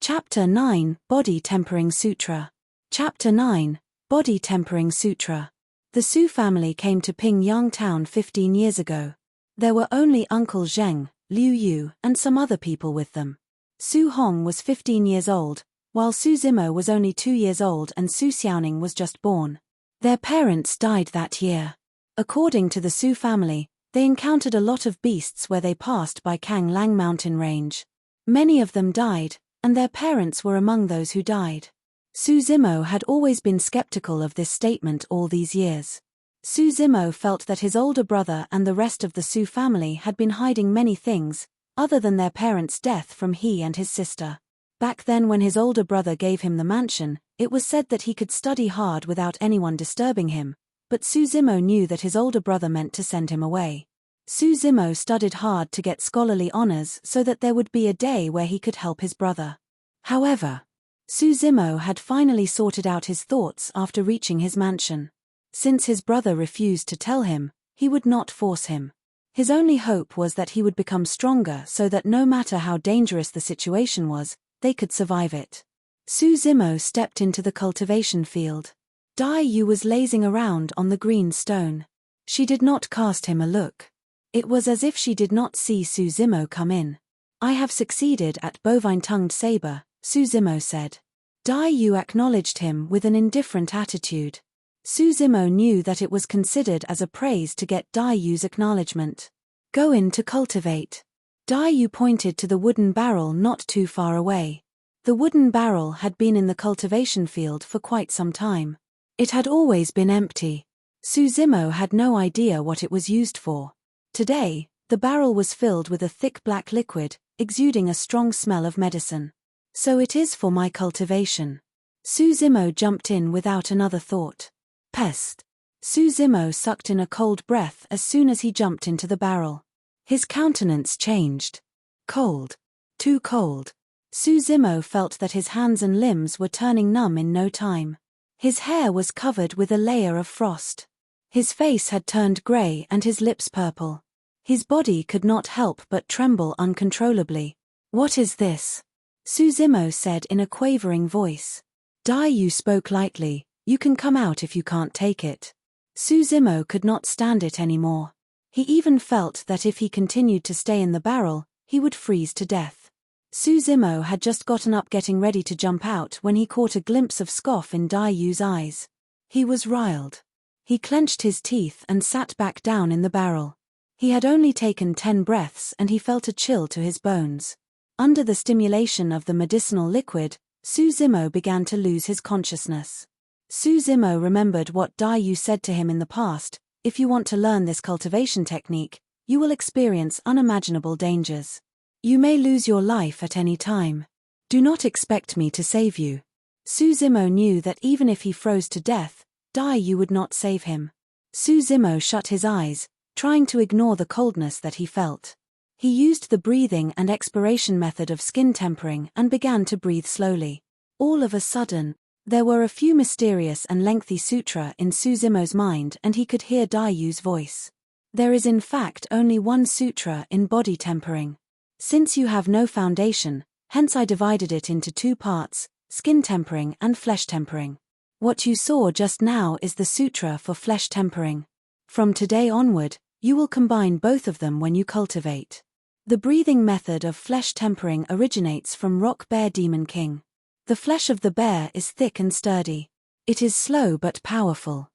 Chapter 9, Body Tempering Sutra. Chapter 9, Body Tempering Sutra. The Su family came to Pingyang town 15 years ago. There were only Uncle Zheng, Liu Yu, and some other people with them. Su Hong was 15 years old, while Su Zimo was only 2 years old and Su Xiaoning was just born. Their parents died that year. According to the Su family, they encountered a lot of beasts where they passed by Kanglang mountain range. Many of them died, and their parents were among those who died. Su Zimo had always been skeptical of this statement all these years. Su Zimo felt that his older brother and the rest of the Su family had been hiding many things, other than their parents' death from he and his sister. Back then when his older brother gave him the mansion, it was said that he could study hard without anyone disturbing him, but Su Zimo knew that his older brother meant to send him away. Su Zimo studied hard to get scholarly honors so that there would be a day where he could help his brother. However, Su Zimo had finally sorted out his thoughts after reaching his mansion. Since his brother refused to tell him, he would not force him. His only hope was that he would become stronger so that no matter how dangerous the situation was, they could survive it. Su Zimo stepped into the cultivation field. Dai Yu was lazing around on the green stone. She did not cast him a look. It was as if she did not see Su Zimo come in. I have succeeded at bovine-tongued saber, Su Zimo said. Dai Yu acknowledged him with an indifferent attitude. Su Zimo knew that it was considered as a praise to get Dai Yu's acknowledgement. Go in to cultivate. Dai Yu pointed to the wooden barrel not too far away. The wooden barrel had been in the cultivation field for quite some time. It had always been empty. Su Zimo had no idea what it was used for. Today, the barrel was filled with a thick black liquid, exuding a strong smell of medicine. So it is for my cultivation. Su Zimo jumped in without another thought. Pest. Su Zimo sucked in a cold breath as soon as he jumped into the barrel. His countenance changed. Cold. Too cold. Su Zimo felt that his hands and limbs were turning numb in no time. His hair was covered with a layer of frost. His face had turned grey and his lips purple. His body could not help but tremble uncontrollably. What is this? Suzimo said in a quavering voice. Dai Yu spoke lightly, you can come out if you can't take it. Suzimo could not stand it anymore. He even felt that if he continued to stay in the barrel, he would freeze to death. Suzimo had just gotten up getting ready to jump out when he caught a glimpse of scoff in Dai Yu's eyes. He was riled. He clenched his teeth and sat back down in the barrel. He had only taken 10 breaths and he felt a chill to his bones. Under the stimulation of the medicinal liquid, Suzimo began to lose his consciousness. Suzimo remembered what Dai Yu said to him in the past, if you want to learn this cultivation technique, you will experience unimaginable dangers. You may lose your life at any time. Do not expect me to save you. Suzimo knew that even if he froze to death, Dai Yu would not save him. Suzimo shut his eyes, trying to ignore the coldness that he felt. He used the breathing and expiration method of skin tempering and began to breathe slowly. All of a sudden, there were a few mysterious and lengthy sutra in Suzimo's mind and he could hear Dai Yu's voice. There is in fact only one sutra in body tempering. Since you have no foundation, hence I divided it into 2 parts, skin tempering and flesh tempering. What you saw just now is the sutra for flesh tempering. From today onward, you will combine both of them when you cultivate. The breathing method of flesh tempering originates from Rock Bear Demon King. The flesh of the bear is thick and sturdy. It is slow but powerful.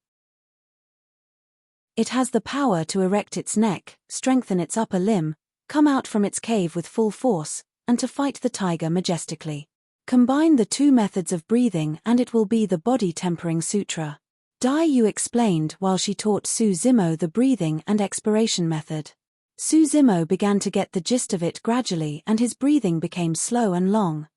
It has the power to erect its neck, strengthen its upper limb, come out from its cave with full force, and to fight the tiger majestically. Combine the 2 methods of breathing and it will be the body tempering sutra. Dai Yu explained while she taught Suzimo the breathing and expiration method. Suzimo began to get the gist of it gradually and his breathing became slow and long.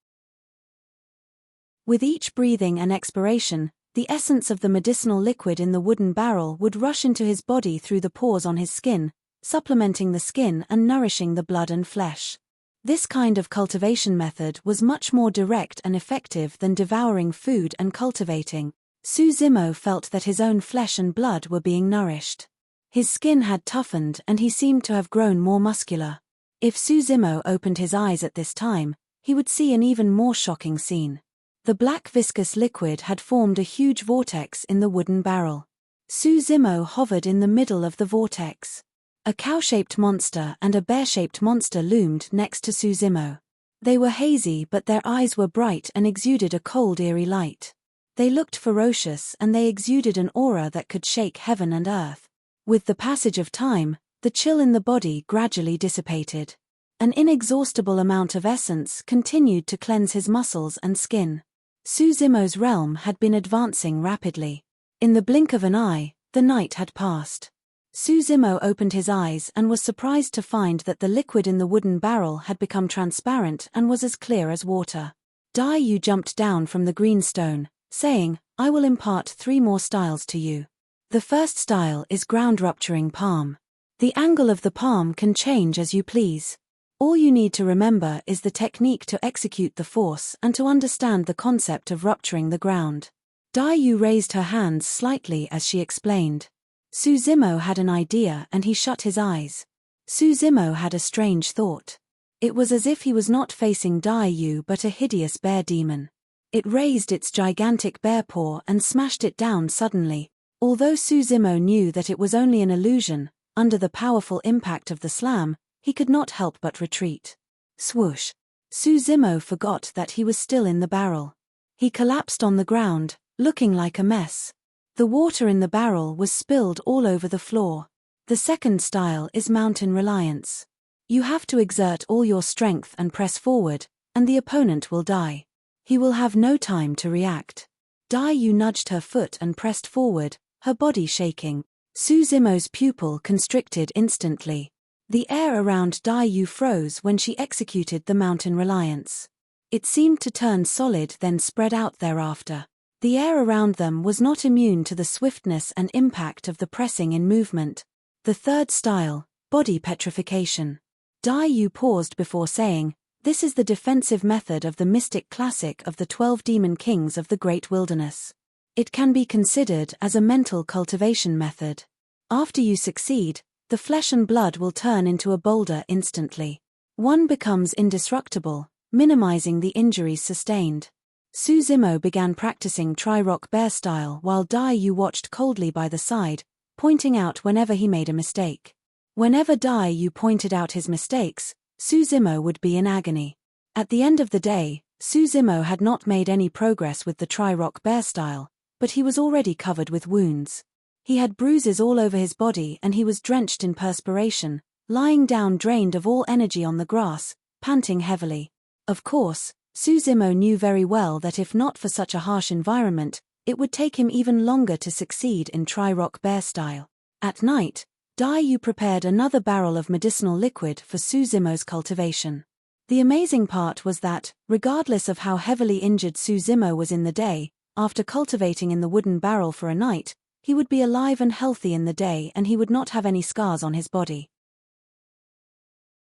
With each breathing and expiration, the essence of the medicinal liquid in the wooden barrel would rush into his body through the pores on his skin, supplementing the skin and nourishing the blood and flesh. This kind of cultivation method was much more direct and effective than devouring food and cultivating. Suzimo felt that his own flesh and blood were being nourished. His skin had toughened and he seemed to have grown more muscular. If Suzimo opened his eyes at this time, he would see an even more shocking scene. The black viscous liquid had formed a huge vortex in the wooden barrel. Suzimo hovered in the middle of the vortex. A cow-shaped monster and a bear-shaped monster loomed next to Suzimo. They were hazy but their eyes were bright and exuded a cold eerie light. They looked ferocious and they exuded an aura that could shake heaven and earth. With the passage of time, the chill in the body gradually dissipated. An inexhaustible amount of essence continued to cleanse his muscles and skin. Suzimo's realm had been advancing rapidly. In the blink of an eye, the night had passed. Suzimo opened his eyes and was surprised to find that the liquid in the wooden barrel had become transparent and was as clear as water. Dai Yu jumped down from the green stone, saying, I will impart 3 more styles to you. The first style is ground-rupturing palm. The angle of the palm can change as you please. All you need to remember is the technique to execute the force and to understand the concept of rupturing the ground. Dai Yu raised her hands slightly as she explained. Suzimo had an idea and he shut his eyes. Suzimo had a strange thought. It was as if he was not facing Dai Yu but a hideous bear demon. It raised its gigantic bear paw and smashed it down suddenly. Although Suzimo knew that it was only an illusion, under the powerful impact of the slam, he could not help but retreat. Swoosh! Suzimo forgot that he was still in the barrel. He collapsed on the ground, looking like a mess. The water in the barrel was spilled all over the floor. The second style is mountain reliance. You have to exert all your strength and press forward, and the opponent will die. He will have no time to react. Dai Yu nudged her foot and pressed forward, her body shaking. Suzimo's pupil constricted instantly. The air around Dai Yu froze when she executed the mountain reliance. It seemed to turn solid then spread out thereafter. The air around them was not immune to the swiftness and impact of the pressing in movement. The third style, body petrification. Dai Yu paused before saying, this is the defensive method of the mystic classic of the 12 demon kings of the great wilderness. It can be considered as a mental cultivation method. After you succeed, the flesh and blood will turn into a boulder instantly. One becomes indestructible, minimizing the injuries sustained. Su Zimo began practicing Tri-Rock Bear style while Dai Yu watched coldly by the side, pointing out whenever he made a mistake. Whenever Dai Yu pointed out his mistakes, Su Zimo would be in agony. At the end of the day, Su Zimo had not made any progress with the Tri-Rock Bear style, but he was already covered with wounds. He had bruises all over his body and he was drenched in perspiration, lying down drained of all energy on the grass, panting heavily. Of course, Su Zimo knew very well that if not for such a harsh environment, it would take him even longer to succeed in Tri-Rock Bear style. At night, Dai Yu prepared another barrel of medicinal liquid for Su Zimo's cultivation. The amazing part was that, regardless of how heavily injured Su Zimo was in the day, after cultivating in the wooden barrel for a night, he would be alive and healthy in the day and he would not have any scars on his body.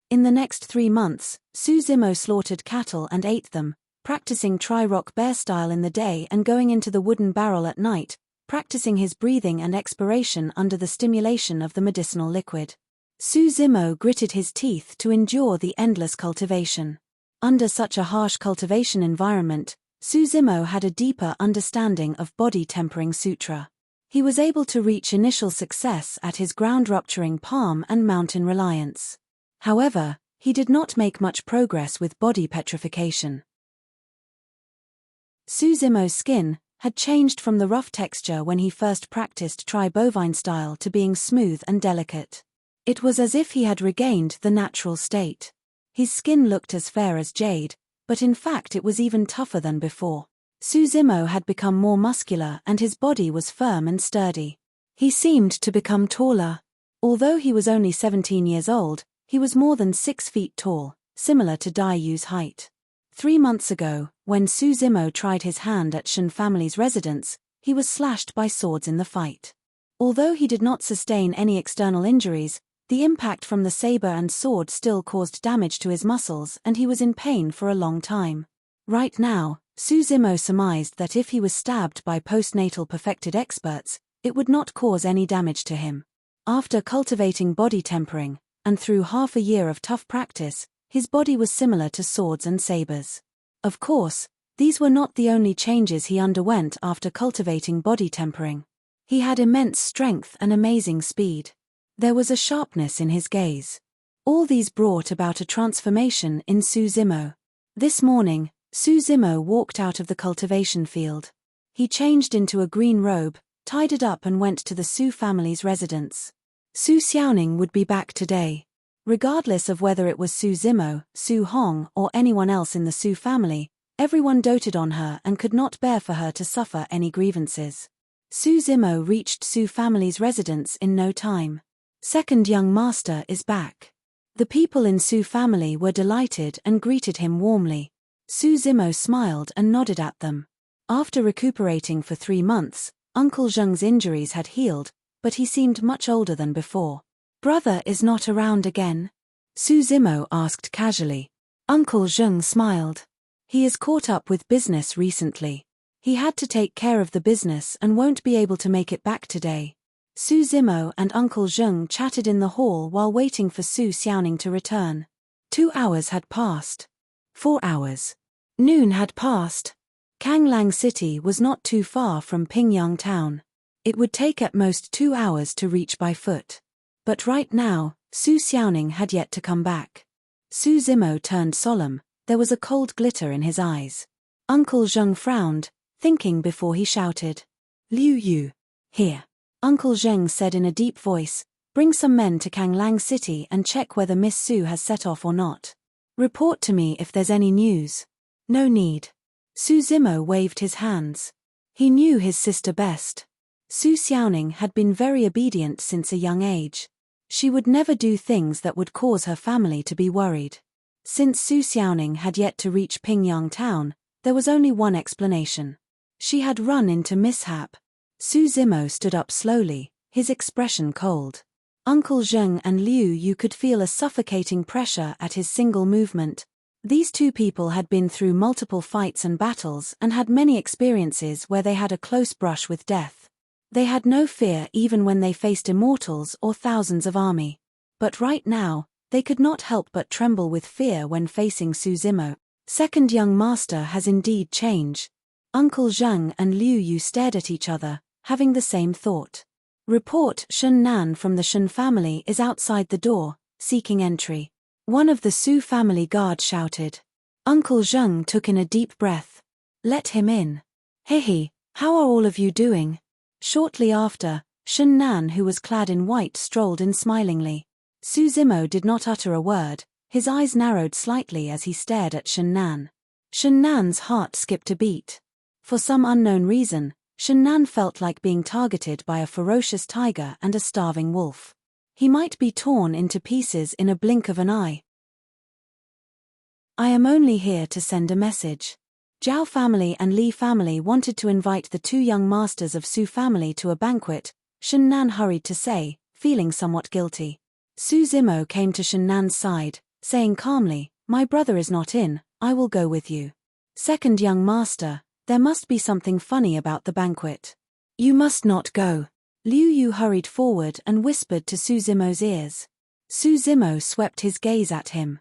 In the next 3 months, Su Zimo slaughtered cattle and ate them, practicing Tri-Rock Bear style in the day and going into the wooden barrel at night, practicing his breathing and expiration under the stimulation of the medicinal liquid. Su Zimo gritted his teeth to endure the endless cultivation. Under such a harsh cultivation environment, Su Zimo had a deeper understanding of body tempering sutra. He was able to reach initial success at his ground-rupturing palm and mountain reliance. However, he did not make much progress with body petrification. Su Zimo's skin had changed from the rough texture when he first practiced tri-bovine style to being smooth and delicate. It was as if he had regained the natural state. His skin looked as fair as jade, but in fact it was even tougher than before. Su Zimo had become more muscular and his body was firm and sturdy. He seemed to become taller. Although he was only 17 years old, he was more than 6 feet tall, similar to Dai Yu's height. 3 months ago, when Su Zimo tried his hand at Shen family's residence, he was slashed by swords in the fight. Although he did not sustain any external injuries, the impact from the saber and sword still caused damage to his muscles and he was in pain for a long time. Right now, Su Zimo surmised that if he was stabbed by postnatal perfected experts, it would not cause any damage to him. After cultivating body tempering, and through half a year of tough practice, his body was similar to swords and sabers. Of course, these were not the only changes he underwent after cultivating body tempering. He had immense strength and amazing speed. There was a sharpness in his gaze. All these brought about a transformation in Su Zimo. This morning, Su Zimo walked out of the cultivation field. He changed into a green robe, tied it up and went to the Su family's residence. Su Xiaoning would be back today. Regardless of whether it was Su Zimo, Su Hong or anyone else in the Su family, everyone doted on her and could not bear for her to suffer any grievances. Su Zimo reached Su family's residence in no time. Second young master is back. The people in Su family were delighted and greeted him warmly. Su Zimo smiled and nodded at them. After recuperating for 3 months, Uncle Zheng's injuries had healed, but he seemed much older than before. Brother is not around again? Su Zimo asked casually. Uncle Zheng smiled. He is caught up with business recently. He had to take care of the business and won't be able to make it back today. Su Zimo and Uncle Zheng chatted in the hall while waiting for Su Xiaoning to return. 2 hours had passed. 4 hours. Noon had passed. Kanglang City was not too far from Pingyang Town. It would take at most 2 hours to reach by foot. But right now, Su Xiaoning had yet to come back. Su Zimo turned solemn, there was a cold glitter in his eyes. Uncle Zheng frowned, thinking before he shouted. Liu Yu. Here. Uncle Zheng said in a deep voice, bring some men to Kanglang City and check whether Miss Su has set off or not. Report to me if there's any news. No need. Su Zimo waved his hands. He knew his sister best. Su Xiaoning had been very obedient since a young age. She would never do things that would cause her family to be worried. Since Su Xiaoning had yet to reach Pingyang Town, there was only one explanation. She had run into mishap. Su Zimo stood up slowly, his expression cold. Uncle Zheng and Liu Yu could feel a suffocating pressure at his single movement. These two people had been through multiple fights and battles and had many experiences where they had a close brush with death. They had no fear even when they faced immortals or thousands of army. But right now, they could not help but tremble with fear when facing Su Zimo. Second young master has indeed changed. Uncle Zhang and Liu Yu stared at each other, having the same thought. Report: Shun Nan from the Shun family is outside the door, seeking entry. One of the Su family guard shouted. Uncle Zhang took in a deep breath. Let him in. Hehe, how are all of you doing? Shortly after, Shun Nan, who was clad in white, strolled in smilingly. Su Zimo did not utter a word, his eyes narrowed slightly as he stared at Shun Nan. Shun Nan's heart skipped a beat. For some unknown reason, Shun Nan felt like being targeted by a ferocious tiger and a starving wolf. He might be torn into pieces in a blink of an eye. I am only here to send a message. Zhao family and Li family wanted to invite the two young masters of Su family to a banquet, Shun Nan hurried to say, feeling somewhat guilty. Su Zimo came to Shun Nan's side, saying calmly, my brother is not in, I will go with you. Second young master, there must be something funny about the banquet. You must not go. Liu Yu hurried forward and whispered to Su Zimo's ears. Su Zimo swept his gaze at him.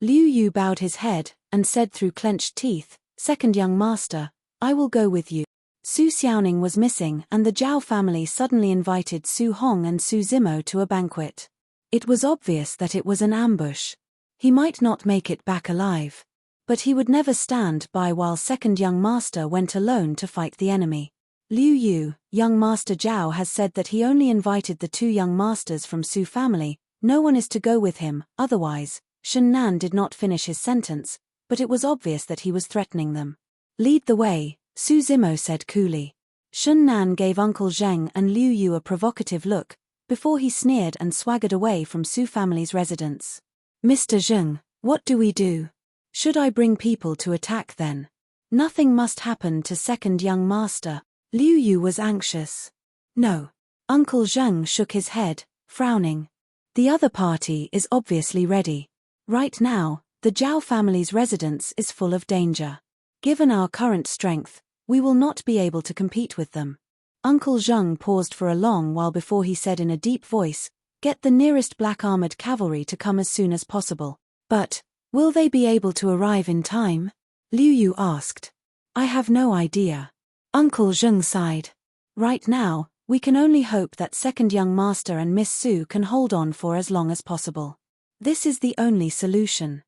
Liu Yu bowed his head, and said through clenched teeth, Second young master, I will go with you. Su Xiaoning was missing and the Zhao family suddenly invited Su Hong and Su Zimo to a banquet. It was obvious that it was an ambush. He might not make it back alive. But he would never stand by while second young master went alone to fight the enemy. Liu Yu, young master Zhao has said that he only invited the two young masters from Su family, no one is to go with him, otherwise. Shun Nan did not finish his sentence, but it was obvious that he was threatening them. Lead the way, Su Zimo said coolly. Shun Nan gave Uncle Zheng and Liu Yu a provocative look, before he sneered and swaggered away from Su family's residence. Mr. Zheng, what do we do? Should I bring people to attack then? Nothing must happen to second young master. Liu Yu was anxious. No. Uncle Zheng shook his head, frowning. The other party is obviously ready. Right now, the Zhao family's residence is full of danger. Given our current strength, we will not be able to compete with them. Uncle Zheng paused for a long while before he said in a deep voice, get the nearest black-armored cavalry to come as soon as possible. But, will they be able to arrive in time? Liu Yu asked. I have no idea. Uncle Zheng sighed. Right now, we can only hope that second young master and Miss Su can hold on for as long as possible. This is the only solution.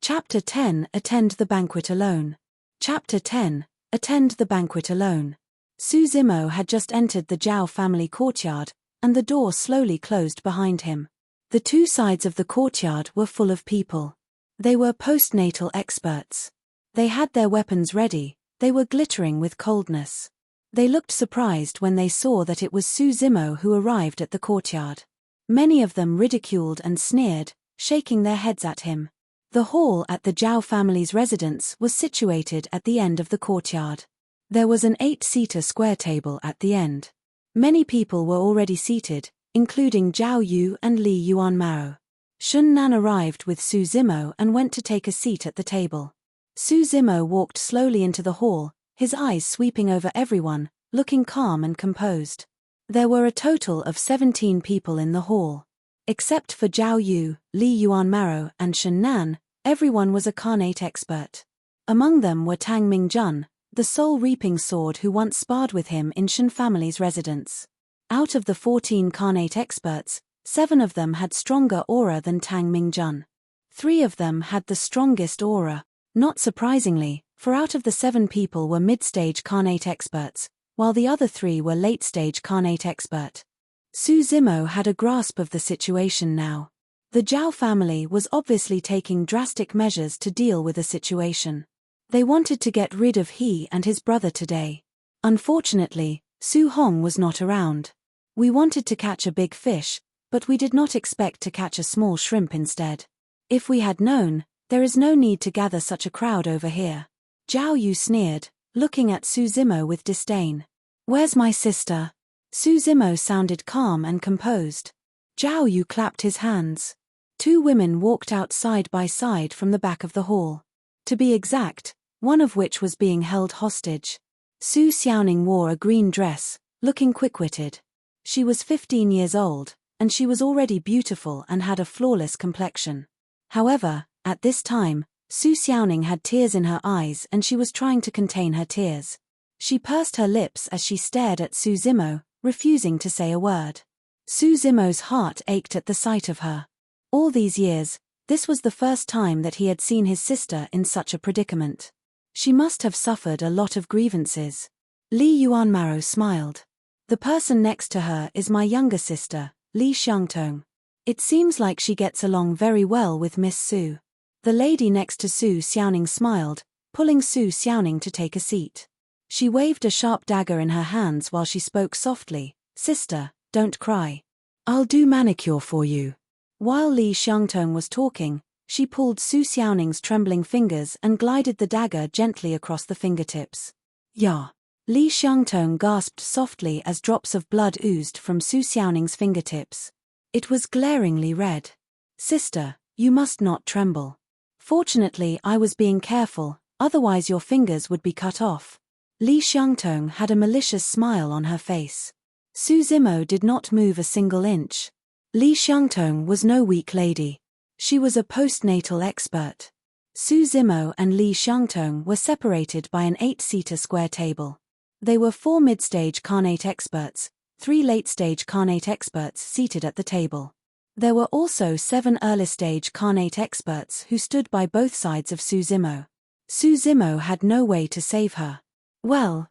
Chapter 10 Attend the banquet alone. Chapter 10 Attend the banquet alone. Su Zimo had just entered the Zhao family courtyard, and the door slowly closed behind him. The two sides of the courtyard were full of people. They were postnatal experts. They had their weapons ready, they were glittering with coldness. They looked surprised when they saw that it was Su Zimo who arrived at the courtyard. Many of them ridiculed and sneered, shaking their heads at him. The hall at the Zhao family's residence was situated at the end of the courtyard. There was an 8-seater square table at the end. Many people were already seated, including Zhao Yu and Li Yuanmao. Shun Nan arrived with Su Zimo and went to take a seat at the table. Su Zimo walked slowly into the hall, his eyes sweeping over everyone, looking calm and composed. There were a total of 17 people in the hall. Except for Zhao Yu, Li Yuanmao and Shun Nan, everyone was a Carnate expert. Among them were Tang Mingjun, the soul-reaping sword who once sparred with him in Shun family's residence. Out of the 14 Carnate experts, 7 of them had stronger aura than Tang Mingjun. 3 of them had the strongest aura. Not surprisingly, for out of the 7 people were mid-stage Carnate experts, while the other 3 were late-stage Carnate expert. Su Zimo had a grasp of the situation now. The Zhao family was obviously taking drastic measures to deal with the situation. They wanted to get rid of he and his brother today. Unfortunately, Su Hong was not around. We wanted to catch a big fish, but we did not expect to catch a small shrimp instead. If we had known, there is no need to gather such a crowd over here. Zhao Yu sneered, looking at Su Zimo with disdain. Where's my sister? Su Zimo sounded calm and composed. Zhao Yu clapped his hands. 2 women walked out side by side from the back of the hall. To be exact, one of which was being held hostage. Su Xiaoning wore a green dress, looking quick-witted. She was 15 years old, and she was already beautiful and had a flawless complexion. However, at this time, Su Xiaoning had tears in her eyes and she was trying to contain her tears. She pursed her lips as she stared at Su Zimo, refusing to say a word. Su Zimo's heart ached at the sight of her. All these years, this was the first time that he had seen his sister in such a predicament. She must have suffered a lot of grievances. Li Yuanmaro smiled. The person next to her is my younger sister, Li Xiangtong. It seems like she gets along very well with Miss Su. The lady next to Su Xiaoning smiled, pulling Su Xiaoning to take a seat. She waved a sharp dagger in her hands while she spoke softly, "Sister, don't cry. I'll do manicure for you." While Li Xiangtong was talking, she pulled Su Xiaoning's trembling fingers and glided the dagger gently across the fingertips. "Ya." Li Xiangtong gasped softly as drops of blood oozed from Su Xiaoning's fingertips. It was glaringly red. "Sister, you must not tremble. Fortunately I was being careful, otherwise your fingers would be cut off." Li Xiangtong had a malicious smile on her face. Su Zimo did not move a single inch. Li Xiangtong was no weak lady. She was a postnatal expert. Su Zimo and Li Xiangtong were separated by an 8-seater square table. They were 4 mid-stage carnate experts, 3 late-stage carnate experts seated at the table. There were also 7 early-stage carnate experts who stood by both sides of Su Zimo. Su Zimo had no way to save her. Well.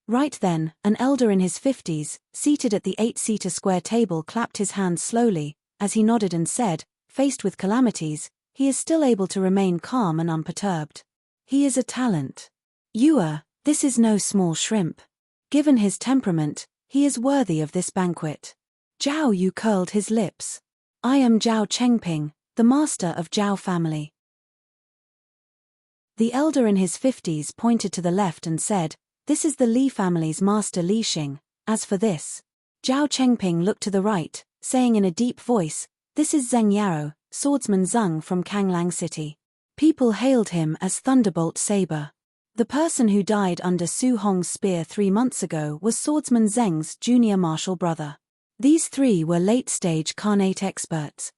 Right then, an elder in his 50s, seated at the 8-seater square table, clapped his hands slowly, as he nodded and said, "Faced with calamities, he is still able to remain calm and unperturbed. He is a talent. This is no small shrimp. Given his temperament, he is worthy of this banquet." Zhao Yu curled his lips. "I am Zhao Chengping, the master of Zhao family." The elder in his 50s pointed to the left and said, "This is the Li family's master Li Xing. As for this." Zhao Chengping looked to the right, saying in a deep voice, "This is Zheng Yaro, swordsman Zheng from Kanglang City." People hailed him as Thunderbolt Saber. The person who died under Su Hong's spear 3 months ago was swordsman Zheng's junior martial brother. These 3 were late-stage carnate experts.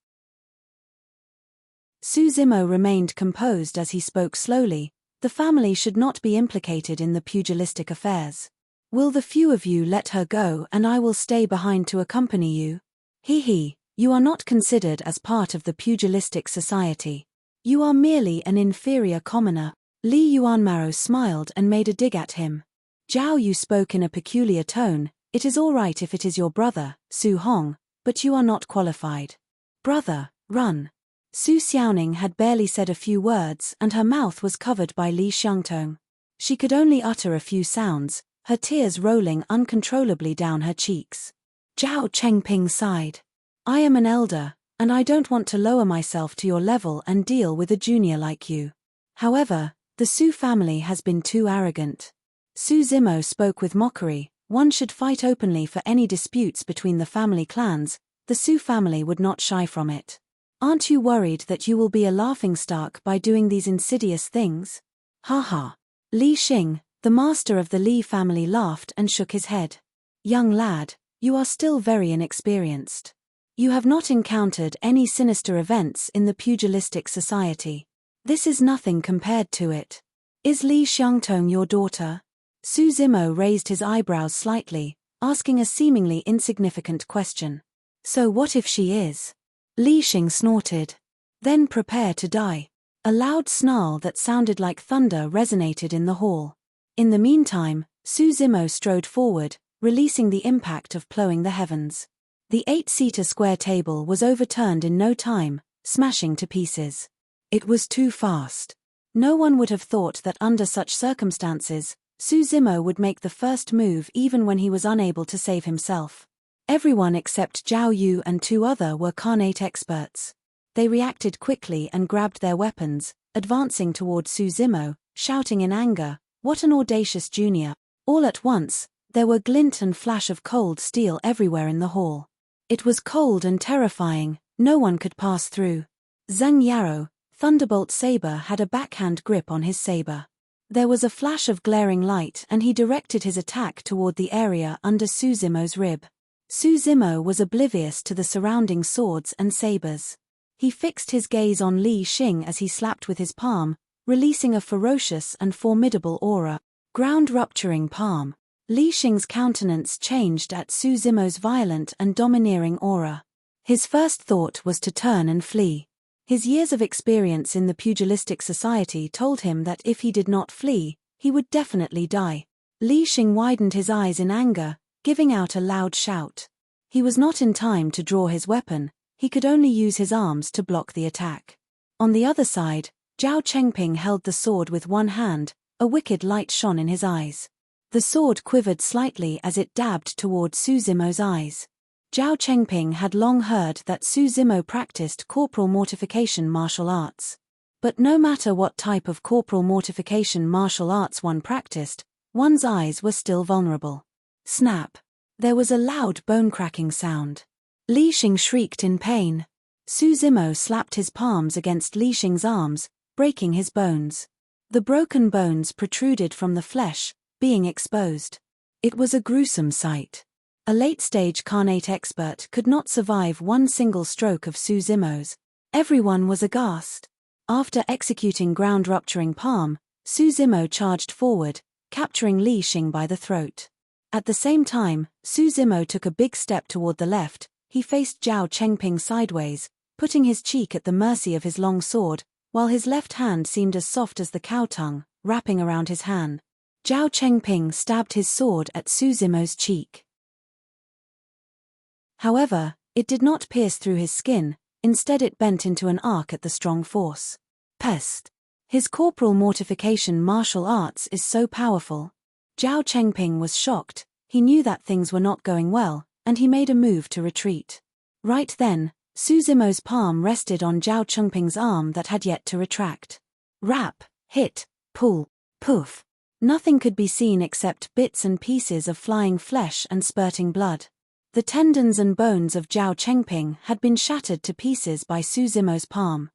Su Zimo remained composed as he spoke slowly. "The family should not be implicated in the pugilistic affairs. Will the few of you let her go and I will stay behind to accompany you? You are not considered as part of the pugilistic society. You are merely an inferior commoner." Li Yuanmaro smiled and made a dig at him. Zhao Yu spoke in a peculiar tone, "It is all right if it is your brother, Su Hong, but you are not qualified. Brother, run." Su Xiaoning had barely said a few words and her mouth was covered by Li Xiangtong. She could only utter a few sounds, her tears rolling uncontrollably down her cheeks. Zhao Chengping sighed. "I am an elder, and I don't want to lower myself to your level and deal with a junior like you. However, the Su family has been too arrogant." Su Zimo spoke with mockery. "One should fight openly for any disputes between the family clans. The Su family would not shy from it. Aren't you worried that you will be a laughingstock by doing these insidious things?" Ha. Li Xing, the master of the Li family, laughed and shook his head. "Young lad, you are still very inexperienced. You have not encountered any sinister events in the pugilistic society. This is nothing compared to it. Is Li Xiangtong your daughter?" Su Zimo raised his eyebrows slightly, asking a seemingly insignificant question. "So what if she is?" Li Xing snorted. "Then prepare to die." A loud snarl that sounded like thunder resonated in the hall. In the meantime, Su Zimo strode forward, releasing the impact of plowing the heavens. The 8-seater square table was overturned in no time, smashing to pieces. It was too fast. No one would have thought that under such circumstances, Su Zimo would make the first move even when he was unable to save himself. Everyone except Zhao Yu and 2 other were carnate experts. They reacted quickly and grabbed their weapons, advancing toward Su Zimo, shouting in anger, "What an audacious junior!" All at once, there were glint and flash of cold steel everywhere in the hall. It was cold and terrifying, no one could pass through. Zheng Yaro, Thunderbolt Saber, had a backhand grip on his saber. There was a flash of glaring light and he directed his attack toward the area under Su Zimo's rib. Su Zimo was oblivious to the surrounding swords and sabers. He fixed his gaze on Li Xing as he slapped with his palm, releasing a ferocious and formidable aura. Ground-rupturing palm. Li Xing's countenance changed at Su Zimo's violent and domineering aura. His first thought was to turn and flee. His years of experience in the pugilistic society told him that if he did not flee, he would definitely die. Li Xing widened his eyes in anger, giving out a loud shout. He was not in time to draw his weapon, he could only use his arms to block the attack. On the other side, Zhao Chengping held the sword with one hand, a wicked light shone in his eyes. The sword quivered slightly as it dabbed toward Su Zimo's eyes. Zhao Chengping had long heard that Su Zimo practiced corporal mortification martial arts. But no matter what type of corporal mortification martial arts one practiced, one's eyes were still vulnerable. Snap! There was a loud bone-cracking sound. Li Xing shrieked in pain. Su Zimo slapped his palms against Li Xing's arms, breaking his bones. The broken bones protruded from the flesh, being exposed. It was a gruesome sight. A late-stage Khanate expert could not survive one single stroke of Su Zimo's. Everyone was aghast. After executing ground-rupturing palm, Su Zimo charged forward, capturing Li Xing by the throat. At the same time, Su Zimo took a big step toward the left. He faced Zhao Chengping sideways, putting his cheek at the mercy of his long sword, while his left hand seemed as soft as the cow tongue, wrapping around his hand. Zhao Chengping stabbed his sword at Su Zimo's cheek. However, it did not pierce through his skin, instead it bent into an arc at the strong force. Pest! His corporal mortification martial arts is so powerful. Zhao Chengping was shocked, he knew that things were not going well, and he made a move to retreat. Right then, Su Zimo's palm rested on Zhao Chengping's arm that had yet to retract. Rap, hit, pull, poof. Nothing could be seen except bits and pieces of flying flesh and spurting blood. The tendons and bones of Zhao Chengping had been shattered to pieces by Su Zimo's palm.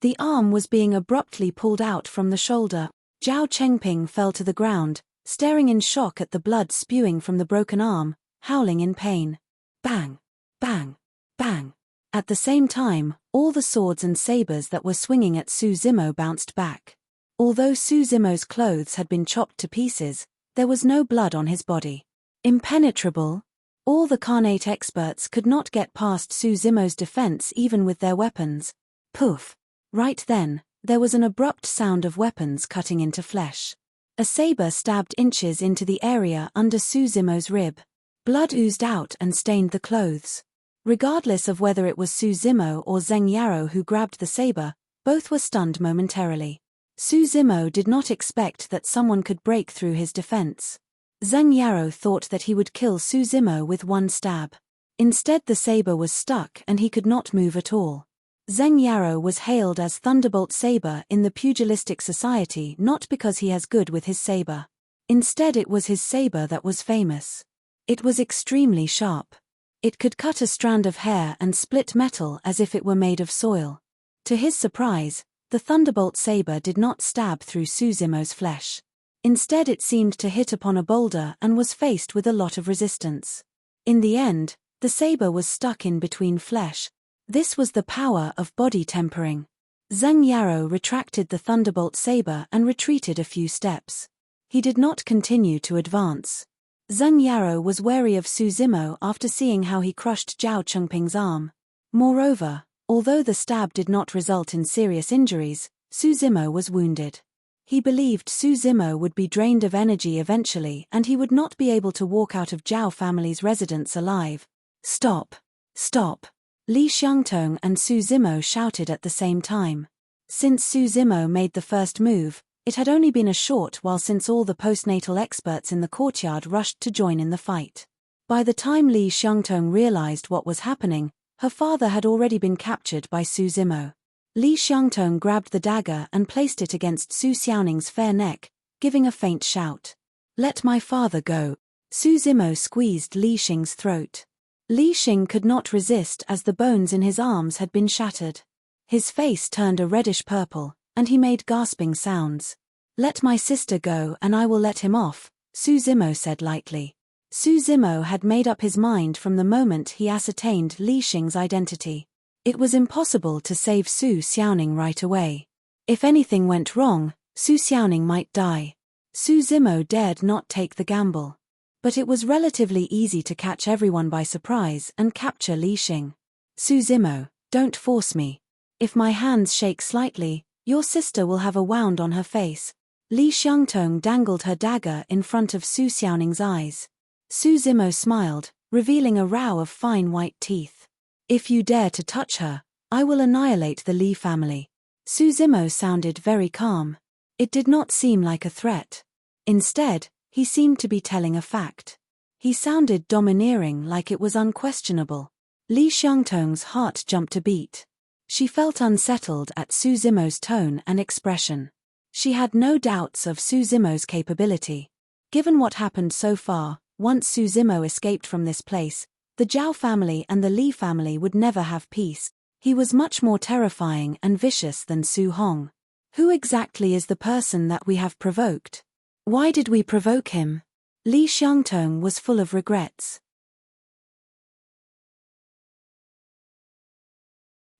The arm was being abruptly pulled out from the shoulder. Zhao Chengping fell to the ground, staring in shock at the blood spewing from the broken arm, howling in pain. Bang! Bang! Bang! At the same time, all the swords and sabers that were swinging at Su Zimo bounced back. Although Su Zimo's clothes had been chopped to pieces, there was no blood on his body. Impenetrable! All the Khanate experts could not get past Su Zimo's defense even with their weapons. Poof! Right then, there was an abrupt sound of weapons cutting into flesh. A saber stabbed inches into the area under Su Zimo's rib. Blood oozed out and stained the clothes. Regardless of whether it was Su Zimo or Zheng Yarrow who grabbed the saber, both were stunned momentarily. Su Zimo did not expect that someone could break through his defense. Zheng Yarrow thought that he would kill Su Zimo with one stab. Instead the saber was stuck and he could not move at all. Zheng Yarrow was hailed as Thunderbolt Saber in the pugilistic society not because he has good with his saber. Instead it was his saber that was famous. It was extremely sharp. It could cut a strand of hair and split metal as if it were made of soil. To his surprise, the Thunderbolt Saber did not stab through Su Zimo's flesh. Instead it seemed to hit upon a boulder and was faced with a lot of resistance. In the end, the saber was stuck in between flesh. This was the power of body tempering. Zheng Yarrow retracted the Thunderbolt Saber and retreated a few steps. He did not continue to advance. Zheng Yarrow was wary of Su Zimo after seeing how he crushed Zhao Chengping's arm. Moreover, although the stab did not result in serious injuries, Su Zimo was wounded. He believed Su Zimo would be drained of energy eventually and he would not be able to walk out of Zhao family's residence alive. Stop! Stop! Li Xiangtong and Su Zimo shouted at the same time. Since Su Zimo made the first move, it had only been a short while since all the postnatal experts in the courtyard rushed to join in the fight. By the time Li Xiangtong realized what was happening, her father had already been captured by Su Zimo. Li Xiangtong grabbed the dagger and placed it against Su Xiaoning's fair neck, giving a faint shout. "Let my father go." Su Zimo squeezed Li Xing's throat. Li Xing could not resist as the bones in his arms had been shattered. His face turned a reddish purple, and he made gasping sounds. "Let my sister go and I will let him off," Su Zimo said lightly. Su Zimo had made up his mind from the moment he ascertained Li Xing's identity. It was impossible to save Su Xiaoning right away. If anything went wrong, Su Xiaoning might die. Su Zimo dared not take the gamble. But it was relatively easy to catch everyone by surprise and capture Li Xing. Su Zimo, don't force me. If my hands shake slightly, your sister will have a wound on her face. Li Xiangtong dangled her dagger in front of Su Xiaoning's eyes. Su Zimo smiled, revealing a row of fine white teeth. If you dare to touch her, I will annihilate the Li family. Su Zimo sounded very calm. It did not seem like a threat. Instead, he seemed to be telling a fact. He sounded domineering, like it was unquestionable. Li Xiangtong's heart jumped a beat. She felt unsettled at Su Zimo's tone and expression. She had no doubts of Su Zimo's capability. Given what happened so far, once Su Zimo escaped from this place, the Zhao family and the Li family would never have peace. He was much more terrifying and vicious than Su Hong. Who exactly is the person that we have provoked? Why did we provoke him? Li Xiangtong was full of regrets.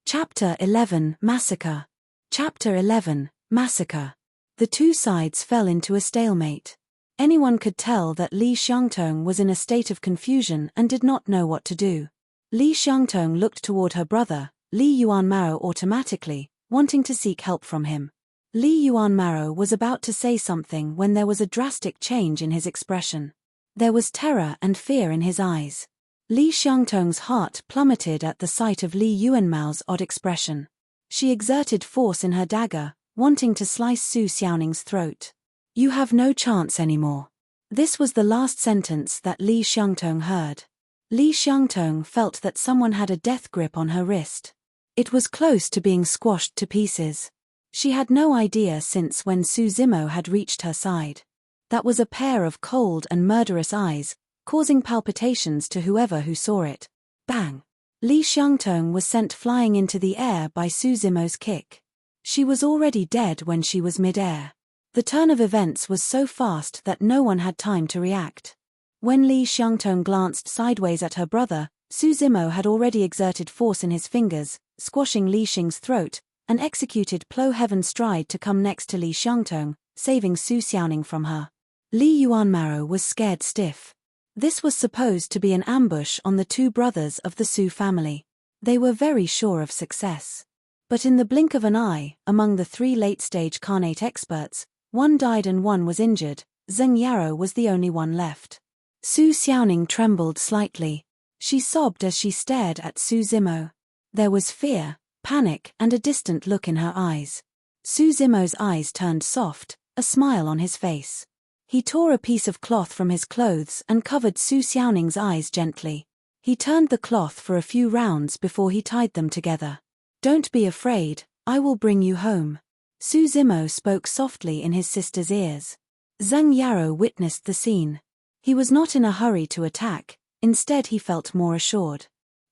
Chapter 11 Massacre. Chapter 11 Massacre. The two sides fell into a stalemate. Anyone could tell that Li Xiangtong was in a state of confusion and did not know what to do. Li Xiangtong looked toward her brother, Li Yuanmao, automatically, wanting to seek help from him. Li Yuanmao was about to say something when there was a drastic change in his expression. There was terror and fear in his eyes. Li Xiangtong's heart plummeted at the sight of Li Yuanmao's odd expression. She exerted force in her dagger, wanting to slice Su Xiaoning's throat. You have no chance anymore. This was the last sentence that Li Xiangtong heard. Li Xiangtong felt that someone had a death grip on her wrist. It was close to being squashed to pieces. She had no idea since when Su Zimo had reached her side. That was a pair of cold and murderous eyes, causing palpitations to whoever who saw it. Bang! Li Xiangtong was sent flying into the air by Su Zimo's kick. She was already dead when she was mid-air. The turn of events was so fast that no one had time to react. When Li Xiangtong glanced sideways at her brother, Su Zimo had already exerted force in his fingers, squashing Li Xing's throat, and executed Plo Heaven stride to come next to Li Xiangtong, saving Su Xiaoning from her. Li Yuanmao was scared stiff. This was supposed to be an ambush on the two brothers of the Su family. They were very sure of success. But in the blink of an eye, among the three late-stage Khanate experts, one died and one was injured. Zheng Yaro was the only one left. Su Xiaoning trembled slightly. She sobbed as she stared at Su Zimo. There was fear, panic, and a distant look in her eyes. Su Zimo's eyes turned soft, a smile on his face. He tore a piece of cloth from his clothes and covered Su Xiaoning's eyes gently. He turned the cloth for a few rounds before he tied them together. Don't be afraid, I will bring you home. Su Zimo spoke softly in his sister's ears. Zheng Yaro witnessed the scene. He was not in a hurry to attack, instead he felt more assured.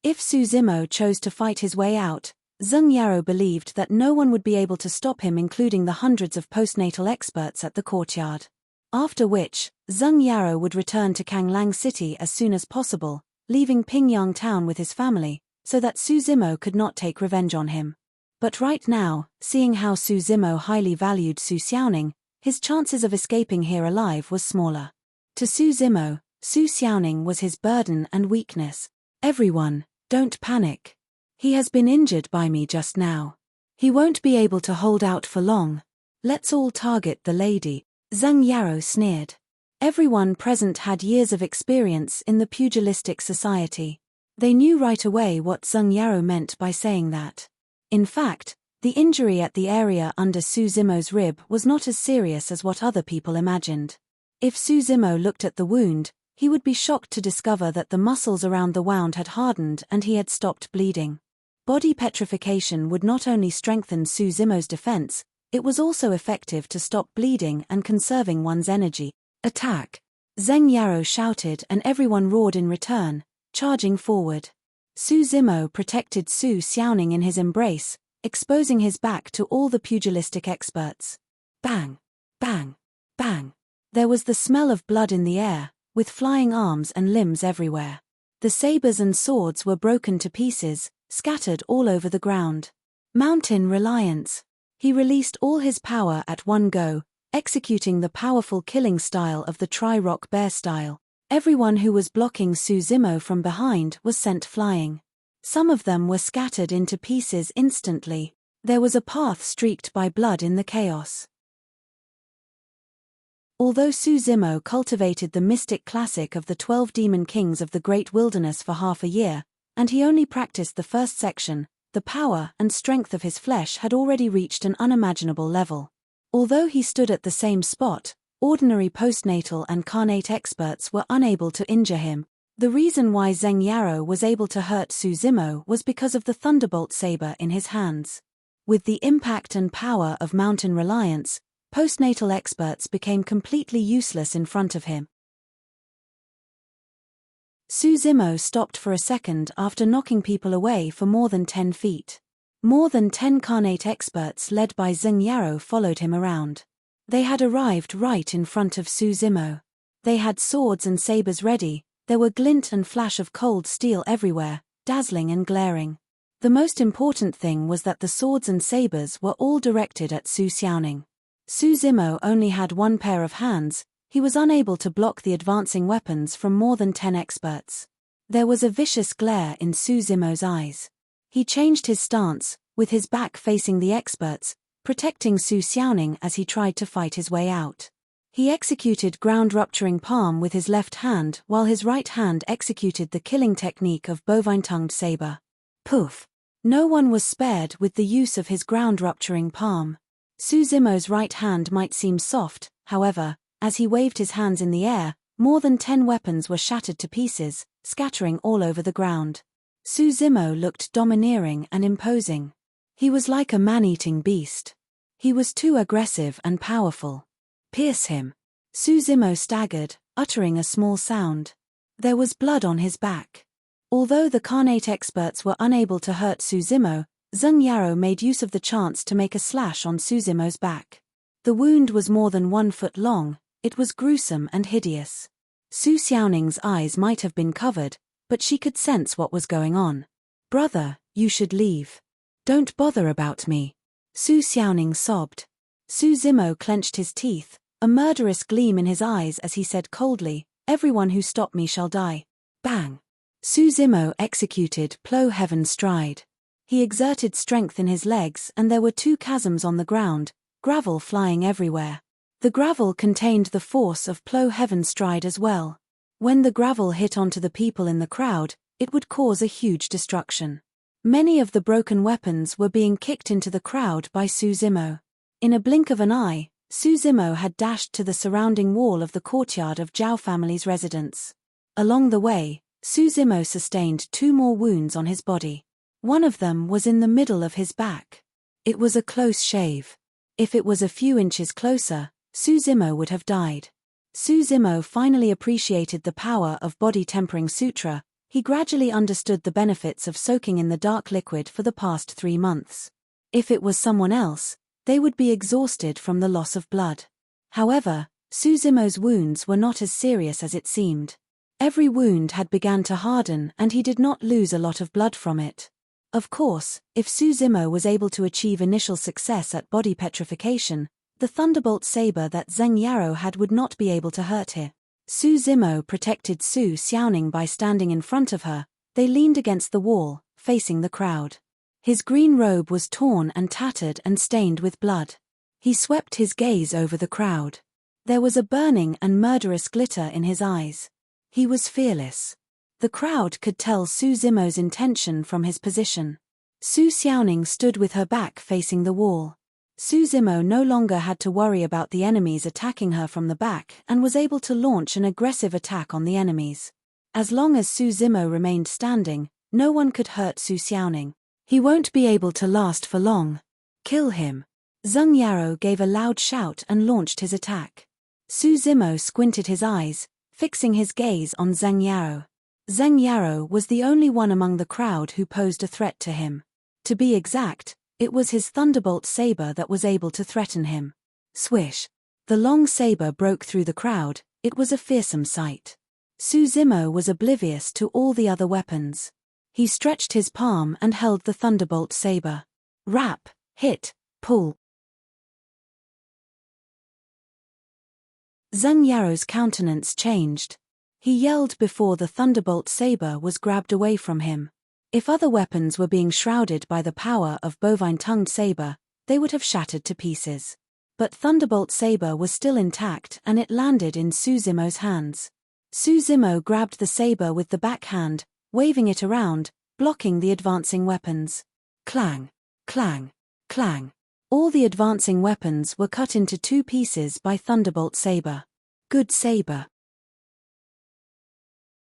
If Su Zimo chose to fight his way out, Zheng Yaro believed that no one would be able to stop him, including the hundreds of postnatal experts at the courtyard. After which, Zheng Yaro would return to Kanglang City as soon as possible, leaving Pingyang town with his family, so that Su Zimo could not take revenge on him. But right now, seeing how Su Zimo highly valued Su Xiaoning, his chances of escaping here alive was smaller. To Su Zimo, Su Xiaoning was his burden and weakness. Everyone, don't panic. He has been injured by me just now. He won't be able to hold out for long. Let's all target the lady. Zheng Yaro sneered. Everyone present had years of experience in the pugilistic society. They knew right away what Zheng Yaro meant by saying that. In fact, the injury at the area under Su Zimo's rib was not as serious as what other people imagined. If Su Zimo looked at the wound, he would be shocked to discover that the muscles around the wound had hardened and he had stopped bleeding. Body petrification would not only strengthen Su Zimo's defense, it was also effective to stop bleeding and conserving one's energy. Attack! Zheng Yaro shouted and everyone roared in return, charging forward. Su Zimo protected Su Xiaoning in his embrace, exposing his back to all the pugilistic experts. Bang! Bang! Bang! There was the smell of blood in the air, with flying arms and limbs everywhere. The sabers and swords were broken to pieces, scattered all over the ground. Mountain reliance. He released all his power at one go, executing the powerful killing style of the Tri-Rock Bear style. Everyone who was blocking Suzumo from behind was sent flying. Some of them were scattered into pieces instantly. There was a path streaked by blood in the chaos. Although Suzumo cultivated the mystic classic of the 12 demon kings of the Great Wilderness for half a year, and he only practiced the first section, the power and strength of his flesh had already reached an unimaginable level. Although he stood at the same spot, ordinary postnatal and carnate experts were unable to injure him. The reason why Zheng Yaro was able to hurt Suzumo was because of the thunderbolt saber in his hands. With the impact and power of mountain reliance, postnatal experts became completely useless in front of him. Suzumo stopped for a second after knocking people away for more than 10 feet. More than 10 carnate experts led by Zheng Yaro followed him around. They had arrived right in front of Suzumo. They had swords and sabers ready. There were glint and flash of cold steel everywhere, dazzling and glaring. The most important thing was that the swords and sabers were all directed at Su Xiaoning. Suzumo only had one pair of hands. He was unable to block the advancing weapons from more than 10 experts. There was a vicious glare in Suzumo's eyes. He changed his stance, with his back facing the experts, protecting Su Xiaoning as he tried to fight his way out. He executed ground-rupturing palm with his left hand while his right hand executed the killing technique of bovine-tongued saber. Poof! No one was spared with the use of his ground-rupturing palm. Suzumo's right hand might seem soft, however, as he waved his hands in the air, more than 10 weapons were shattered to pieces, scattering all over the ground. Suzumo looked domineering and imposing. He was like a man-eating beast. He was too aggressive and powerful. Pierce him. Suzumo staggered, uttering a small sound. There was blood on his back. Although the carnate experts were unable to hurt Suzumo, Zheng Yaro made use of the chance to make a slash on Suzumo's back. The wound was more than 1 foot long. It was gruesome and hideous. Su Xiaoning's eyes might have been covered, but she could sense what was going on. "Brother, you should leave. Don't bother about me," Su Xiaoning sobbed. Suzumo clenched his teeth, a murderous gleam in his eyes as he said coldly, "Everyone who stops me shall die." Bang! Suzumo executed Plow Heaven Stride. He exerted strength in his legs and there were 2 chasms on the ground, gravel flying everywhere. The gravel contained the force of Plow Heaven Stride as well. When the gravel hit onto the people in the crowd, it would cause a huge destruction. Many of the broken weapons were being kicked into the crowd by Suzumo. In a blink of an eye, Suzumo had dashed to the surrounding wall of the courtyard of Zhao family's residence. Along the way, Suzumo sustained 2 more wounds on his body. One of them was in the middle of his back. It was a close shave. If it was a few inches closer, Suzumo would have died. Suzumo finally appreciated the power of body tempering sutra. He gradually understood the benefits of soaking in the dark liquid for the past 3 months. If it was someone else, they would be exhausted from the loss of blood. However, Suzumo's wounds were not as serious as it seemed. Every wound had begun to harden and he did not lose a lot of blood from it. Of course, if Suzumo was able to achieve initial success at body petrification, the thunderbolt saber that Zheng Yaro had would not be able to hurt her. Suzumo protected Su Xiaoning by standing in front of her. They leaned against the wall, facing the crowd. His green robe was torn and tattered and stained with blood. He swept his gaze over the crowd. There was a burning and murderous glitter in his eyes. He was fearless. The crowd could tell Suzumo's intention from his position. Su Xiaoning stood with her back facing the wall. Suzumo no longer had to worry about the enemies attacking her from the back and was able to launch an aggressive attack on the enemies. As long as Suzumo remained standing, no one could hurt Su Xiaoning. He won't be able to last for long. Kill him. Zheng Yaro gave a loud shout and launched his attack. Suzumo squinted his eyes, fixing his gaze on Zheng Yaro. Zheng Yaro was the only one among the crowd who posed a threat to him. To be exact, it was his thunderbolt saber that was able to threaten him. Swish! The long saber broke through the crowd. It was a fearsome sight. Su Zimo was oblivious to all the other weapons. He stretched his palm and held the thunderbolt saber. Rap, hit, pull. Zheng Yaro's countenance changed. He yelled before the thunderbolt saber was grabbed away from him. If other weapons were being shrouded by the power of bovine-tongued saber, they would have shattered to pieces. But thunderbolt saber was still intact and it landed in Su Zimo's hands. Su Zimo grabbed the saber with the backhand, waving it around, blocking the advancing weapons. Clang, clang, clang. All the advancing weapons were cut into 2 pieces by thunderbolt saber. Good saber.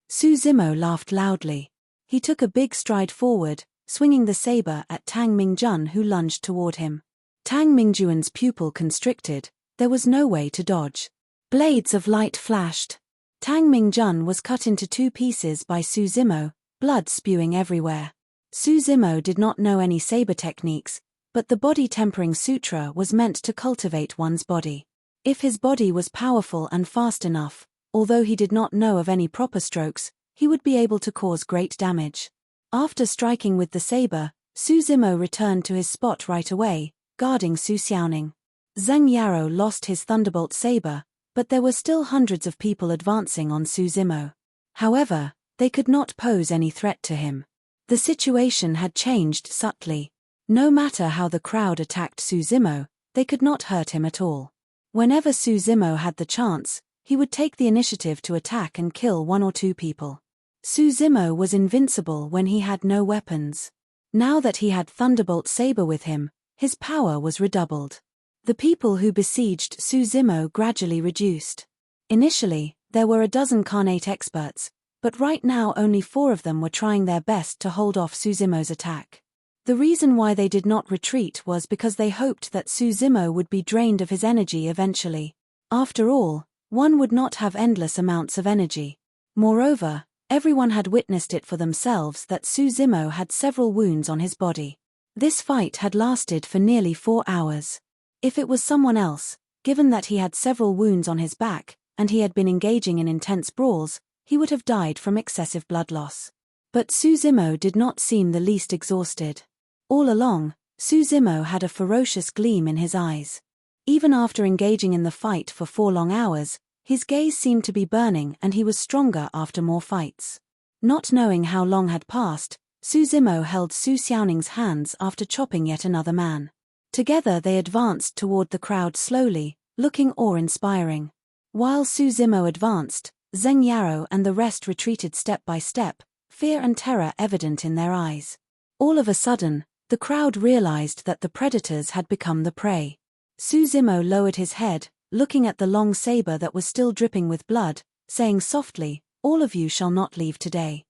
Su Zimo laughed loudly. He took a big stride forward, swinging the saber at Tang Mingjun, who lunged toward him. Tang Mingjuan's pupil constricted. There was no way to dodge. Blades of light flashed. Tang Mingjun was cut into 2 pieces by Su Zimo, blood spewing everywhere. Su Zimo did not know any saber techniques, but the body tempering sutra was meant to cultivate one's body. If his body was powerful and fast enough, although he did not know of any proper strokes, he would be able to cause great damage. After striking with the saber, Su Zimo returned to his spot right away, guarding Su Xiaoning. Zheng Yaro lost his thunderbolt saber, but there were still hundreds of people advancing on Su Zimo. However, they could not pose any threat to him. The situation had changed subtly. No matter how the crowd attacked Su Zimo, they could not hurt him at all. Whenever Su Zimo had the chance, he would take the initiative to attack and kill 1 or 2 people. Su Zimo was invincible when he had no weapons. Now that he had Thunderbolt Saber with him, his power was redoubled. The people who besieged Su Zimo gradually reduced. Initially, there were a dozen Khanate experts, but right now only 4 of them were trying their best to hold off Su Zimo's attack. The reason why they did not retreat was because they hoped that Su Zimo would be drained of his energy eventually. After all, one would not have endless amounts of energy. Moreover, everyone had witnessed it for themselves that Su Zimo had several wounds on his body. This fight had lasted for nearly 4 hours. If it was someone else, given that he had several wounds on his back, and he had been engaging in intense brawls, he would have died from excessive blood loss. But Su Zimo did not seem the least exhausted. All along, Su Zimo had a ferocious gleam in his eyes. Even after engaging in the fight for 4 long hours, his gaze seemed to be burning and he was stronger after more fights. Not knowing how long had passed, Su Zimo held Su Xiaoning's hands after chopping yet another man. Together they advanced toward the crowd slowly, looking awe-inspiring. While Su Zimo advanced, Zheng Yaro and the rest retreated step by step, fear and terror evident in their eyes. All of a sudden, the crowd realized that the predators had become the prey. Su Zimo lowered his head, looking at the long saber that was still dripping with blood, saying softly, "All of you shall not leave today."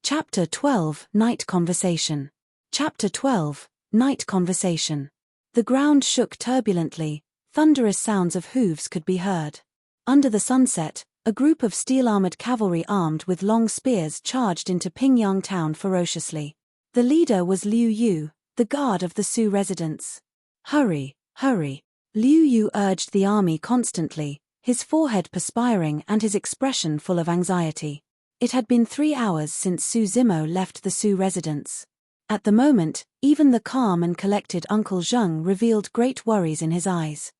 Chapter 12, Night Conversation. Chapter 12, Night Conversation. The ground shook turbulently, thunderous sounds of hooves could be heard. Under the sunset, a group of steel-armored cavalry armed with long spears charged into Pingyang town ferociously. The leader was Liu Yu, the guard of the Su residents. "Hurry, hurry." Liu Yu urged the army constantly, his forehead perspiring and his expression full of anxiety. It had been 3 hours since Su Zimo left the Su residence. At the moment, even the calm and collected Uncle Zheng revealed great worries in his eyes.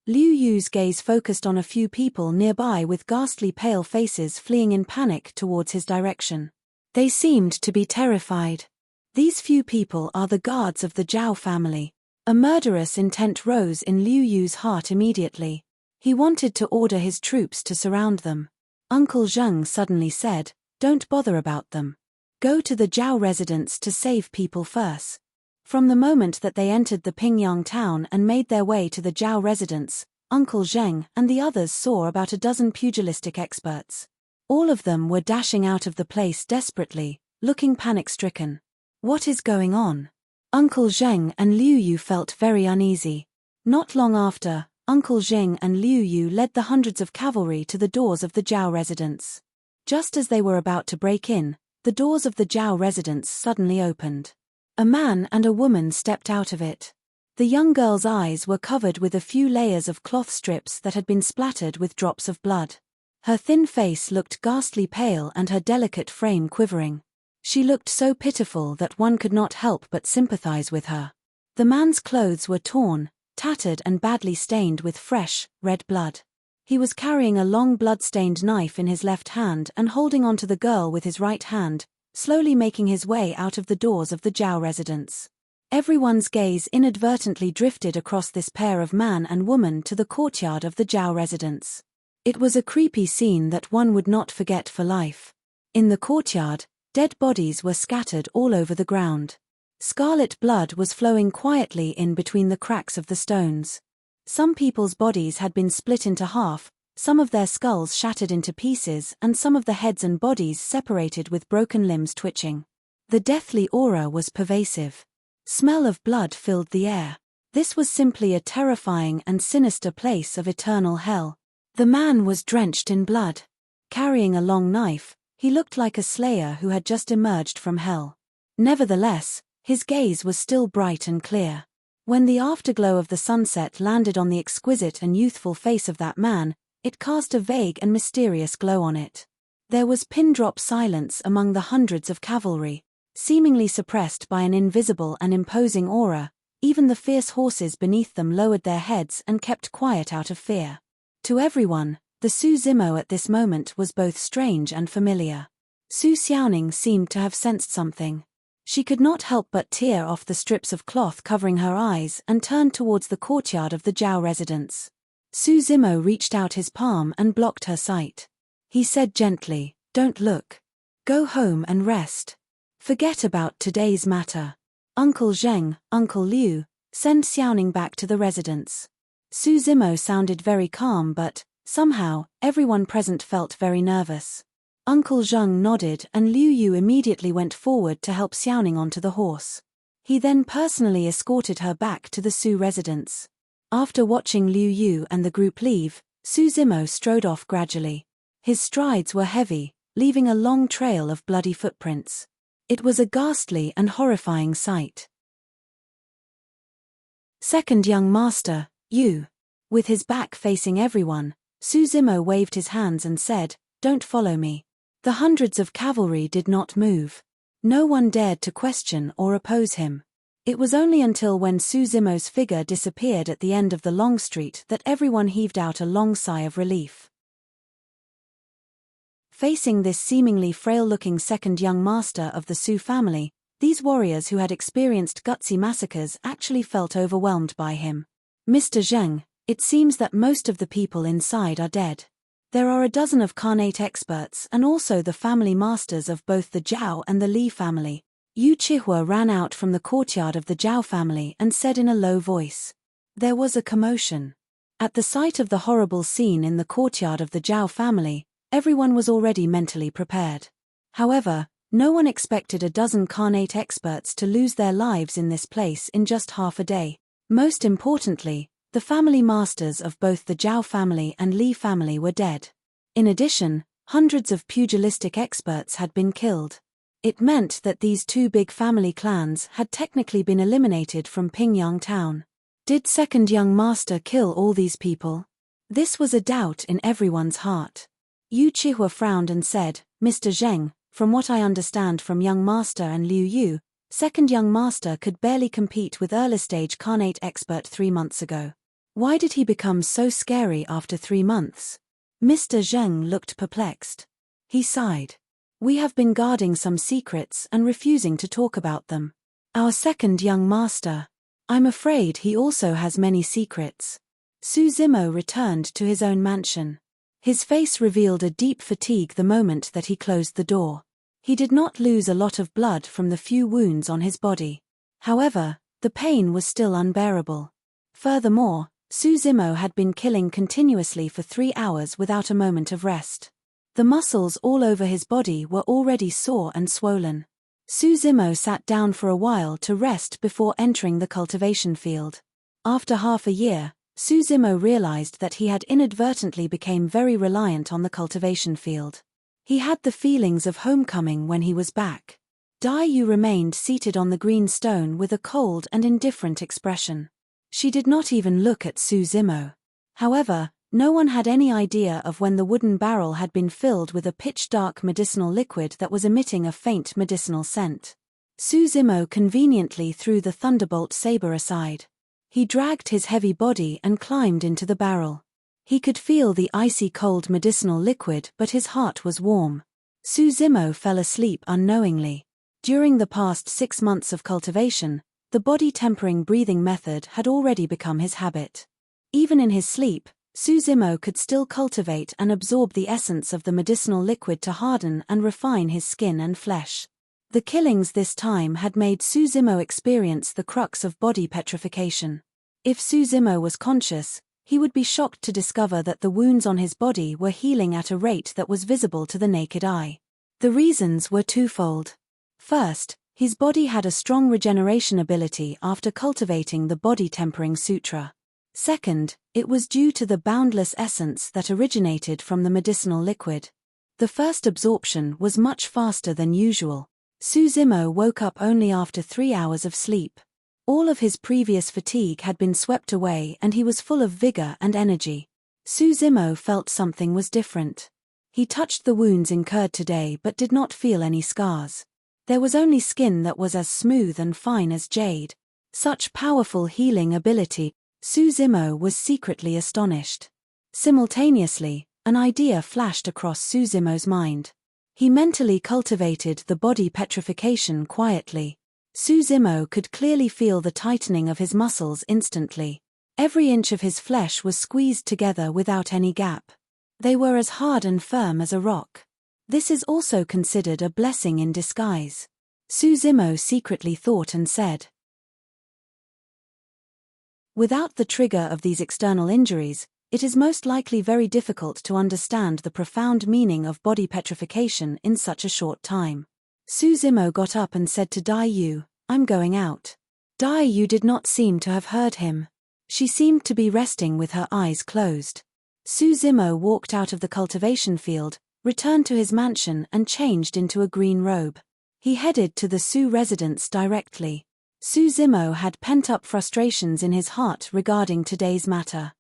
Liu Yu's gaze focused on a few people nearby with ghastly pale faces fleeing in panic towards his direction. They seemed to be terrified. These few people are the guards of the Zhao family. A murderous intent rose in Liu Yu's heart immediately. He wanted to order his troops to surround them. Uncle Zheng suddenly said, "Don't bother about them. Go to the Zhao residence to save people first." From the moment that they entered the Pingyang town and made their way to the Zhao residence, Uncle Zheng and the others saw about a dozen pugilistic experts. All of them were dashing out of the place desperately, looking panic-stricken. What is going on? Uncle Zheng and Liu Yu felt very uneasy. Not long after, Uncle Zheng and Liu Yu led the hundreds of cavalry to the doors of the Zhao residence. Just as they were about to break in, the doors of the Zhao residence suddenly opened. A man and a woman stepped out of it. The young girl's eyes were covered with a few layers of cloth strips that had been splattered with drops of blood. Her thin face looked ghastly pale and her delicate frame quivering. She looked so pitiful that one could not help but sympathize with her. The man's clothes were torn, tattered and badly stained with fresh, red blood. He was carrying a long blood-stained knife in his left hand and holding onto the girl with his right hand, slowly making his way out of the doors of the Zhao residence. Everyone's gaze inadvertently drifted across this pair of man and woman to the courtyard of the Zhao residence. It was a creepy scene that one would not forget for life. In the courtyard, dead bodies were scattered all over the ground. Scarlet blood was flowing quietly in between the cracks of the stones. Some people's bodies had been split into half, some of their skulls shattered into pieces and some of the heads and bodies separated with broken limbs twitching. The deathly aura was pervasive. Smell of blood filled the air. This was simply a terrifying and sinister place of eternal hell. The man was drenched in blood. Carrying a long knife, he looked like a slayer who had just emerged from hell. Nevertheless, his gaze was still bright and clear. When the afterglow of the sunset landed on the exquisite and youthful face of that man, it cast a vague and mysterious glow on it. There was pin-drop silence among the hundreds of cavalry, seemingly suppressed by an invisible and imposing aura. Even the fierce horses beneath them lowered their heads and kept quiet out of fear. To everyone, the Su Zimo at this moment was both strange and familiar. Su Xiaoning seemed to have sensed something. She could not help but tear off the strips of cloth covering her eyes and turned towards the courtyard of the Zhao residence. Su Zimo reached out his palm and blocked her sight. He said gently, "Don't look. Go home and rest. Forget about today's matter. Uncle Zheng, Uncle Liu, send Xiaoning back to the residence." Su Zimo sounded very calm but, somehow, everyone present felt very nervous. Uncle Zheng nodded and Liu Yu immediately went forward to help Xiaoning onto the horse. He then personally escorted her back to the Su residence. After watching Liu Yu and the group leave, Su Zimo strode off gradually. His strides were heavy, leaving a long trail of bloody footprints. It was a ghastly and horrifying sight. Second young master, Yu. With his back facing everyone, Su Zimo waved his hands and said, "Don't follow me." The hundreds of cavalry did not move. No one dared to question or oppose him. It was only until when Su Zimo's figure disappeared at the end of the long street that everyone heaved out a long sigh of relief. Facing this seemingly frail-looking second young master of the Su family, these warriors who had experienced gutsy massacres actually felt overwhelmed by him. "Mr. Zheng, it seems that most of the people inside are dead. There are a dozen of Khanate experts and also the family masters of both the Zhao and the Li family." Yu Chihua ran out from the courtyard of the Zhao family and said in a low voice. There was a commotion. At the sight of the horrible scene in the courtyard of the Zhao family, everyone was already mentally prepared. However, no one expected a dozen Khanate experts to lose their lives in this place in just half a day. Most importantly, the family masters of both the Zhao family and Li family were dead. In addition, hundreds of pugilistic experts had been killed. It meant that these two big family clans had technically been eliminated from Pingyang town. Did second young master kill all these people? This was a doubt in everyone's heart. Yu Chihua frowned and said, "Mr. Zheng, from what I understand from young master and Liu Yu, second young master could barely compete with early-stage Khanate expert 3 months ago. Why did he become so scary after 3 months?" Mr. Zheng looked perplexed. He sighed. "We have been guarding some secrets and refusing to talk about them. Our second young master. I'm afraid he also has many secrets." Su Zimo returned to his own mansion. His face revealed a deep fatigue the moment that he closed the door. He did not lose a lot of blood from the few wounds on his body. However, the pain was still unbearable. Furthermore, Su Zimo had been killing continuously for 3 hours without a moment of rest. The muscles all over his body were already sore and swollen. Su Zimo sat down for a while to rest before entering the cultivation field. After half a year, Su Zimo realized that he had inadvertently become very reliant on the cultivation field. He had the feelings of homecoming when he was back. Dai Yu remained seated on the green stone with a cold and indifferent expression. She did not even look at Su Zimo. However, no one had any idea of when the wooden barrel had been filled with a pitch-dark medicinal liquid that was emitting a faint medicinal scent. Su Zimo conveniently threw the thunderbolt saber aside. He dragged his heavy body and climbed into the barrel. He could feel the icy cold medicinal liquid, but his heart was warm. Su Zimo fell asleep unknowingly. During the past 6 months of cultivation, the body-tempering breathing method had already become his habit. Even in his sleep, Su Zimo could still cultivate and absorb the essence of the medicinal liquid to harden and refine his skin and flesh. The killings this time had made Su Zimo experience the crux of body petrification. If Su Zimo was conscious, he would be shocked to discover that the wounds on his body were healing at a rate that was visible to the naked eye. The reasons were twofold. First, his body had a strong regeneration ability after cultivating the body-tempering sutra. Second, it was due to the boundless essence that originated from the medicinal liquid. The first absorption was much faster than usual. Su Zimo woke up only after 3 hours of sleep. All of his previous fatigue had been swept away and he was full of vigor and energy. Su Zimo felt something was different. He touched the wounds incurred today but did not feel any scars. There was only skin that was as smooth and fine as jade. Such powerful healing ability. Su Zimo was secretly astonished. Simultaneously, an idea flashed across Su Zimo's mind. He mentally cultivated the body petrification quietly. Su Zimo could clearly feel the tightening of his muscles instantly. Every inch of his flesh was squeezed together without any gap. They were as hard and firm as a rock. This is also considered a blessing in disguise. Su Zimo secretly thought and said. Without the trigger of these external injuries, it is most likely very difficult to understand the profound meaning of body petrification in such a short time. Su Zimo got up and said to Dai Yu, "I'm going out." Dai Yu did not seem to have heard him. She seemed to be resting with her eyes closed. Su Zimo walked out of the cultivation field, returned to his mansion and changed into a green robe. He headed to the Su residence directly. Su Zimo had pent-up frustrations in his heart regarding today's matter.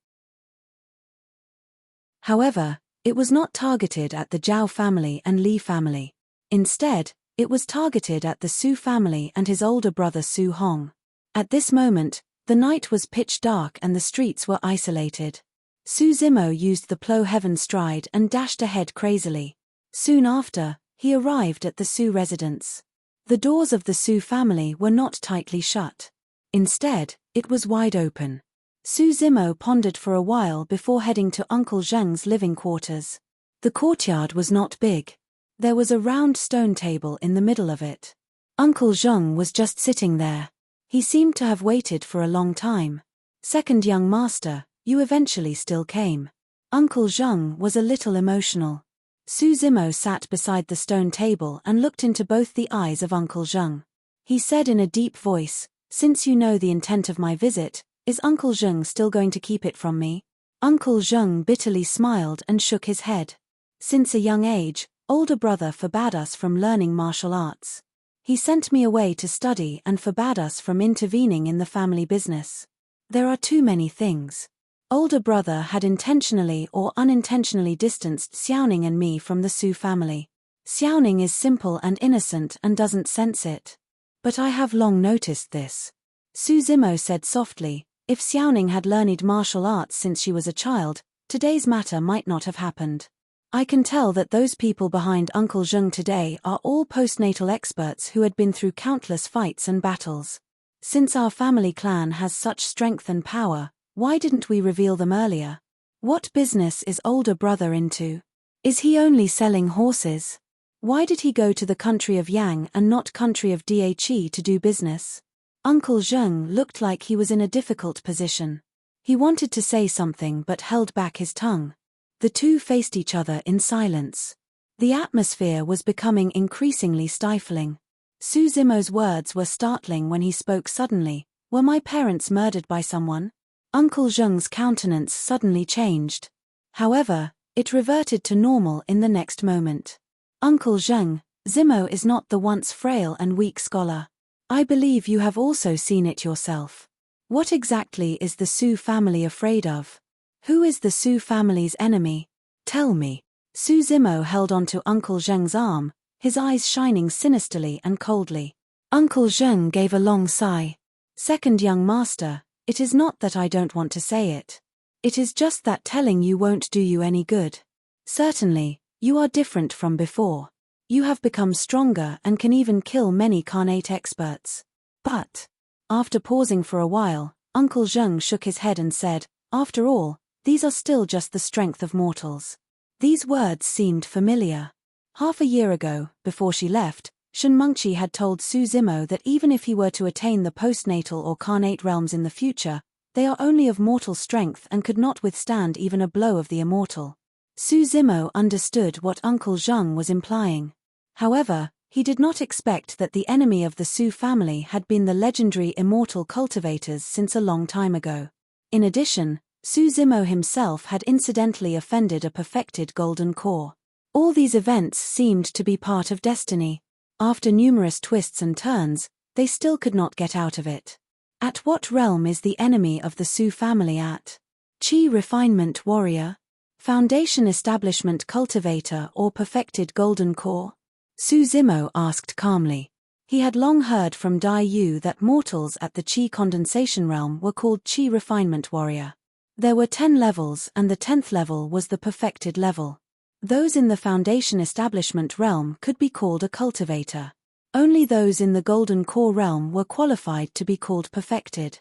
However, it was not targeted at the Zhao family and Li family. Instead, it was targeted at the Su family and his older brother Su Hong. At this moment, the night was pitch dark and the streets were isolated. Su Zimo used the Plow Heaven stride and dashed ahead crazily. Soon after, he arrived at the Su residence. The doors of the Su family were not tightly shut. Instead, it was wide open. Su Zimo pondered for a while before heading to Uncle Zheng's living quarters. The courtyard was not big. There was a round stone table in the middle of it. Uncle Zheng was just sitting there. He seemed to have waited for a long time. "Second young master, you eventually still came." Uncle Zheng was a little emotional. Su Zimo sat beside the stone table and looked into both the eyes of Uncle Zheng. He said in a deep voice, "Since you know the intent of my visit, is Uncle Zheng still going to keep it from me?" Uncle Zheng bitterly smiled and shook his head. "Since a young age, older brother forbade us from learning martial arts. He sent me away to study and forbade us from intervening in the family business. There are too many things." Older brother had intentionally or unintentionally distanced Xiaoning and me from the Su family. Xiaoning is simple and innocent and doesn't sense it. But I have long noticed this. Su Zimo said softly, "If Xiaoning had learned martial arts since she was a child, today's matter might not have happened. I can tell that those people behind Uncle Zheng today are all postnatal experts who had been through countless fights and battles. Since our family clan has such strength and power, why didn't we reveal them earlier? What business is older brother into? Is he only selling horses? Why did he go to the country of Yang and not country of Dhe to do business?" Uncle Zheng looked like he was in a difficult position. He wanted to say something but held back his tongue. The two faced each other in silence. The atmosphere was becoming increasingly stifling. Su Zimo's words were startling when he spoke suddenly. "Were my parents murdered by someone?" Uncle Zheng's countenance suddenly changed. However, it reverted to normal in the next moment. "Uncle Zheng, Zimo is not the once frail and weak scholar. I believe you have also seen it yourself. What exactly is the Su family afraid of? Who is the Su family's enemy? Tell me. Su Zimo held onto Uncle Zheng's arm, his eyes shining sinisterly and coldly. Uncle Zheng gave a long sigh. Second young master, it is not that I don't want to say it. It is just that telling you won't do you any good. Certainly, you are different from before. You have become stronger and can even kill many Khanate experts. But, after pausing for a while, Uncle Zheng shook his head and said, after all, these are still just the strength of mortals. These words seemed familiar. Half a year ago, before she left, Shen Mengqi had told Su Zimo that even if he were to attain the postnatal or Khanate realms in the future, they are only of mortal strength and could not withstand even a blow of the immortal. Su Zimo understood what Uncle Zheng was implying. However, he did not expect that the enemy of the Su family had been the legendary immortal cultivators since a long time ago. In addition, Su Zimo himself had incidentally offended a perfected golden core. All these events seemed to be part of destiny. After numerous twists and turns, they still could not get out of it. At what realm is the enemy of the Su family at? Qi refinement warrior? Foundation establishment cultivator or perfected golden core? Su Zimo asked calmly. He had long heard from Dai Yu that mortals at the Qi condensation realm were called Qi refinement warrior. There were 10 levels and the 10th level was the perfected level. Those in the foundation establishment realm could be called a cultivator. Only those in the golden core realm were qualified to be called perfected.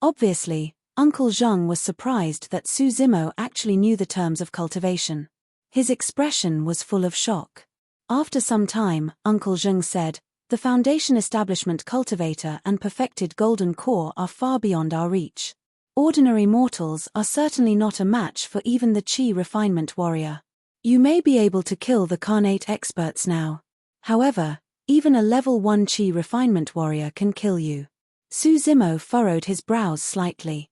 Obviously, Uncle Zheng was surprised that Su Zimo actually knew the terms of cultivation. His expression was full of shock. After some time, Uncle Zheng said, the foundation establishment cultivator and perfected golden core are far beyond our reach. Ordinary mortals are certainly not a match for even the Qi refinement warrior. You may be able to kill the Khanate experts now. However, even a level 1 Qi refinement warrior can kill you. Su Zimo furrowed his brows slightly.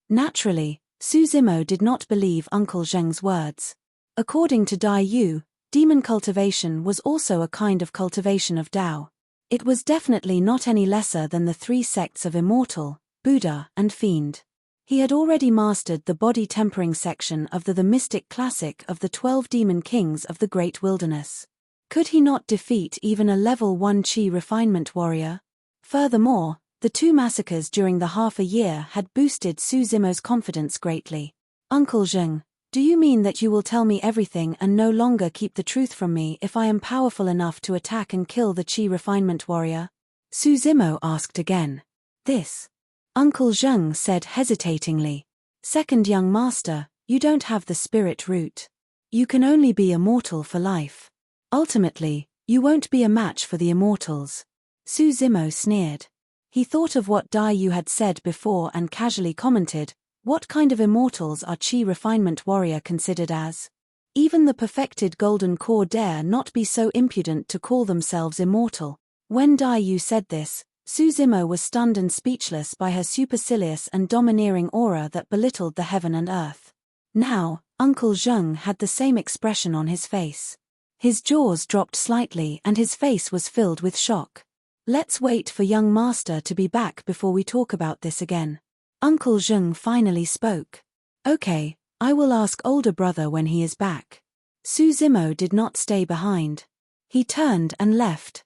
Naturally, Su Zimo did not believe Uncle Zheng's words. According to Dai Yu, demon cultivation was also a kind of cultivation of Tao. It was definitely not any lesser than the 3 sects of Immortal, Buddha, and Fiend. He had already mastered the body tempering section of the mystic classic of the 12 demon kings of the Great Wilderness. Could he not defeat even a level 1 Qi refinement warrior? Furthermore, the 2 massacres during the half a year had boosted Su Zimo's confidence greatly. Uncle Zheng, do you mean that you will tell me everything and no longer keep the truth from me if I am powerful enough to attack and kill the Qi refinement warrior? Su Zimo asked again. This. Uncle Zheng said hesitatingly. Second young master, you don't have the spirit root. You can only be immortal for life. Ultimately, you won't be a match for the immortals. Su Zimo sneered. He thought of what Dai Yu had said before and casually commented, what kind of immortals are Qi refinement warrior considered as? Even the perfected golden core dare not be so impudent to call themselves immortal. When Dai Yu said this, Su Zimo was stunned and speechless by her supercilious and domineering aura that belittled the heaven and earth. Now, Uncle Zheng had the same expression on his face. His jaws dropped slightly and his face was filled with shock. Let's wait for young master to be back before we talk about this again. Uncle Zheng finally spoke. Okay, I will ask older brother when he is back. Su Zimo did not stay behind. He turned and left.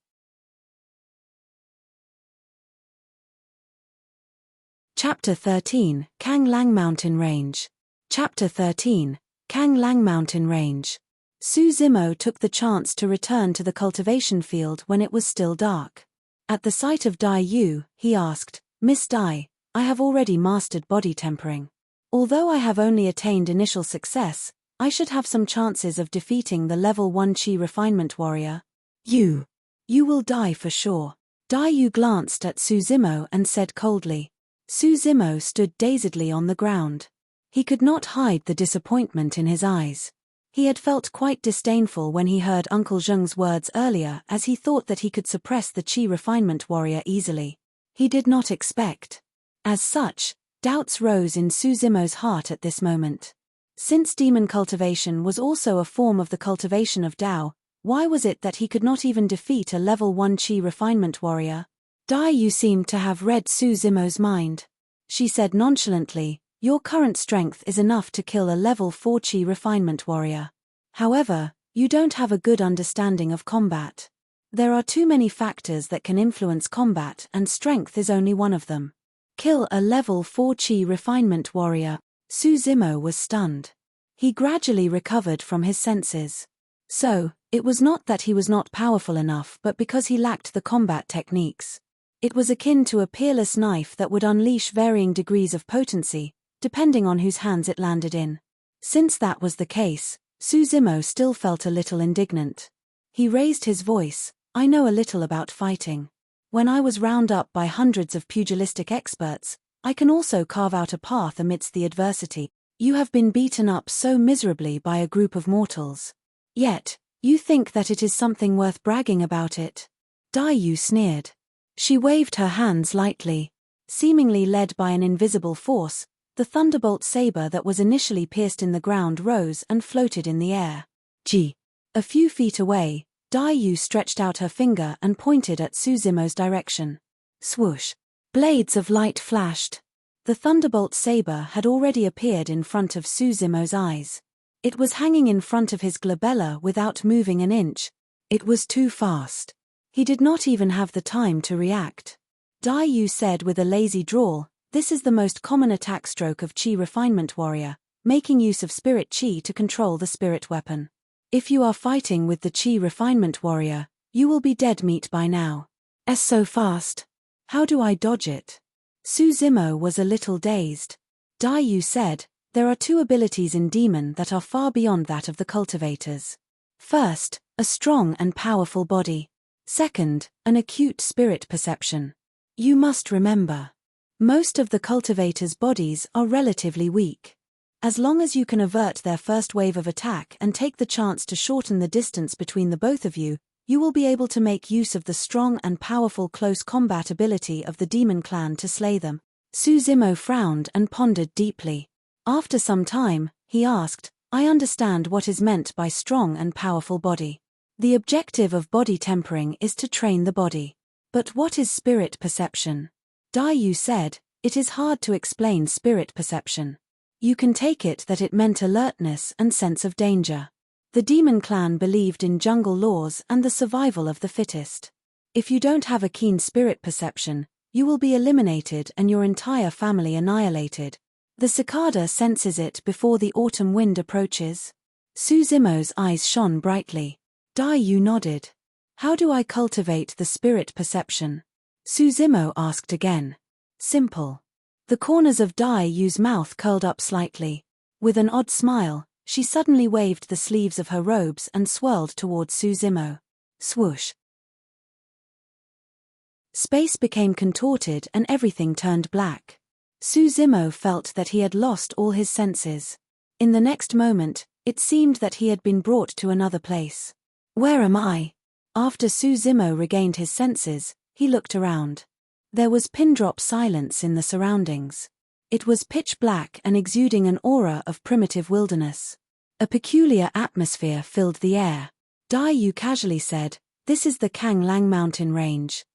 Chapter 13, Kang Lang Mountain Range. Chapter 13, Kang Lang Mountain Range. Su Zimo took the chance to return to the cultivation field when it was still dark. At the sight of Dai Yu, he asked, Miss Dai, I have already mastered body tempering. Although I have only attained initial success, I should have some chances of defeating the level 1 Qi refinement warrior. You will die for sure. Dai Yu glanced at Su Zimo and said coldly. Su Zimo stood dazedly on the ground. He could not hide the disappointment in his eyes. He had felt quite disdainful when he heard Uncle Zheng's words earlier, as he thought that he could suppress the Qi refinement warrior easily. He did not expect. As such, doubts rose in Su Zimo's heart at this moment. Since demon cultivation was also a form of the cultivation of Tao, Why was it that he could not even defeat a level 1 Qi refinement warrior? Dai Yu seemed to have read Su Zimo's mind. She said nonchalantly, "Your current strength is enough to kill a level 4 Qi refinement warrior. However, you don't have a good understanding of combat. There are too many factors that can influence combat, and strength is only one of them. Kill a level 4 Qi refinement warrior." Su Zimo was stunned. He gradually recovered from his senses. So, it was not that he was not powerful enough, but because he lacked the combat techniques. It was akin to a peerless knife that would unleash varying degrees of potency, depending on whose hands it landed in. Since that was the case, Su Zimo still felt a little indignant. He raised his voice, "I know a little about fighting. When I was round up by hundreds of pugilistic experts, I can also carve out a path amidst the adversity. You have been beaten up so miserably by a group of mortals. Yet, you think that it is something worth bragging about it." Dai Yu sneered. She waved her hands lightly. Seemingly led by an invisible force, the thunderbolt saber that was initially pierced in the ground rose and floated in the air. Gee. A few feet away, Dai Yu stretched out her finger and pointed at Su Zimo's direction. Swoosh. Blades of light flashed. The thunderbolt saber had already appeared in front of Su Zimo's eyes. It was hanging in front of his glabella without moving an inch. It was too fast. He did not even have the time to react. Dai Yu said with a lazy drawl, "This is the most common attack stroke of Qi refinement warrior, making use of spirit Qi to control the spirit weapon. If you are fighting with the Qi refinement warrior, you will be dead meat by now. So fast. How do I dodge it?" Su Zimo was a little dazed. Dai Yu said, "There are two abilities in Demon that are far beyond that of the cultivators. First, a strong and powerful body. Second, an acute spirit perception. You must remember, most of the cultivators' bodies are relatively weak. As long as you can avert their first wave of attack and take the chance to shorten the distance between the both of you, you will be able to make use of the strong and powerful close combat ability of the demon clan to slay them." Su Zimo frowned and pondered deeply. After some time, he asked, "I understand what is meant by strong and powerful body. The objective of body tempering is to train the body. But what is spirit perception?" Dai Yu said, "It is hard to explain spirit perception. You can take it that it meant alertness and sense of danger. The demon clan believed in jungle laws and the survival of the fittest. If you don't have a keen spirit perception, you will be eliminated and your entire family annihilated. The cicada senses it before the autumn wind approaches." Su Zimo's eyes shone brightly. Dai Yu nodded. "How do I cultivate the spirit perception?" Su Zimo asked again. "Simple." The corners of Dai Yu's mouth curled up slightly. With an odd smile, she suddenly waved the sleeves of her robes and swirled toward Su Zimo. Swoosh. Space became contorted and everything turned black. Su Zimo felt that he had lost all his senses. In the next moment, it seemed that he had been brought to another place. "Where am I?" After Su Zimo regained his senses, he looked around. There was pin-drop silence in the surroundings. It was pitch black and exuding an aura of primitive wilderness. A peculiar atmosphere filled the air. Dai Yu casually said, "This is the Kanglang mountain range.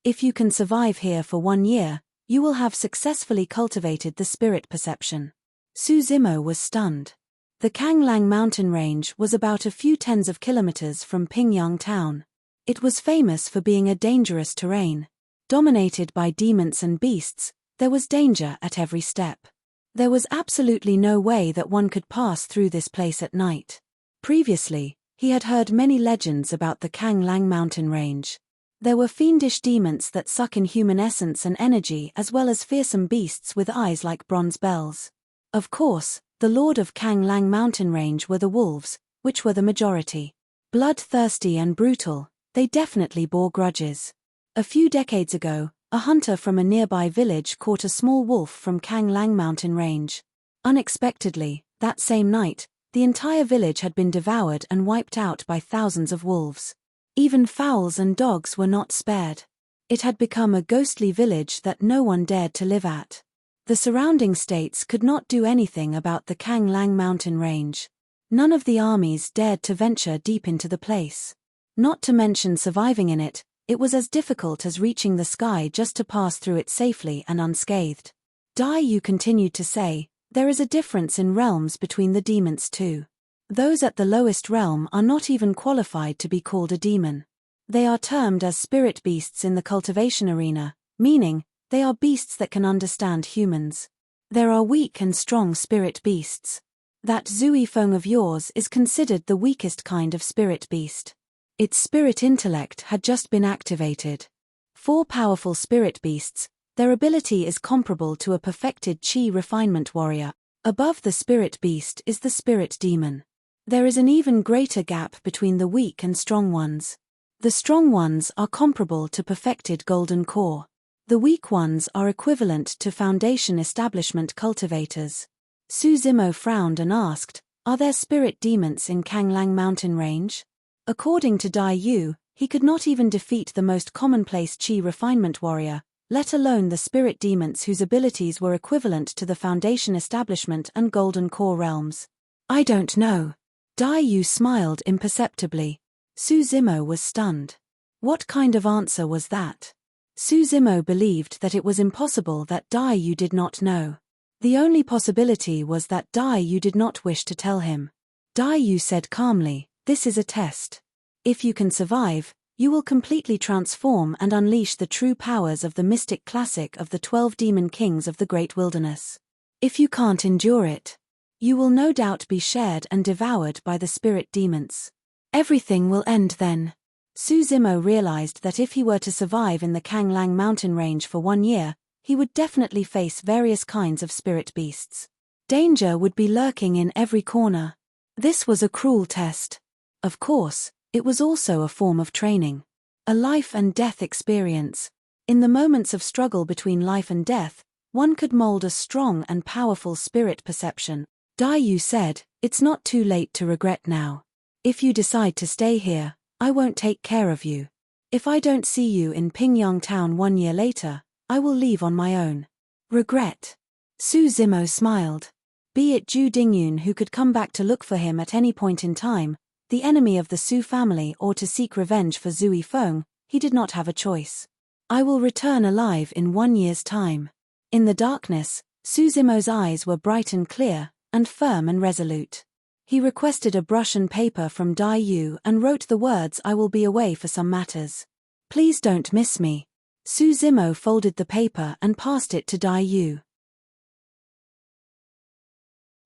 If you can survive here for 1 year, you will have successfully cultivated the spirit perception." Su Zimo was stunned. The Kanglang mountain range was about a few tens of kilometers from Pingyang town. It was famous for being a dangerous terrain. Dominated by demons and beasts, there was danger at every step. There was absolutely no way that one could pass through this place at night. Previously, he had heard many legends about the Kanglang mountain range. There were fiendish demons that suck in human essence and energy, as well as fearsome beasts with eyes like bronze bells. Of course, the lord of Kanglang mountain range were the wolves, which were the majority. Bloodthirsty and brutal, they definitely bore grudges. A few decades ago, a hunter from a nearby village caught a small wolf from Kanglang mountain range. Unexpectedly, that same night, the entire village had been devoured and wiped out by thousands of wolves. Even fowls and dogs were not spared. It had become a ghostly village that no one dared to live at. The surrounding states could not do anything about the Kanglang mountain range. None of the armies dared to venture deep into the place. Not to mention surviving in it, it was as difficult as reaching the sky just to pass through it safely and unscathed. Dai Yu continued to say, there is a difference in realms between the demons too. Those at the lowest realm are not even qualified to be called a demon. They are termed as spirit beasts in the cultivation arena, meaning, they are beasts that can understand humans. There are weak and strong spirit beasts. That Zui Feng of yours is considered the weakest kind of spirit beast. Its spirit intellect had just been activated. 4 powerful spirit beasts, their ability is comparable to a perfected chi refinement warrior. Above the spirit beast is the spirit demon. There is an even greater gap between the weak and strong ones. The strong ones are comparable to perfected golden core. The weak ones are equivalent to foundation establishment cultivators. Su Zimo frowned and asked, are there spirit demons in Kanglang mountain range? According to Dai Yu, he could not even defeat the most commonplace chi refinement warrior, let alone the spirit demons whose abilities were equivalent to the foundation establishment and golden core realms. I don't know. Dai Yu smiled imperceptibly. Su Zimo was stunned. What kind of answer was that? Su Zimo believed that it was impossible that Dai Yu did not know. The only possibility was that Dai Yu did not wish to tell him. Dai Yu said calmly, this is a test. If you can survive, you will completely transform and unleash the true powers of the mystic classic of the 12 demon kings of the great wilderness. If you can't endure it, you will no doubt be shared and devoured by the spirit demons. Everything will end then. Su Zimo realized that if he were to survive in the Kanglang mountain range for 1 year, he would definitely face various kinds of spirit beasts. Danger would be lurking in every corner. This was a cruel test. Of course, it was also a form of training. A life and death experience. In the moments of struggle between life and death, one could mold a strong and powerful spirit perception. Dai Yu said, it's not too late to regret now. If you decide to stay here, I won't take care of you. If I don't see you in Pingyang town 1 year later, I will leave on my own. Regret. Su Zimo smiled. Be it Zhu Dingyun who could come back to look for him at any point in time, the enemy of the Su family, or to seek revenge for Zui Feng, he did not have a choice. I will return alive in 1 year's time. In the darkness, Su Zimo's eyes were bright and clear, and firm and resolute. He requested a brush and paper from Dai Yu and wrote the words, I will be away for some matters. Please don't miss me. Su Zimo folded the paper and passed it to Dai Yu.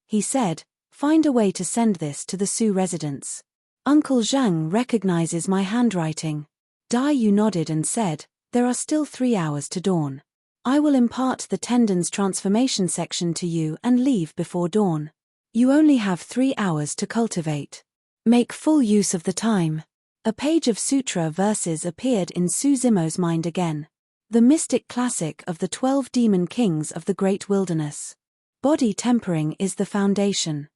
He said, find a way to send this to the Su residence. Uncle Zhang recognizes my handwriting. Dai Yu nodded and said, there are still 3 hours to dawn. I will impart the tendon's transformation section to you and leave before dawn. You only have 3 hours to cultivate. Make full use of the time. A page of sutra verses appeared in Su Zimo's mind again. The mystic classic of the 12 demon kings of the great wilderness. Body tempering is the foundation.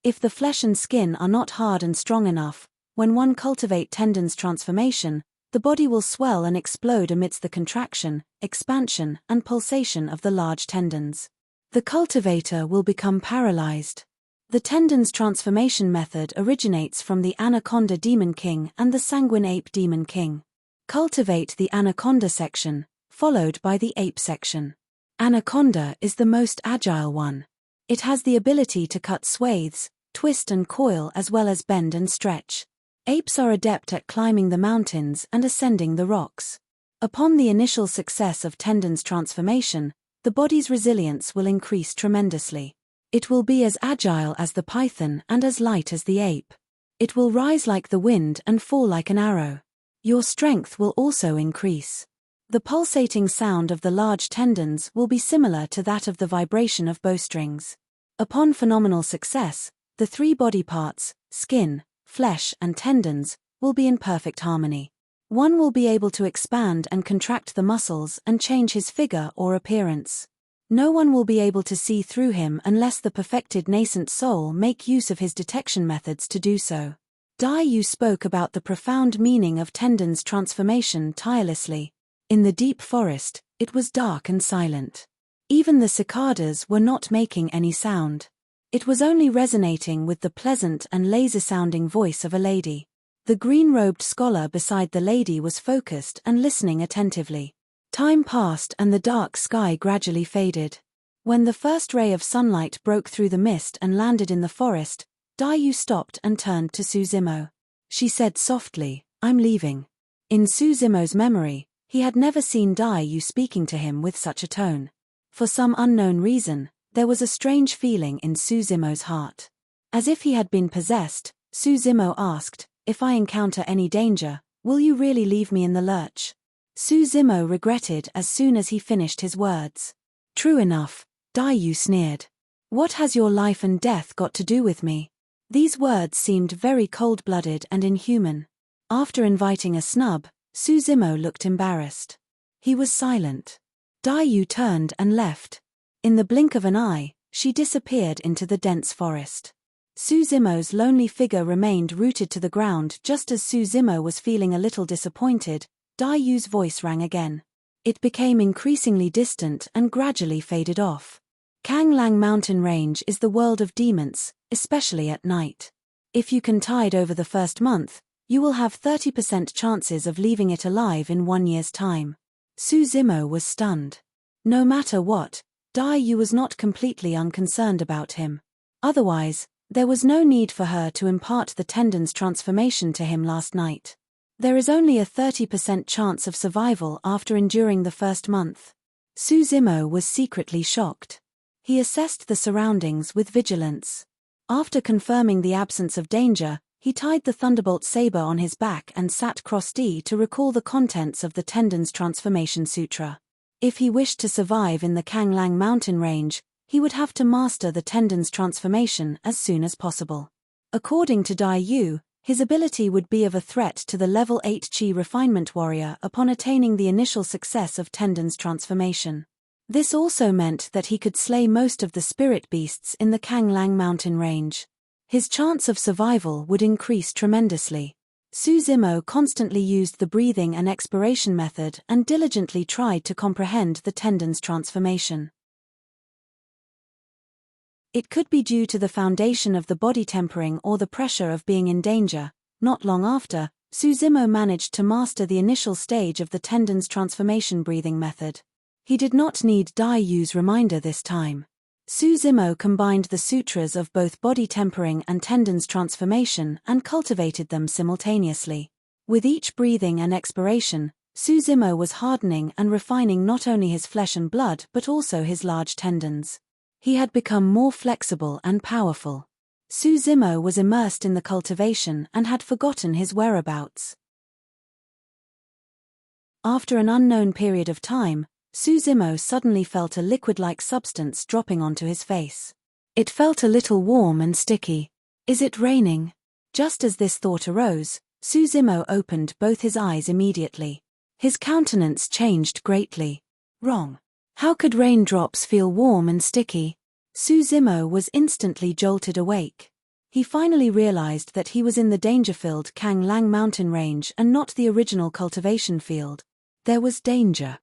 If the flesh and skin are not hard and strong enough, when one cultivate tendon's transformation, the body will swell and explode amidst the contraction, expansion, and pulsation of the large tendons. The cultivator will become paralyzed. The tendon's transformation method originates from the anaconda demon king and the sanguine ape demon king. Cultivate the anaconda section, followed by the ape section. Anaconda is the most agile one. It has the ability to cut swathes, twist and coil as well as bend and stretch. Apes are adept at climbing the mountains and ascending the rocks. Upon the initial success of tendon's transformation, the body's resilience will increase tremendously. It will be as agile as the python and as light as the ape. It will rise like the wind and fall like an arrow. Your strength will also increase. The pulsating sound of the large tendons will be similar to that of the vibration of bowstrings. Upon phenomenal success, the 3 body parts, skin, flesh and tendons, will be in perfect harmony. One will be able to expand and contract the muscles and change his figure or appearance. No one will be able to see through him unless the perfected nascent soul make use of his detection methods to do so. Dai Yu spoke about the profound meaning of tendon's transformation tirelessly. In the deep forest, it was dark and silent. Even the cicadas were not making any sound. It was only resonating with the pleasant and laser-sounding voice of a lady. The green-robed scholar beside the lady was focused and listening attentively. Time passed and the dark sky gradually faded. When the first ray of sunlight broke through the mist and landed in the forest, Dayu stopped and turned to Suzimo. She said softly, "I'm leaving." In Suzimo's memory, he had never seen Dayu speaking to him with such a tone. For some unknown reason, there was a strange feeling in Suzimo's heart. As if he had been possessed, Suzimo asked, "If I encounter any danger, will you really leave me in the lurch?" Suzimo regretted as soon as he finished his words. "True enough," Dayu sneered. "What has your life and death got to do with me?" These words seemed very cold-blooded and inhuman. After inviting a snub, Suzimo looked embarrassed. He was silent. Dayu turned and left. In the blink of an eye, she disappeared into the dense forest. Suzimo's lonely figure remained rooted to the ground. Just as Suzimo was feeling a little disappointed, Dayu's voice rang again. It became increasingly distant and gradually faded off. Kanglang mountain range is the world of demons, especially at night. If you can tide over the first month, you will have 30% chances of leaving it alive in 1 year's time. Suzimo was stunned. No matter what, Dayu was not completely unconcerned about him. Otherwise, there was no need for her to impart the tendon's transformation to him last night. There is only a 30% chance of survival after enduring the first month. Suzimo was secretly shocked. He assessed the surroundings with vigilance. After confirming the absence of danger, he tied the Thunderbolt saber on his back and sat cross-D to recall the contents of the Tendon's Transformation Sutra. If he wished to survive in the Kanglang mountain range, he would have to master the Tendon's transformation as soon as possible. According to Dayu, his ability would be of a threat to the level 8 Chi refinement warrior upon attaining the initial success of Tendon's transformation. This also meant that he could slay most of the spirit beasts in the Kanglang mountain range. His chance of survival would increase tremendously. Suzimo constantly used the breathing and expiration method and diligently tried to comprehend the Tendon's transformation. It could be due to the foundation of the body tempering or the pressure of being in danger. Not long after, Suzimo managed to master the initial stage of the Tendon's transformation breathing method. He did not need Dayu's reminder this time. Suzimo combined the sutras of both body tempering and Tendon's transformation and cultivated them simultaneously. With each breathing and expiration, Suzimo was hardening and refining not only his flesh and blood but also his large tendons. He had become more flexible and powerful. Suzimo was immersed in the cultivation and had forgotten his whereabouts. After an unknown period of time, Suzimo suddenly felt a liquid-like substance dropping onto his face. It felt a little warm and sticky. Is it raining? Just as this thought arose, Suzimo opened both his eyes immediately. His countenance changed greatly. Wrong. How could raindrops feel warm and sticky? Suzimo was instantly jolted awake. He finally realized that he was in the danger-filled Kanglang mountain range and not the original cultivation field. There was danger.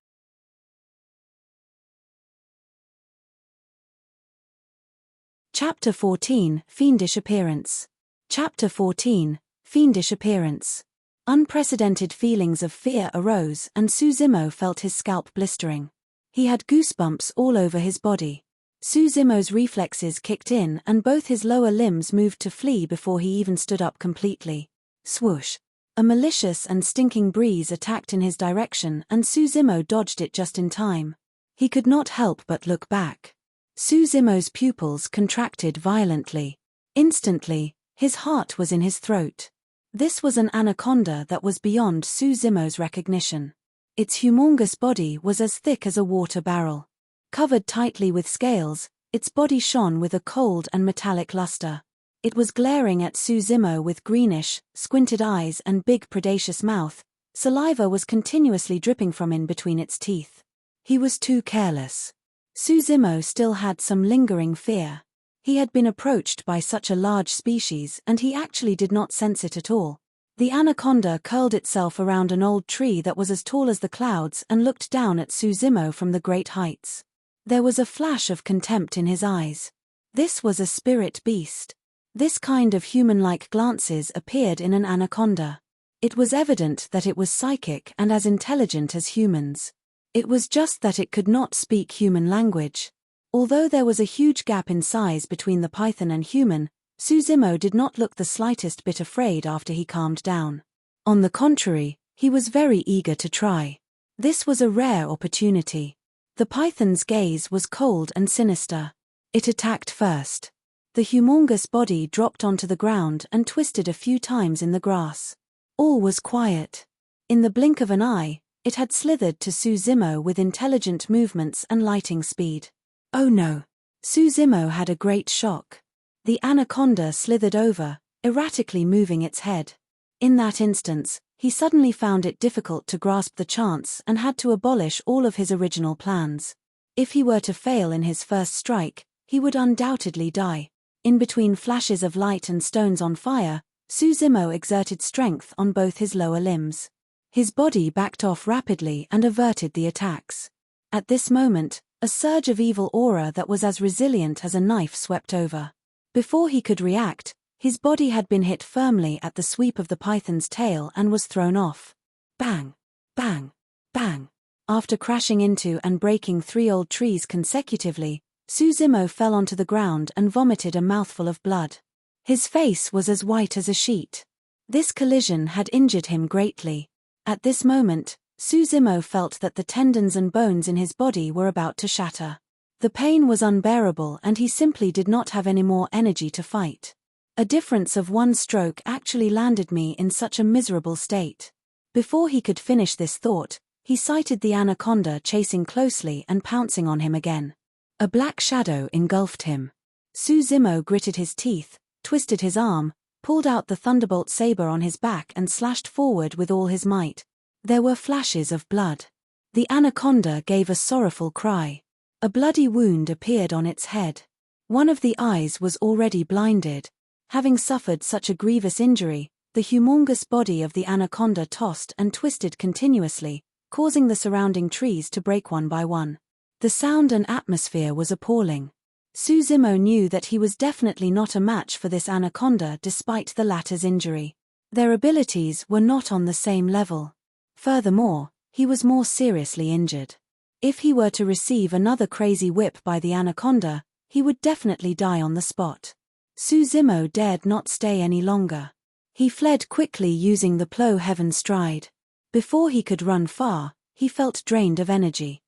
Chapter 14, Fiendish Appearance. Chapter 14, Fiendish Appearance. Unprecedented feelings of fear arose and Suzimo felt his scalp blistering. He had goosebumps all over his body. Suzimo's reflexes kicked in and both his lower limbs moved to flee before he even stood up completely. Swoosh. A malicious and stinking breeze attacked in his direction and Suzimo dodged it just in time. He could not help but look back. Suzimo's pupils contracted violently. Instantly, his heart was in his throat. This was an anaconda that was beyond Suzimo's recognition. Its humongous body was as thick as a water barrel. Covered tightly with scales, its body shone with a cold and metallic luster. It was glaring at Suzimo with greenish, squinted eyes and big predaceous mouth. Saliva was continuously dripping from in between its teeth. He was too careless. Suzimo still had some lingering fear. He had been approached by such a large species and he actually did not sense it at all. The anaconda curled itself around an old tree that was as tall as the clouds and looked down at Suzimo from the great heights. There was a flash of contempt in his eyes. This was a spirit beast. This kind of human-like glances appeared in an anaconda. It was evident that it was psychic and as intelligent as humans. It was just that it could not speak human language. Although there was a huge gap in size between the python and human, Susimo did not look the slightest bit afraid after he calmed down. On the contrary, he was very eager to try. This was a rare opportunity. The python's gaze was cold and sinister. It attacked first. The humongous body dropped onto the ground and twisted a few times in the grass. All was quiet. In the blink of an eye, it had slithered to Susimo with intelligent movements and lightning speed. Oh no! Susimo had a great shock. The anaconda slithered over, erratically moving its head. In that instance, he suddenly found it difficult to grasp the chance and had to abolish all of his original plans. If he were to fail in his first strike, he would undoubtedly die. In between flashes of light and stones on fire, Susimo exerted strength on both his lower limbs. His body backed off rapidly and averted the attacks. At this moment, a surge of evil aura that was as resilient as a knife swept over. Before he could react, his body had been hit firmly at the sweep of the python's tail and was thrown off. Bang! Bang! Bang! After crashing into and breaking 3 old trees consecutively, Susimo fell onto the ground and vomited a mouthful of blood. His face was as white as a sheet. This collision had injured him greatly. At this moment, Susimo felt that the tendons and bones in his body were about to shatter. The pain was unbearable and he simply did not have any more energy to fight. A difference of 1 stroke actually landed me in such a miserable state. Before he could finish this thought, he sighted the anaconda chasing closely and pouncing on him again. A black shadow engulfed him. Susimo gritted his teeth, twisted his arm, pulled out the thunderbolt saber on his back and slashed forward with all his might. There were flashes of blood. The anaconda gave a sorrowful cry. A bloody wound appeared on its head. One of the eyes was already blinded. Having suffered such a grievous injury, the humongous body of the anaconda tossed and twisted continuously, causing the surrounding trees to break one by one. The sound and atmosphere was appalling. Susimo knew that he was definitely not a match for this anaconda despite the latter's injury. Their abilities were not on the same level. Furthermore, he was more seriously injured. If he were to receive another crazy whip by the anaconda, he would definitely die on the spot. Susimo dared not stay any longer. He fled quickly using the plow heaven stride. Before he could run far, he felt drained of energy.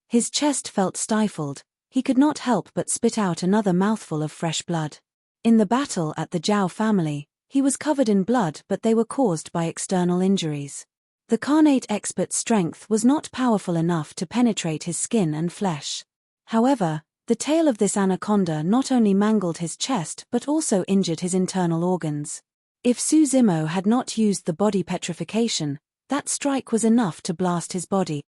His chest felt stifled, he could not help but spit out another mouthful of fresh blood. In the battle at the Zhao family, he was covered in blood but they were caused by external injuries. The Carnate expert's strength was not powerful enough to penetrate his skin and flesh. However, the tail of this anaconda not only mangled his chest but also injured his internal organs. If Susimo had not used the body petrification, that strike was enough to blast his body.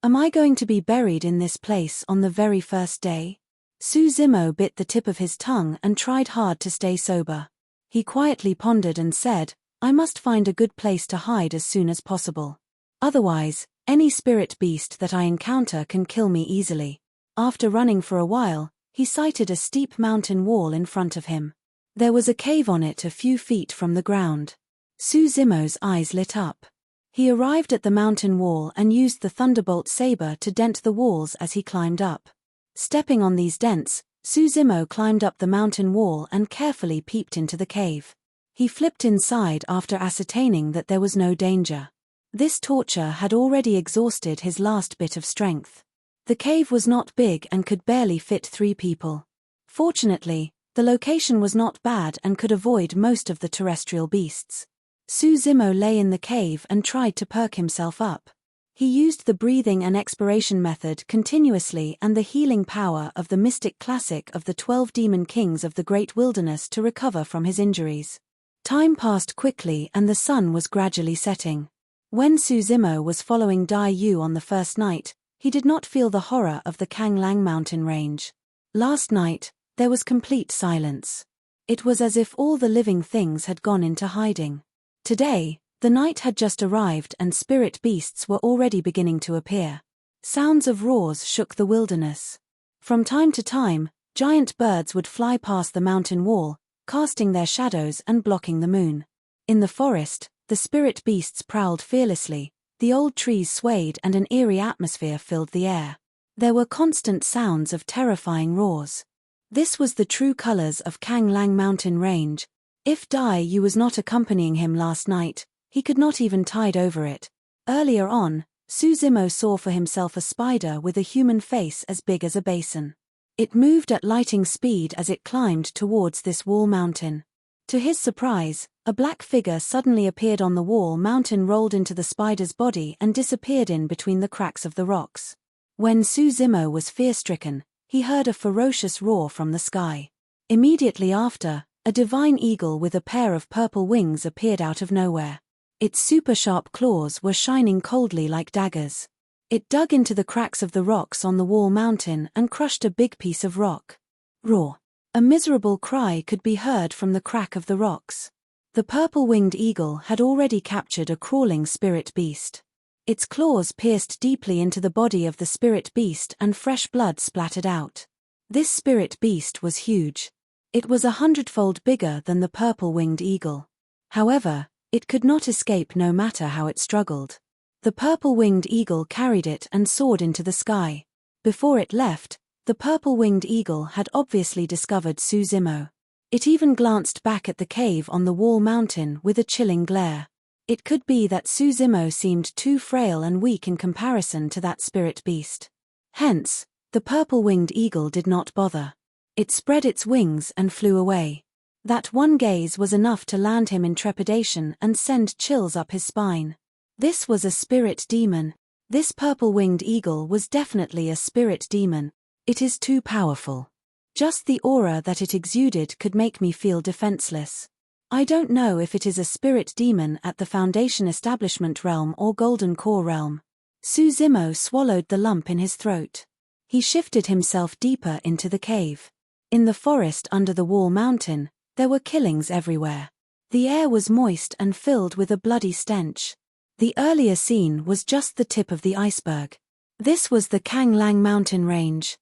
Am I going to be buried in this place on the very first day? Susimo bit the tip of his tongue and tried hard to stay sober. He quietly pondered and said, I must find a good place to hide as soon as possible. Otherwise, any spirit beast that I encounter can kill me easily. After running for a while, he sighted a steep mountain wall in front of him. There was a cave on it a few feet from the ground. Susimo's eyes lit up. He arrived at the mountain wall and used the thunderbolt saber to dent the walls as he climbed up. Stepping on these dents, Susimo climbed up the mountain wall and carefully peeped into the cave. He flipped inside after ascertaining that there was no danger. This torture had already exhausted his last bit of strength. The cave was not big and could barely fit 3 people. Fortunately, the location was not bad and could avoid most of the terrestrial beasts. Susimo lay in the cave and tried to perk himself up. He used the breathing and expiration method continuously and the healing power of the mystic classic of the 12 demon kings of the great wilderness to recover from his injuries. Time passed quickly and the sun was gradually setting. When Susimo was following Dai Yu on the first night, he did not feel the horror of the Kanglang mountain range. Last night, there was complete silence. It was as if all the living things had gone into hiding. Today, the night had just arrived and spirit beasts were already beginning to appear. Sounds of roars shook the wilderness. From time to time, giant birds would fly past the mountain wall, casting their shadows and blocking the moon. In the forest, the spirit beasts prowled fearlessly, the old trees swayed and an eerie atmosphere filled the air. There were constant sounds of terrifying roars. This was the true colors of Kang Lang mountain range. If Dai Yu was not accompanying him last night, he could not even tide over it. Earlier on, Su Zimo saw for himself a spider with a human face as big as a basin. It moved at lightning speed as it climbed towards this wall mountain. To his surprise, a black figure suddenly appeared on the wall mountain, rolled into the spider's body and disappeared in between the cracks of the rocks. When Su Zimo was fear-stricken, he heard a ferocious roar from the sky. Immediately after, a divine eagle with a pair of purple wings appeared out of nowhere. Its super-sharp claws were shining coldly like daggers. It dug into the cracks of the rocks on the wall mountain and crushed a big piece of rock. Roar! A miserable cry could be heard from the crack of the rocks. The purple-winged eagle had already captured a crawling spirit beast. Its claws pierced deeply into the body of the spirit beast and fresh blood splattered out. This spirit beast was huge. It was 100-fold bigger than the purple-winged eagle. However, it could not escape no matter how it struggled. The purple-winged eagle carried it and soared into the sky. Before it left, the purple-winged eagle had obviously discovered Su Zimo. It even glanced back at the cave on the wall mountain with a chilling glare. It could be that Su Zimo seemed too frail and weak in comparison to that spirit beast. Hence, the purple-winged eagle did not bother. It spread its wings and flew away. That one gaze was enough to land him in trepidation and send chills up his spine. This was a spirit demon. This purple-winged eagle was definitely a spirit demon. It is too powerful. Just the aura that it exuded could make me feel defenseless. I don't know if it is a spirit demon at the Foundation Establishment realm or Golden Core realm. Su Zimo swallowed the lump in his throat. He shifted himself deeper into the cave. In the forest under the wall mountain, there were killings everywhere. The air was moist and filled with a bloody stench. The earlier scene was just the tip of the iceberg. This was the Kang Lang mountain range.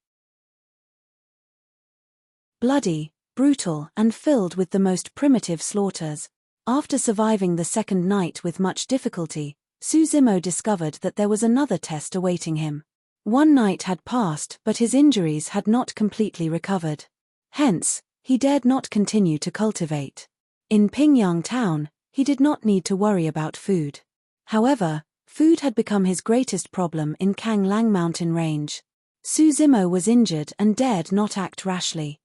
Bloody, brutal, and filled with the most primitive slaughters. After surviving the second night with much difficulty, Su Zimo discovered that there was another test awaiting him. One night had passed, but his injuries had not completely recovered. Hence, he dared not continue to cultivate. In Pingyang town, he did not need to worry about food. However, food had become his greatest problem in Kang Lang mountain range. Su Zimo was injured and dared not act rashly.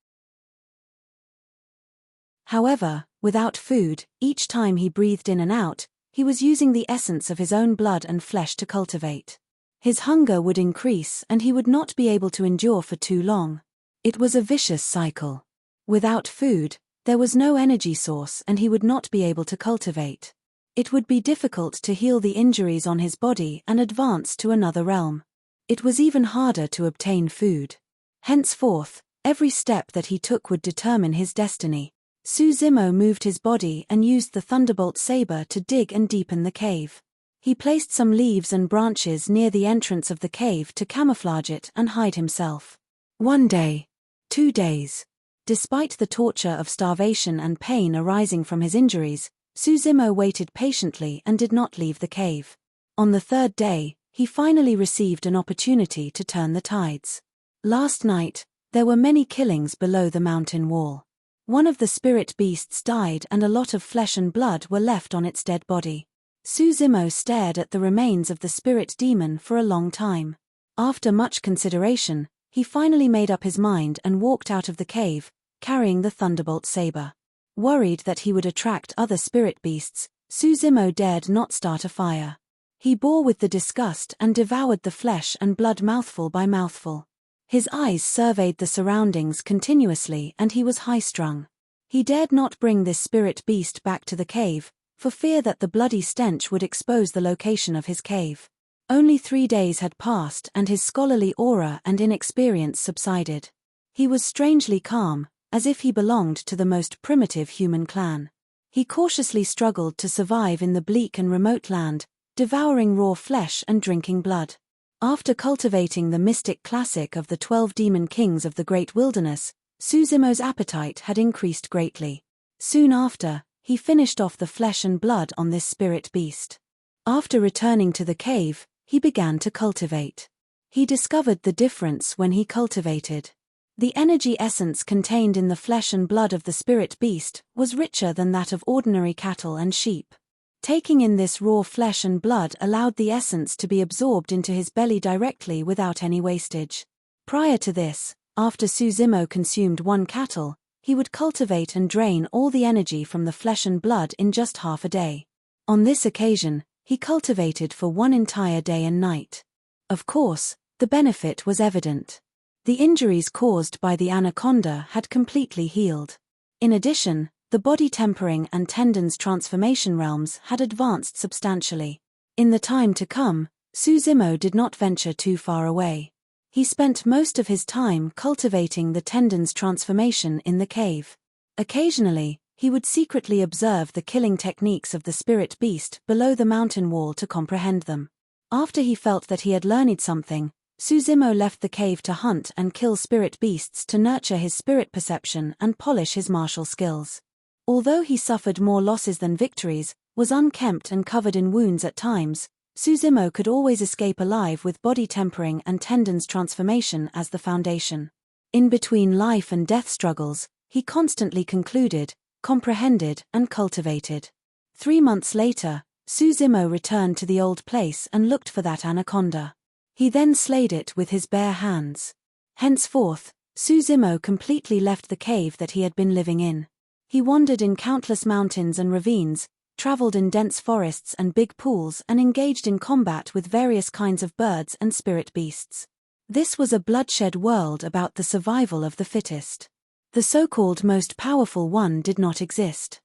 However, without food, each time he breathed in and out, he was using the essence of his own blood and flesh to cultivate. His hunger would increase and he would not be able to endure for too long. It was a vicious cycle. Without food, there was no energy source and he would not be able to cultivate. It would be difficult to heal the injuries on his body and advance to another realm. It was even harder to obtain food. Henceforth, every step that he took would determine his destiny. Su Zimo moved his body and used the thunderbolt saber to dig and deepen the cave. He placed some leaves and branches near the entrance of the cave to camouflage it and hide himself. 1 day. 2 days. Despite the torture of starvation and pain arising from his injuries, Su Zimo waited patiently and did not leave the cave. On the 3rd day, he finally received an opportunity to turn the tides. Last night, there were many killings below the mountain wall. One of the spirit beasts died and a lot of flesh and blood were left on its dead body. Su Zimo stared at the remains of the spirit demon for a long time. After much consideration, he finally made up his mind and walked out of the cave, carrying the thunderbolt saber. Worried that he would attract other spirit beasts, Su Zimo dared not start a fire. He bore with the disgust and devoured the flesh and blood mouthful by mouthful. His eyes surveyed the surroundings continuously and he was high-strung. He dared not bring this spirit beast back to the cave, for fear that the bloody stench would expose the location of his cave. Only 3 days had passed and his scholarly aura and inexperience subsided. He was strangely calm, as if he belonged to the most primitive human clan. He cautiously struggled to survive in the bleak and remote land, devouring raw flesh and drinking blood. After cultivating the mystic classic of the 12 demon kings of the great wilderness, Susimo's appetite had increased greatly. Soon after, he finished off the flesh and blood on this spirit beast. After returning to the cave, he began to cultivate. He discovered the difference when he cultivated. The energy essence contained in the flesh and blood of the spirit beast was richer than that of ordinary cattle and sheep. Taking in this raw flesh and blood allowed the essence to be absorbed into his belly directly without any wastage. Prior to this, after Susimo consumed one cattle, he would cultivate and drain all the energy from the flesh and blood in just half a day. On this occasion, he cultivated for one entire day and night. Of course, the benefit was evident. The injuries caused by the anaconda had completely healed. In addition, the body tempering and tendons transformation realms had advanced substantially. In the time to come, Susimo did not venture too far away. He spent most of his time cultivating the tendons transformation in the cave. Occasionally, he would secretly observe the killing techniques of the spirit beast below the mountain wall to comprehend them. After he felt that he had learned something, Susimo left the cave to hunt and kill spirit beasts to nurture his spirit perception and polish his martial skills. Although he suffered more losses than victories, was unkempt and covered in wounds at times, Susimo could always escape alive with body tempering and tendons transformation as the foundation. In between life and death struggles, he constantly concluded, comprehended, and cultivated. 3 months later, Susimo returned to the old place and looked for that anaconda. He then slayed it with his bare hands. Henceforth, Susimo completely left the cave that he had been living in. He wandered in countless mountains and ravines, traveled in dense forests and big pools, and engaged in combat with various kinds of birds and spirit beasts. This was a bloodshed world about the survival of the fittest. The so-called most powerful one did not exist.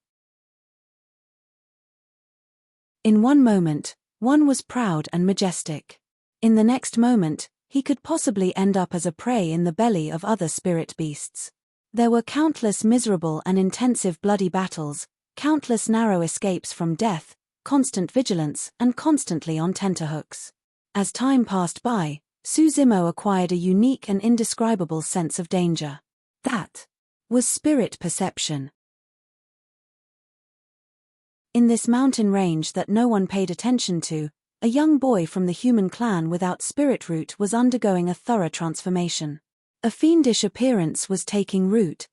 In one moment, one was proud and majestic. In the next moment, he could possibly end up as a prey in the belly of other spirit beasts. There were countless miserable and intensive bloody battles, countless narrow escapes from death, constant vigilance, and constantly on tenterhooks. As time passed by, Susimo acquired a unique and indescribable sense of danger. That was spirit perception. In this mountain range that no one paid attention to, a young boy from the human clan without spirit root was undergoing a thorough transformation. A fiendish appearance was taking root.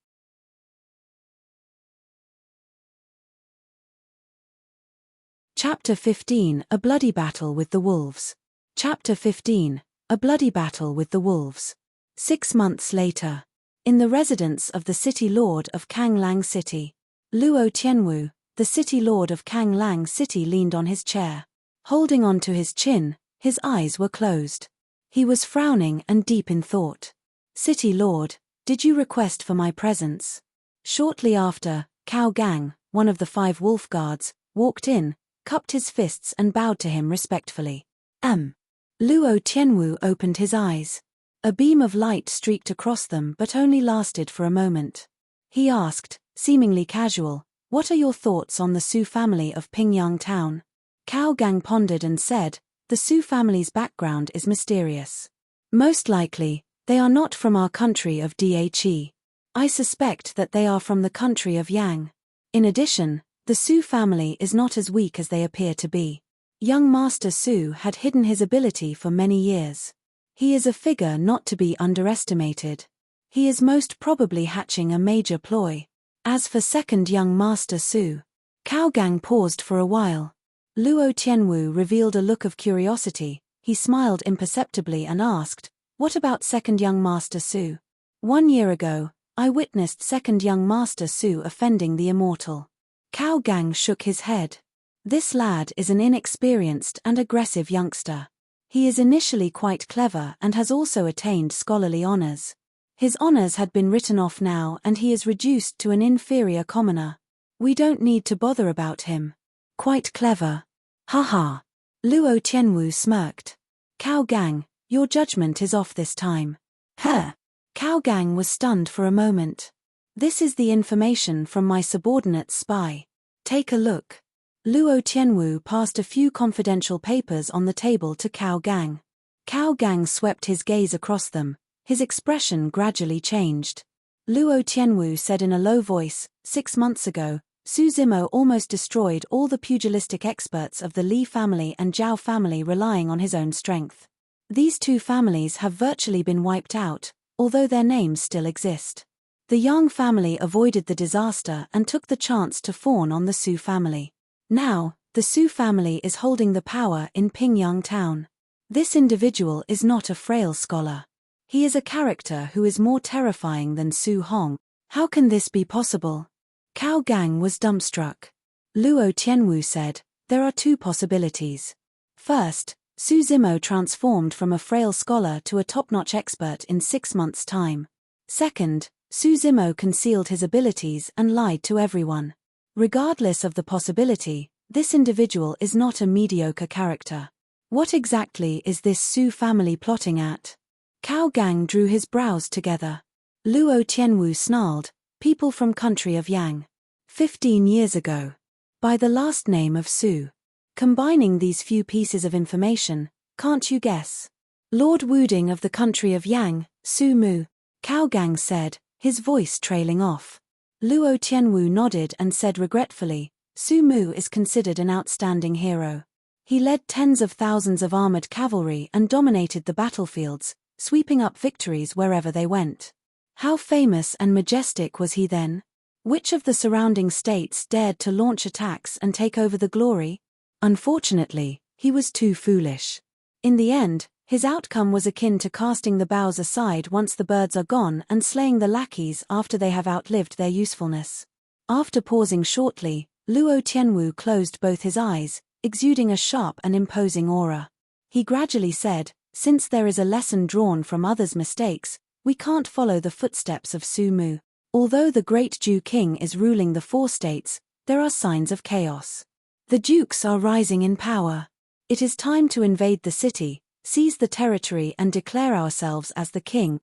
Chapter 15: A Bloody Battle with the Wolves. Chapter 15: A Bloody Battle with the Wolves. 6 months later. In the residence of the city lord of Kanglang City. Luo Tianwu, the city lord of Kanglang City, leaned on his chair. Holding on to his chin, his eyes were closed. He was frowning and deep in thought. City Lord, did you request for my presence? Shortly after, Cao Gang, one of the 5 wolf guards, walked in, cupped his fists and bowed to him respectfully. Luo Tianwu opened his eyes. A beam of light streaked across them but only lasted for a moment. He asked, seemingly casual, "What are your thoughts on the Su family of Pingyang Town?" Cao Gang pondered and said, "The Su family's background is mysterious. Most likely, they are not from our country of Dhe. I suspect that they are from the country of Yang. In addition, the Su family is not as weak as they appear to be. Young Master Su had hidden his ability for many years. He is a figure not to be underestimated. He is most probably hatching a major ploy. As for second young Master Su..." Cao Gang paused for a while. Luo Tianwu revealed a look of curiosity. He smiled imperceptibly and asked, "What about second young Master Su?" "1 year ago, I witnessed second young Master Su offending the Immortal." Cao Gang shook his head. "This lad is an inexperienced and aggressive youngster. He is initially quite clever and has also attained scholarly honors. His honors had been written off now and he is reduced to an inferior commoner. We don't need to bother about him." "Quite clever. Haha." Luo Tianwu smirked. "Cao Gang, your judgment is off this time." Cao Gang was stunned for a moment. "This is the information from my subordinate's spy. Take a look." Luo Tianwu passed a few confidential papers on the table to Cao Gang. Cao Gang swept his gaze across them, his expression gradually changed. Luo Tianwu said in a low voice, 6 months ago, Su Zimo almost destroyed all the pugilistic experts of the Li family and Zhao family relying on his own strength. These two families have virtually been wiped out, although their names still exist. The Yang family avoided the disaster and took the chance to fawn on the Su family. Now, the Su family is holding the power in Pingyang town. This individual is not a frail scholar. He is a character who is more terrifying than Su Hong. How can this be possible? Cao Gang was dumbstruck. Luo Tianwu said, there are two possibilities. First, Su Zimo transformed from a frail scholar to a top-notch expert in 6 months' time. Second, Su Zimo concealed his abilities and lied to everyone. Regardless of the possibility, this individual is not a mediocre character. What exactly is this Su family plotting at? Cao Gang drew his brows together. Luo Tianwu snarled, people from country of Yang. 15 years ago. By the last name of Su. Combining these few pieces of information, can't you guess? Lord Wuding of the country of Yang, Su Mu. Cao Gang said, his voice trailing off. Luo Tianwu nodded and said regretfully, Su Mu is considered an outstanding hero. He led tens of thousands of armored cavalry and dominated the battlefields, sweeping up victories wherever they went. How famous and majestic was he then? Which of the surrounding states dared to launch attacks and take over the glory? Unfortunately, he was too foolish. In the end, his outcome was akin to casting the boughs aside once the birds are gone and slaying the lackeys after they have outlived their usefulness. After pausing shortly, Luo Tianwu closed both his eyes, exuding a sharp and imposing aura. He gradually said, since there is a lesson drawn from others' mistakes, we can't follow the footsteps of Su Mu. Although the great Ju King is ruling the 4 states, there are signs of chaos. The dukes are rising in power. It is time to invade the city, seize the territory and declare ourselves as the king.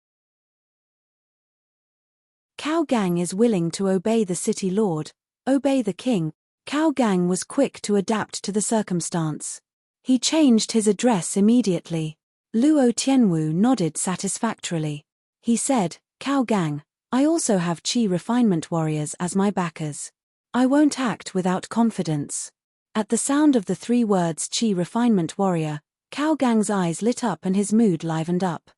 Cao Gang is willing to obey the city lord, obey the king. Cao Gang was quick to adapt to the circumstance. He changed his address immediately. Luo Tianwu nodded satisfactorily. He said, Cao Gang, I also have Qi refinement warriors as my backers. I won't act without confidence. At the sound of the 3 words Qi refinement warrior, Cao Gang's eyes lit up and his mood livened up.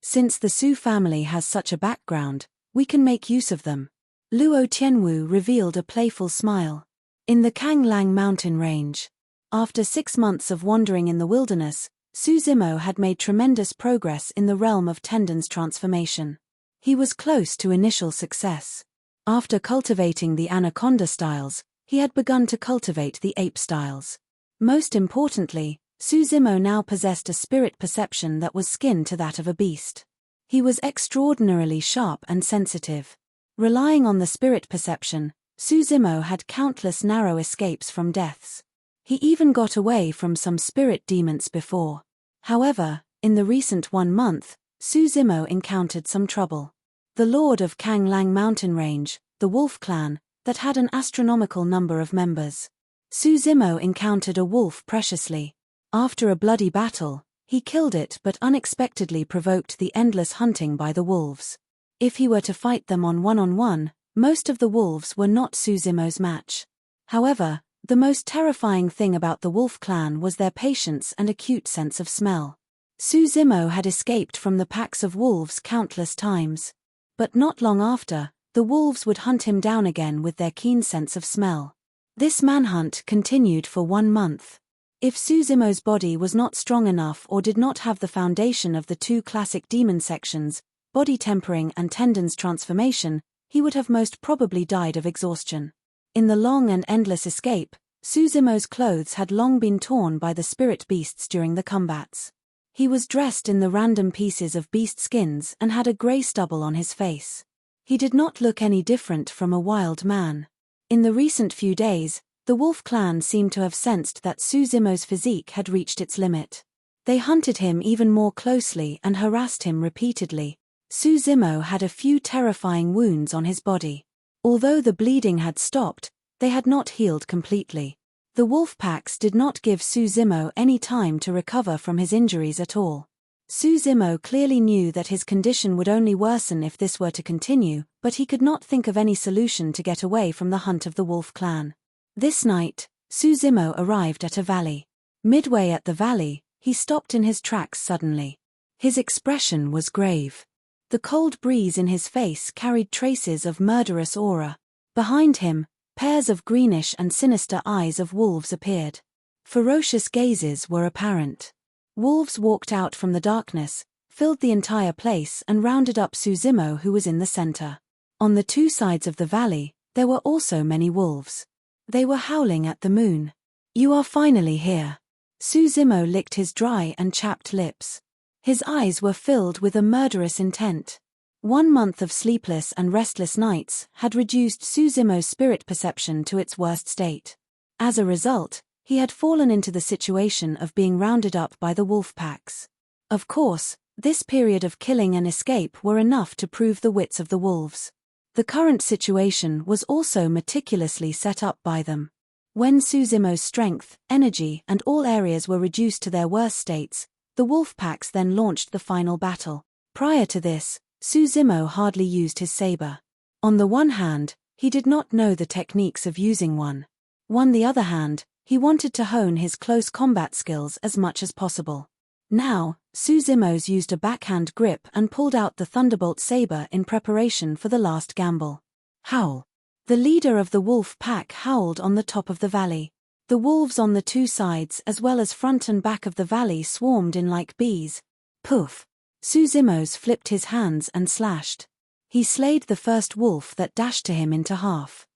Since the Su family has such a background, we can make use of them. Luo Tianwu revealed a playful smile. In the Kanglang mountain range. After 6 months of wandering in the wilderness, Su Zimo had made tremendous progress in the realm of tendons transformation. He was close to initial success. After cultivating the anaconda styles, he had begun to cultivate the ape styles. Most importantly, Su Zimo now possessed a spirit perception that was skin to that of a beast. He was extraordinarily sharp and sensitive. Relying on the spirit perception, Su Zimo had countless narrow escapes from deaths. He even got away from some spirit demons before. However, in the recent 1 month, Su Zimo encountered some trouble. The lord of Kanglang mountain range, the wolf clan, that had an astronomical number of members. Su Zimo encountered a wolf preciously. After a bloody battle, he killed it but unexpectedly provoked the endless hunting by the wolves. If he were to fight them on one-on-one, most of the wolves were not Su Zimo's match. However, the most terrifying thing about the wolf clan was their patience and acute sense of smell. Su Zimo had escaped from the packs of wolves countless times. But not long after, the wolves would hunt him down again with their keen sense of smell. This manhunt continued for 1 month. If Su Zimo's body was not strong enough or did not have the foundation of the 2 classic demon sections, body tempering and tendons transformation, he would have most probably died of exhaustion. In the long and endless escape, Su Zimo's clothes had long been torn by the spirit beasts during the combats. He was dressed in the random pieces of beast skins and had a grey stubble on his face. He did not look any different from a wild man. In the recent few days, the wolf clan seemed to have sensed that Su Zimo's physique had reached its limit. They hunted him even more closely and harassed him repeatedly. Su Zimo had a few terrifying wounds on his body. Although the bleeding had stopped, they had not healed completely. The wolf packs did not give Suzimo any time to recover from his injuries at all. Suzimo clearly knew that his condition would only worsen if this were to continue, but he could not think of any solution to get away from the hunt of the wolf clan. This night, Suzimo arrived at a valley. Midway at the valley, he stopped in his tracks suddenly. His expression was grave. The cold breeze in his face carried traces of murderous aura. Behind him, pairs of greenish and sinister eyes of wolves appeared. Ferocious gazes were apparent. Wolves walked out from the darkness, filled the entire place and rounded up Suzimo, who was in the center. On the two sides of the valley, there were also many wolves. They were howling at the moon. "You are finally here." Suzimo licked his dry and chapped lips. His eyes were filled with a murderous intent. 1 month of sleepless and restless nights had reduced Suzimo's spirit perception to its worst state. As a result, he had fallen into the situation of being rounded up by the wolf packs. Of course, this period of killing and escape were enough to prove the wits of the wolves. The current situation was also meticulously set up by them. When Suzimo's strength, energy, and all areas were reduced to their worst states, the wolf packs then launched the final battle. Prior to this, Suzimo hardly used his saber. On the one hand, he did not know the techniques of using one. On the other hand, he wanted to hone his close combat skills as much as possible. Now, Suzimo's used a backhand grip and pulled out the thunderbolt saber in preparation for the last gamble. Howl. The leader of the wolf pack howled on the top of the valley. The wolves on the two sides as well as front and back of the valley swarmed in like bees. Poof. Suzimo's flipped his hands and slashed. He slayed the first wolf that dashed to him into half.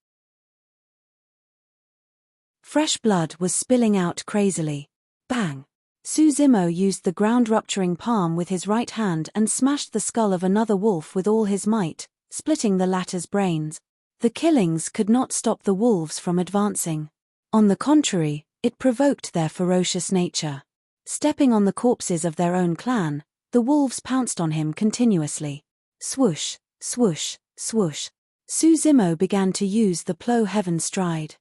Fresh blood was spilling out crazily. Bang! Suzimo used the ground-rupturing palm with his right hand and smashed the skull of another wolf with all his might, splitting the latter's brains. The killings could not stop the wolves from advancing. On the contrary, it provoked their ferocious nature. Stepping on the corpses of their own clan, the wolves pounced on him continuously. Swoosh, swoosh, swoosh. Suzimo began to use the plow heaven stride.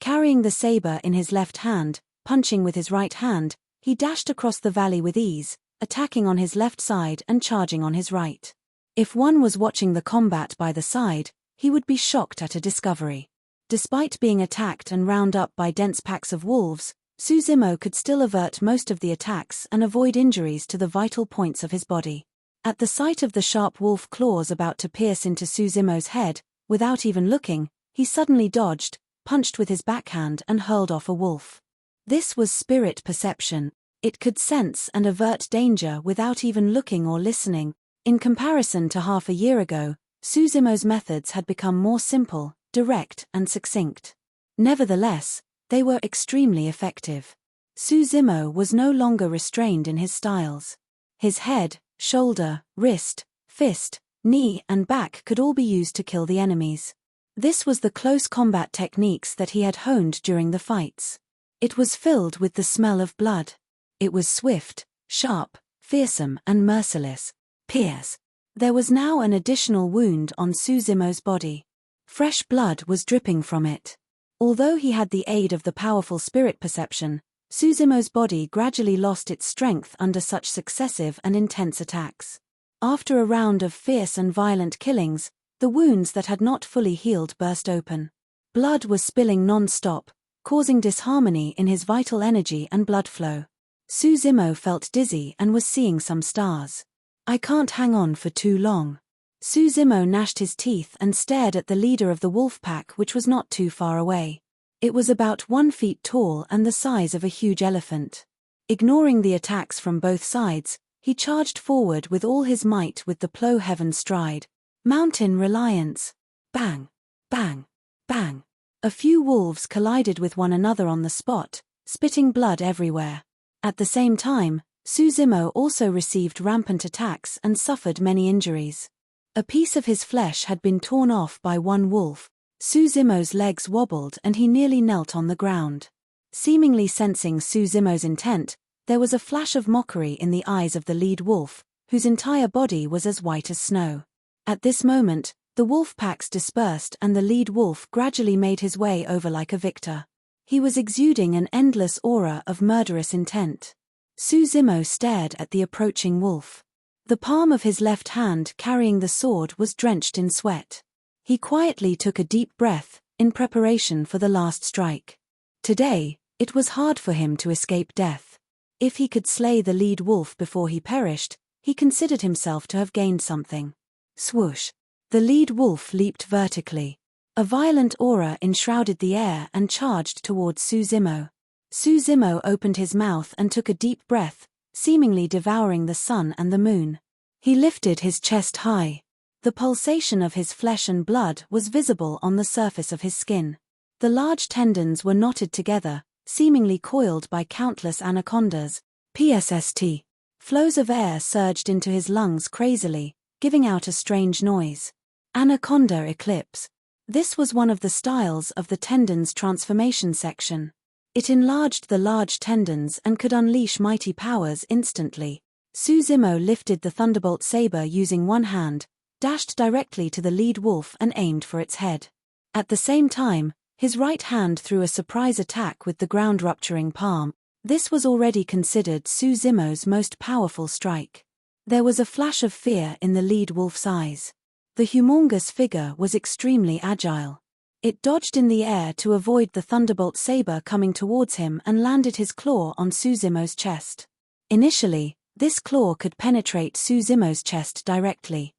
Carrying the saber in his left hand, punching with his right hand, he dashed across the valley with ease, attacking on his left side and charging on his right. If one was watching the combat by the side, he would be shocked at a discovery. Despite being attacked and round up by dense packs of wolves, Suzimo could still avert most of the attacks and avoid injuries to the vital points of his body. At the sight of the sharp wolf claws about to pierce into Suzimo's head, without even looking, he suddenly dodged, punched with his backhand and hurled off a wolf. This was spirit perception. It could sense and avert danger without even looking or listening. In comparison to half a year ago, Suzimo's methods had become more simple, direct, and succinct. Nevertheless, they were extremely effective. Suzimo was no longer restrained in his styles. His head, shoulder, wrist, fist, knee, and back could all be used to kill the enemies. This was the close combat techniques that he had honed during the fights. It was filled with the smell of blood. It was swift, sharp, fearsome, and merciless. Pierce. There was now an additional wound on Suzimo's body. Fresh blood was dripping from it. Although he had the aid of the powerful spirit perception, Suzimo's body gradually lost its strength under such successive and intense attacks. After a round of fierce and violent killings, the wounds that had not fully healed burst open. Blood was spilling non-stop, causing disharmony in his vital energy and blood flow. Suzimo felt dizzy and was seeing some stars. "I can't hang on for too long." Suzimo gnashed his teeth and stared at the leader of the wolf pack, which was not too far away. It was about 1 foot tall and the size of a huge elephant. Ignoring the attacks from both sides, he charged forward with all his might with the plow heaven stride. Mountain reliance. Bang, bang, bang. A few wolves collided with one another on the spot, spitting blood everywhere. At the same time, Suzimo also received rampant attacks and suffered many injuries. A piece of his flesh had been torn off by one wolf. Suzimo's legs wobbled and he nearly knelt on the ground. Seemingly sensing Suzimo's intent, there was a flash of mockery in the eyes of the lead wolf, whose entire body was as white as snow. At this moment, The wolf packs dispersed and the lead wolf gradually made his way over like a victor. He was exuding an endless aura of murderous intent. Susimo stared at the approaching wolf. The palm of his left hand carrying the sword was drenched in sweat. He quietly took a deep breath, in preparation for the last strike. Today, it was hard for him to escape death. If he could slay the lead wolf before he perished, he considered himself to have gained something. Swoosh! The lead wolf leaped vertically. A violent aura enshrouded the air and charged towards Susimo. Susimo opened his mouth and took a deep breath, seemingly devouring the sun and the moon. He lifted his chest high. The pulsation of his flesh and blood was visible on the surface of his skin. The large tendons were knotted together, seemingly coiled by countless anacondas. PSST. Flows of air surged into his lungs crazily, giving out a strange noise. Anaconda eclipse. This was one of the styles of the tendon's transformation section. It enlarged the large tendons and could unleash mighty powers instantly. Susimo lifted the thunderbolt saber using one hand, dashed directly to the lead wolf and aimed for its head. At the same time, his right hand threw a surprise attack with the ground-rupturing palm. This was already considered Susimo's most powerful strike. There was a flash of fear in the lead wolf's eyes. The humongous figure was extremely agile. It dodged in the air to avoid the thunderbolt saber coming towards him and landed his claw on Susimo's chest. Initially, this claw could penetrate Susimo's chest directly.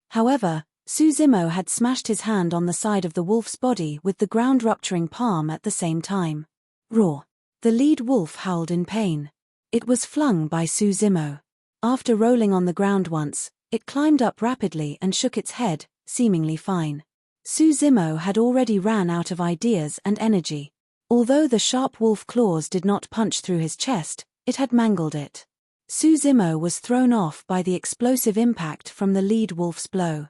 However, Susimo had smashed his hand on the side of the wolf's body with the ground-rupturing palm at the same time. Roar! The lead wolf howled in pain. It was flung by Susimo. After rolling on the ground once, it climbed up rapidly and shook its head, seemingly fine. Susimo had already ran out of ideas and energy. Although the sharp wolf claws did not punch through his chest, it had mangled it. Susimo was thrown off by the explosive impact from the lead wolf's blow.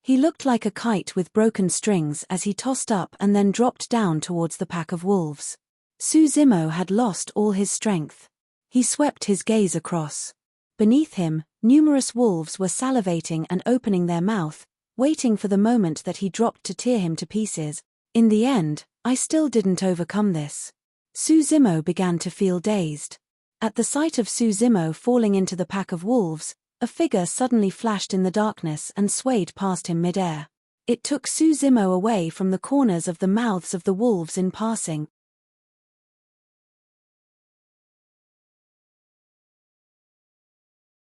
He looked like a kite with broken strings as he tossed up and then dropped down towards the pack of wolves. Susimo had lost all his strength. He swept his gaze across. Beneath him, numerous wolves were salivating and opening their mouth, waiting for the moment that he dropped to tear him to pieces. In the end, I still didn't overcome this. Susimo began to feel dazed. At the sight of Susimo falling into the pack of wolves, a figure suddenly flashed in the darkness and swayed past him mid-air. It took Susimo away from the corners of the mouths of the wolves in passing.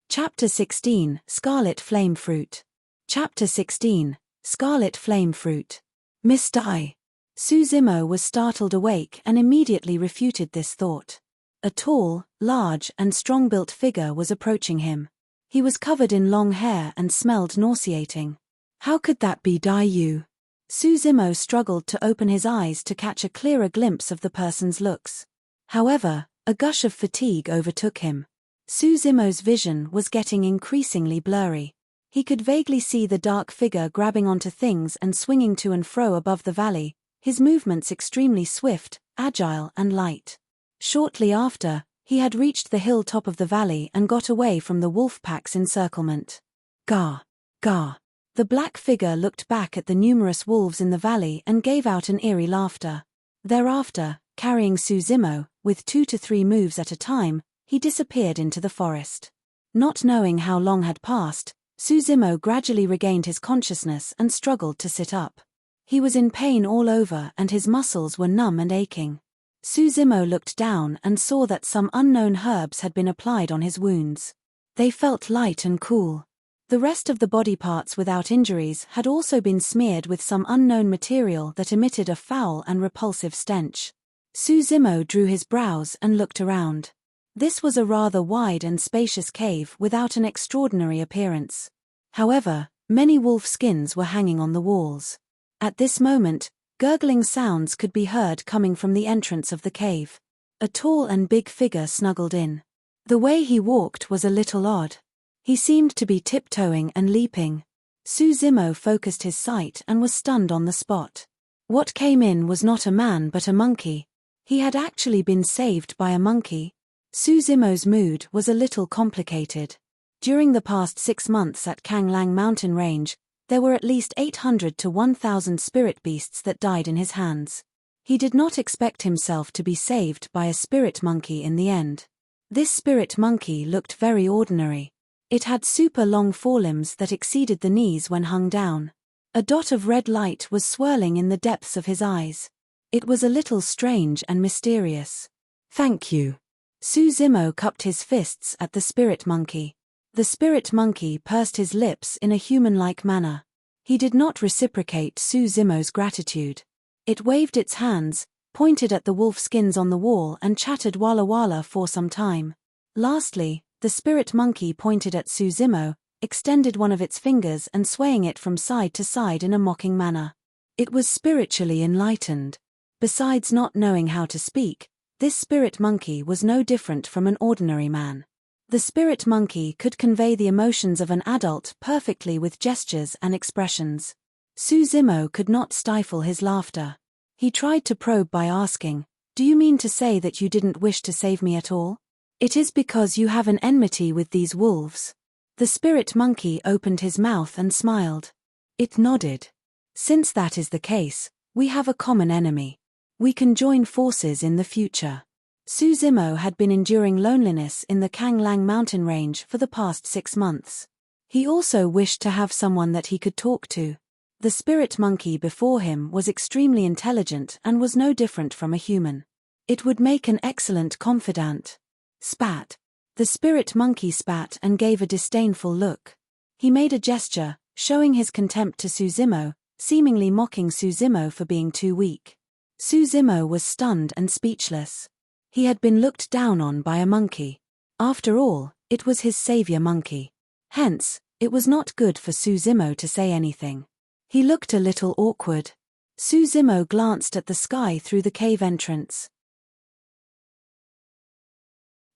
Chapter 16, Scarlet Flame Fruit. Chapter 16, Scarlet Flame Fruit. Misty. Susimo was startled awake and immediately refuted this thought. A tall, large and strong-built figure was approaching him. He was covered in long hair and smelled nauseating. How could that be Yu? Susimo struggled to open his eyes to catch a clearer glimpse of the person's looks. However, a gush of fatigue overtook him. Susimo's vision was getting increasingly blurry. He could vaguely see the dark figure grabbing onto things and swinging to and fro above the valley, his movements extremely swift, agile and light. Shortly after, he had reached the hilltop of the valley and got away from the wolf pack's encirclement. Gah! Gah! The black figure looked back at the numerous wolves in the valley and gave out an eerie laughter. Thereafter, carrying Susimo, with 2 to 3 moves at a time, he disappeared into the forest. Not knowing how long had passed, Susimo gradually regained his consciousness and struggled to sit up. He was in pain all over and his muscles were numb and aching. Susimo looked down and saw that some unknown herbs had been applied on his wounds. They felt light and cool. The rest of the body parts without injuries had also been smeared with some unknown material that emitted a foul and repulsive stench. Susimo drew his brows and looked around. This was a rather wide and spacious cave without an extraordinary appearance. However, many wolf skins were hanging on the walls. At this moment, gurgling sounds could be heard coming from the entrance of the cave. A tall and big figure snuggled in. The way he walked was a little odd. He seemed to be tiptoeing and leaping. Susimo focused his sight and was stunned on the spot. What came in was not a man but a monkey. He had actually been saved by a monkey. Suzimo's mood was a little complicated. During the past 6 months at Kanglang mountain range, there were at least 800 to 1,000 spirit beasts that died in his hands. He did not expect himself to be saved by a spirit monkey in the end. This spirit monkey looked very ordinary. It had super long forelimbs that exceeded the knees when hung down. A dot of red light was swirling in the depths of his eyes. It was a little strange and mysterious. "Thank you." Suzimo cupped his fists at the spirit monkey. The spirit monkey pursed his lips in a human-like manner. He did not reciprocate Suzimo's gratitude. It waved its hands, pointed at the wolf skins on the wall and chattered walla walla for some time. Lastly, the spirit monkey pointed at Suzimo, extended one of its fingers and swaying it from side to side in a mocking manner. It was spiritually enlightened. Besides not knowing how to speak, this spirit monkey was no different from an ordinary man. The spirit monkey could convey the emotions of an adult perfectly with gestures and expressions. Suzimo could not stifle his laughter. He tried to probe by asking, "Do you mean to say that you didn't wish to save me at all? It is because you have an enmity with these wolves." The spirit monkey opened his mouth and smiled. It nodded. "Since that is the case, we have a common enemy. We can join forces in the future." Suzimo had been enduring loneliness in the Kanglang mountain range for the past 6 months. He also wished to have someone that he could talk to. The spirit monkey before him was extremely intelligent and was no different from a human. It would make an excellent confidant. Spat. The spirit monkey spat and gave a disdainful look. He made a gesture, showing his contempt to Suzimo, seemingly mocking Suzimo for being too weak. Suzimo was stunned and speechless. He had been looked down on by a monkey. After all, it was his savior monkey. Hence, it was not good for Suzimo to say anything. He looked a little awkward. Suzimo glanced at the sky through the cave entrance.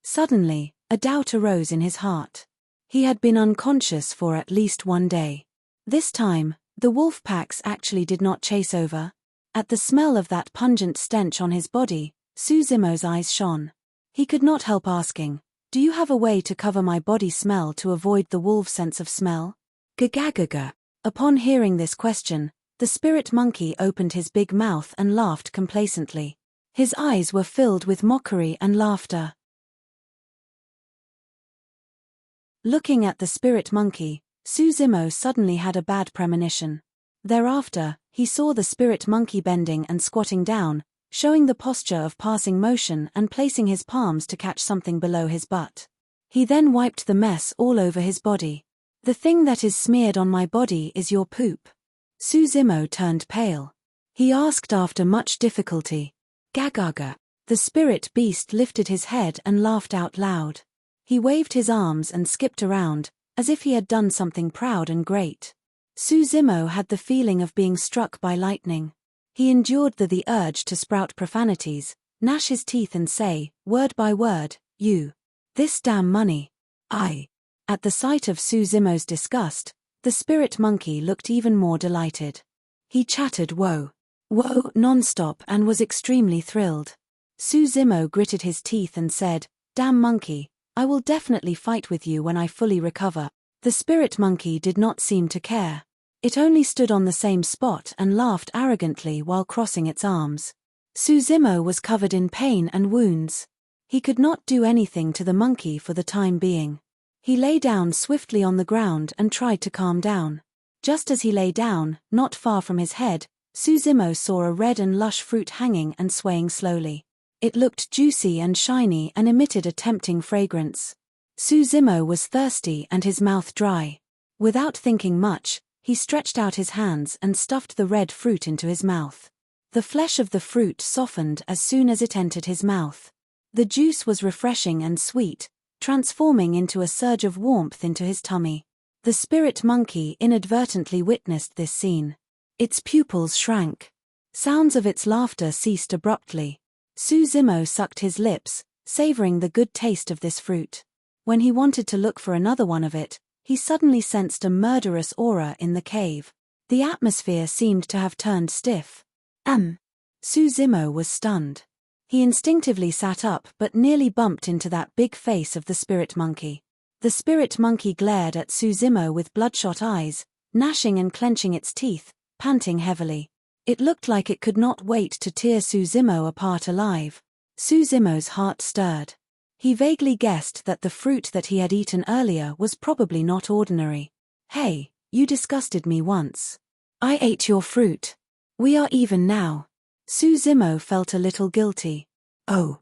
Suddenly, a doubt arose in his heart. He had been unconscious for at least 1 day. This time, the wolf packs actually did not chase over. At the smell of that pungent stench on his body, Suzimo's eyes shone. He could not help asking, "Do you have a way to cover my body smell to avoid the wolf's sense of smell?" Gagagaga. Upon hearing this question, the spirit monkey opened his big mouth and laughed complacently. His eyes were filled with mockery and laughter. Looking at the spirit monkey, Suzimo suddenly had a bad premonition. Thereafter, he saw the spirit monkey bending and squatting down, showing the posture of passing motion and placing his palms to catch something below his butt. He then wiped the mess all over his body. "The thing that is smeared on my body is your poop." Suzimo turned pale. He asked after much difficulty. "Gagaga." The spirit beast lifted his head and laughed out loud. He waved his arms and skipped around, as if he had done something proud and great. Suzimo had the feeling of being struck by lightning. He endured the urge to sprout profanities, gnash his teeth and say, word by word, "You. This damn money. I." At the sight of Suzimo's disgust, the spirit monkey looked even more delighted. He chattered whoa non-stop and was extremely thrilled. Suzimo gritted his teeth and said, "Damn monkey, I will definitely fight with you when I fully recover." The spirit monkey did not seem to care. It only stood on the same spot and laughed arrogantly while crossing its arms. Suzimo was covered in pain and wounds. He could not do anything to the monkey for the time being. He lay down swiftly on the ground and tried to calm down. Just as he lay down, not far from his head, Suzimo saw a red and lush fruit hanging and swaying slowly. It looked juicy and shiny and emitted a tempting fragrance. Suzimo was thirsty and his mouth dry. Without thinking much, he stretched out his hands and stuffed the red fruit into his mouth. The flesh of the fruit softened as soon as it entered his mouth. The juice was refreshing and sweet, transforming into a surge of warmth into his tummy. The spirit monkey inadvertently witnessed this scene. Its pupils shrank. Sounds of its laughter ceased abruptly. Suzimo sucked his lips, savoring the good taste of this fruit. When he wanted to look for another one of it, he suddenly sensed a murderous aura in the cave. The atmosphere seemed to have turned stiff. Suzimo was stunned. He instinctively sat up but nearly bumped into that big face of the spirit monkey. The spirit monkey glared at Suzumo with bloodshot eyes, gnashing and clenching its teeth, panting heavily. It looked like it could not wait to tear Suzumo apart alive. Suzumo's heart stirred. He vaguely guessed that the fruit that he had eaten earlier was probably not ordinary. "Hey, you disgusted me once. I ate your fruit. We are even now." Suzumo felt a little guilty. Oh.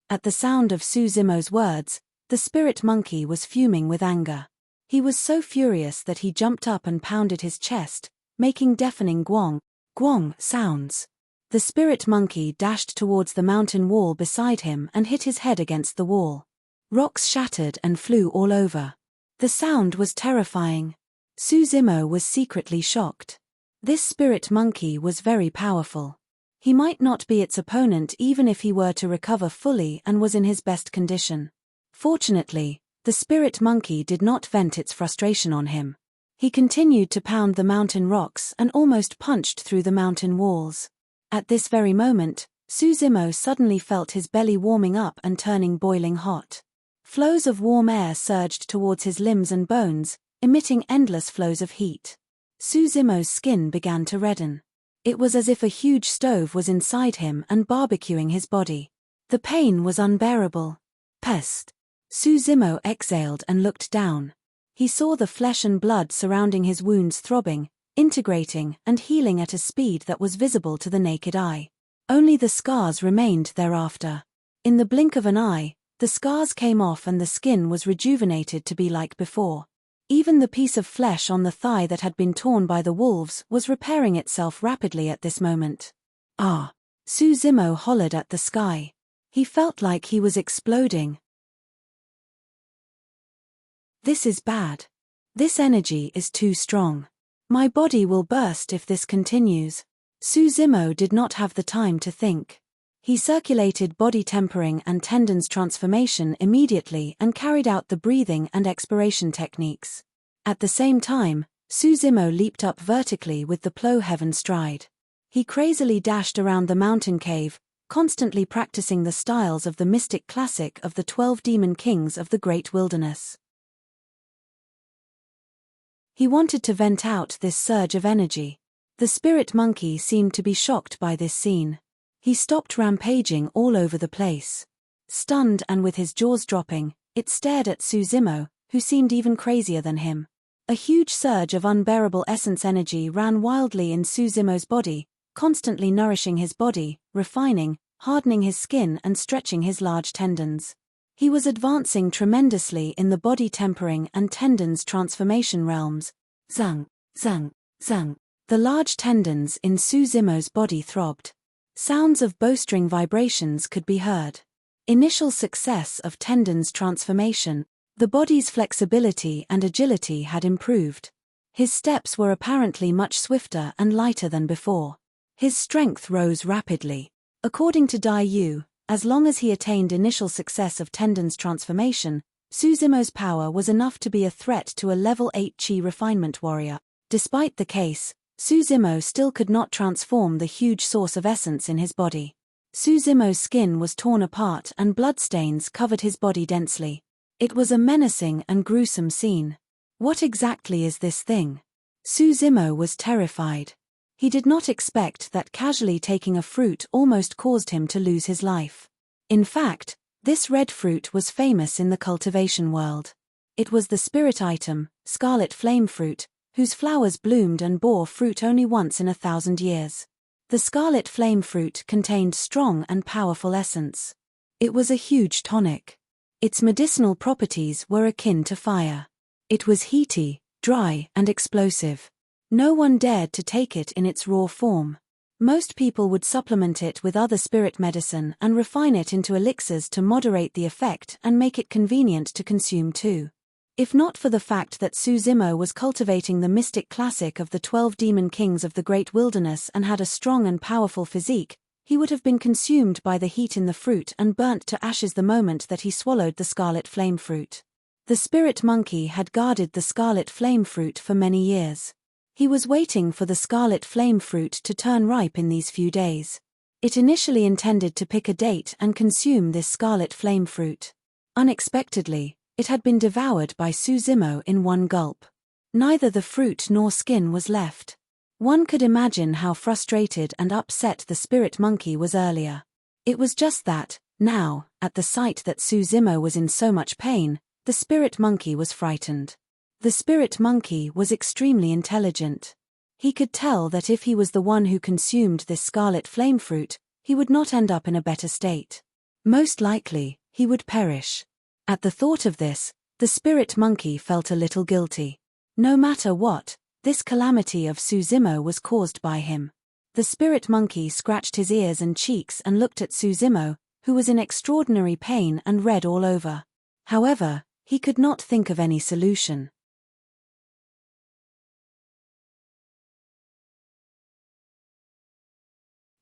At the sound of Suzumo's words, the spirit monkey was fuming with anger. He was so furious that he jumped up and pounded his chest, making deafening gwong sounds. The spirit monkey dashed towards the mountain wall beside him and hit his head against the wall. Rocks shattered and flew all over. The sound was terrifying. Suzumo was secretly shocked. This spirit monkey was very powerful. He might not be its opponent even if he were to recover fully and was in his best condition. Fortunately, the spirit monkey did not vent its frustration on him. He continued to pound the mountain rocks and almost punched through the mountain walls. At this very moment, Suzumo suddenly felt his belly warming up and turning boiling hot. Flows of warm air surged towards his limbs and bones, emitting endless flows of heat. Suzumo's skin began to redden. It was as if a huge stove was inside him and barbecuing his body. The pain was unbearable. Pest. Suzumo exhaled and looked down. He saw the flesh and blood surrounding his wounds throbbing, integrating and healing at a speed that was visible to the naked eye. Only the scars remained thereafter. In the blink of an eye, the scars came off and the skin was rejuvenated to be like before. Even the piece of flesh on the thigh that had been torn by the wolves was repairing itself rapidly at this moment. Ah! Suzumo hollered at the sky. He felt like he was exploding. This is bad. This energy is too strong. My body will burst if this continues. Suzumo did not have the time to think. He circulated body tempering and tendons transformation immediately and carried out the breathing and expiration techniques. At the same time, Suzumo leaped up vertically with the plow heaven stride. He crazily dashed around the mountain cave, constantly practicing the styles of the mystic classic of the 12 demon kings of the great wilderness. He wanted to vent out this surge of energy. The spirit monkey seemed to be shocked by this scene. He stopped rampaging all over the place. Stunned and with his jaws dropping, it stared at Suzumo, who seemed even crazier than him. A huge surge of unbearable essence energy ran wildly in Suzumo's body, constantly nourishing his body, refining, hardening his skin and stretching his large tendons. He was advancing tremendously in the body tempering and tendons transformation realms. Zang, zang, zang. The large tendons in Suzumo's body throbbed. Sounds of bowstring vibrations could be heard. Initial success of tendons transformation. The body's flexibility and agility had improved. His steps were apparently much swifter and lighter than before. His strength rose rapidly. According to Dai Yu, as long as he attained initial success of tendons transformation, Suzumo's power was enough to be a threat to a level 8 Chi refinement warrior. Despite the case, Suzumo still could not transform the huge source of essence in his body. Suzumo's skin was torn apart and bloodstains covered his body densely. It was a menacing and gruesome scene. What exactly is this thing? Suzumo was terrified. He did not expect that casually taking a fruit almost caused him to lose his life. In fact, this red fruit was famous in the cultivation world. It was the spirit item, scarlet flame fruit, whose flowers bloomed and bore fruit only once in 1,000 years. The scarlet flame fruit contained strong and powerful essence. It was a huge tonic. Its medicinal properties were akin to fire. It was heaty, dry, and explosive. No one dared to take it in its raw form. Most people would supplement it with other spirit medicine and refine it into elixirs to moderate the effect and make it convenient to consume too. If not for the fact that Suzumo was cultivating the mystic classic of the 12 demon kings of the great wilderness and had a strong and powerful physique, he would have been consumed by the heat in the fruit and burnt to ashes the moment that he swallowed the scarlet flame fruit. The spirit monkey had guarded the scarlet flame fruit for many years. He was waiting for the scarlet flame fruit to turn ripe in these few days. It initially intended to pick a date and consume this scarlet flame fruit. Unexpectedly, it had been devoured by Suzimo in one gulp. Neither the fruit nor skin was left. One could imagine how frustrated and upset the spirit monkey was earlier. It was just that, now, at the sight that Suzimo was in so much pain, the spirit monkey was frightened. The spirit monkey was extremely intelligent. He could tell that if he was the one who consumed this scarlet flame fruit, he would not end up in a better state. Most likely, he would perish. At the thought of this, the spirit monkey felt a little guilty. No matter what, this calamity of Suzimo was caused by him. The spirit monkey scratched his ears and cheeks and looked at Suzimo, who was in extraordinary pain and red all over. However, he could not think of any solution.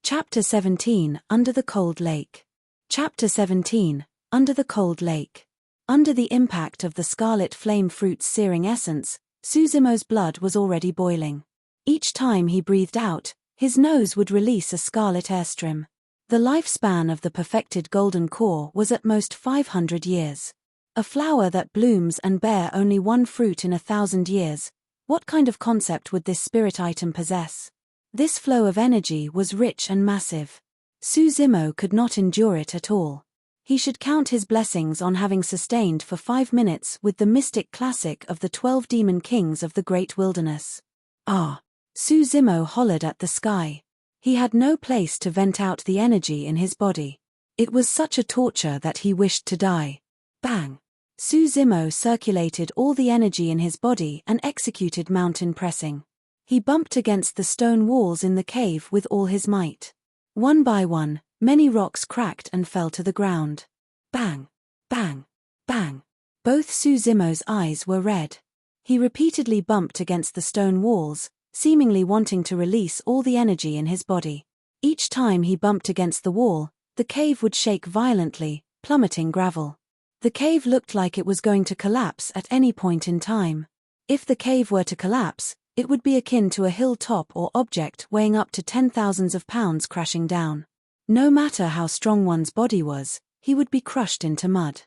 Chapter 17, Under the Cold Lake. Chapter 17, Under the Cold Lake. Under the impact of the scarlet flame fruit's searing essence, Suzimo's blood was already boiling. Each time he breathed out, his nose would release a scarlet airstream. The lifespan of the perfected golden core was at most 500 years. A flower that blooms and bear only one fruit in 1,000 years. What kind of concept would this spirit item possess? This flow of energy was rich and massive. Suzimo could not endure it at all. He should count his blessings on having sustained for 5 minutes with the mystic classic of the 12 demon kings of the great wilderness. Ah! Suzimo hollered at the sky. He had no place to vent out the energy in his body. It was such a torture that he wished to die. Bang! Suzimo circulated all the energy in his body and executed mountain pressing. He bumped against the stone walls in the cave with all his might. One by one, many rocks cracked and fell to the ground. Bang! Bang! Bang! Both Suzimo's eyes were red. He repeatedly bumped against the stone walls, seemingly wanting to release all the energy in his body. Each time he bumped against the wall, the cave would shake violently, plummeting gravel. The cave looked like it was going to collapse at any point in time. If the cave were to collapse, it would be akin to a hilltop or object weighing up to 10,000s of pounds crashing down. No matter how strong one's body was, he would be crushed into mud.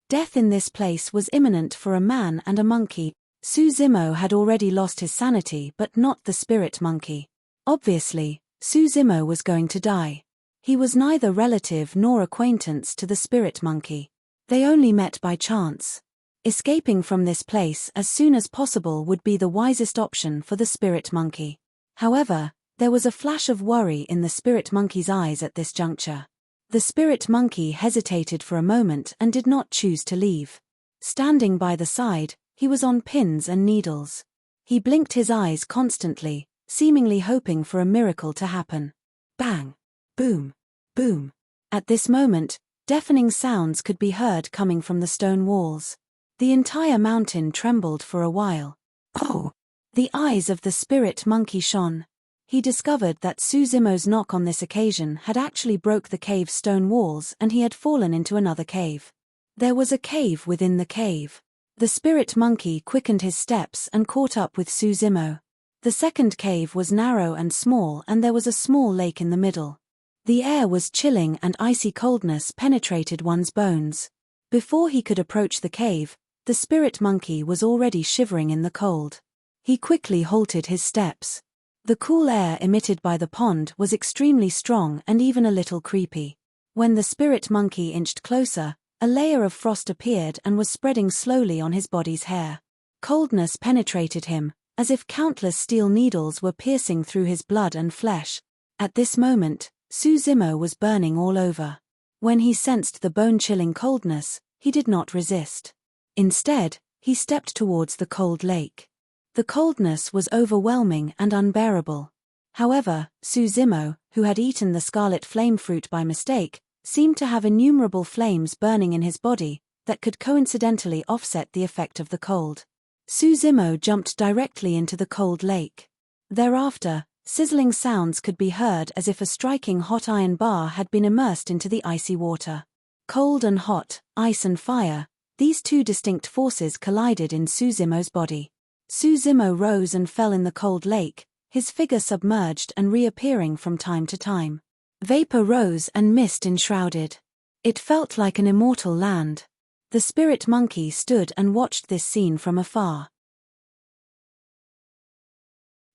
Death in this place was imminent for a man and a monkey. Suzimo had already lost his sanity but not the spirit monkey. Obviously, Suzimo was going to die. He was neither relative nor acquaintance to the spirit monkey. They only met by chance. Escaping from this place as soon as possible would be the wisest option for the spirit monkey. However, there was a flash of worry in the spirit monkey's eyes at this juncture. The spirit monkey hesitated for a moment and did not choose to leave. Standing by the side, he was on pins and needles. He blinked his eyes constantly, seemingly hoping for a miracle to happen. Bang! Boom! Boom! At this moment, deafening sounds could be heard coming from the stone walls. The entire mountain trembled for a while. Oh! The eyes of the spirit monkey shone. He discovered that Suzimo's knock on this occasion had actually broke the cave's stone walls and he had fallen into another cave. There was a cave within the cave. The spirit monkey quickened his steps and caught up with Suzimo. The second cave was narrow and small and there was a small lake in the middle. The air was chilling and icy coldness penetrated one's bones. Before he could approach the cave, the spirit monkey was already shivering in the cold. He quickly halted his steps. The cool air emitted by the pond was extremely strong and even a little creepy. When the spirit monkey inched closer, a layer of frost appeared and was spreading slowly on his body's hair. Coldness penetrated him, as if countless steel needles were piercing through his blood and flesh. At this moment, Suzimo was burning all over. When he sensed the bone-chilling coldness, he did not resist. Instead, he stepped towards the cold lake. The coldness was overwhelming and unbearable. However, Suzimo, who had eaten the scarlet flame fruit by mistake, seemed to have innumerable flames burning in his body that could coincidentally offset the effect of the cold. Suzimo jumped directly into the cold lake. Thereafter, sizzling sounds could be heard as if a striking hot iron bar had been immersed into the icy water. Cold and hot, ice and fire, these two distinct forces collided in Suzimo's body. Suzimo rose and fell in the cold lake, his figure submerged and reappearing from time to time. Vapor rose and mist enshrouded. It felt like an immortal land. The spirit monkey stood and watched this scene from afar.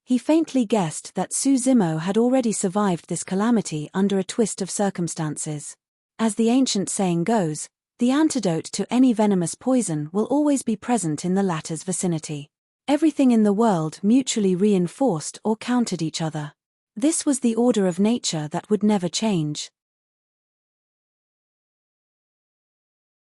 He faintly guessed that Suzimo had already survived this calamity under a twist of circumstances. As the ancient saying goes, the antidote to any venomous poison will always be present in the latter's vicinity. Everything in the world mutually reinforced or countered each other. This was the order of nature that would never change.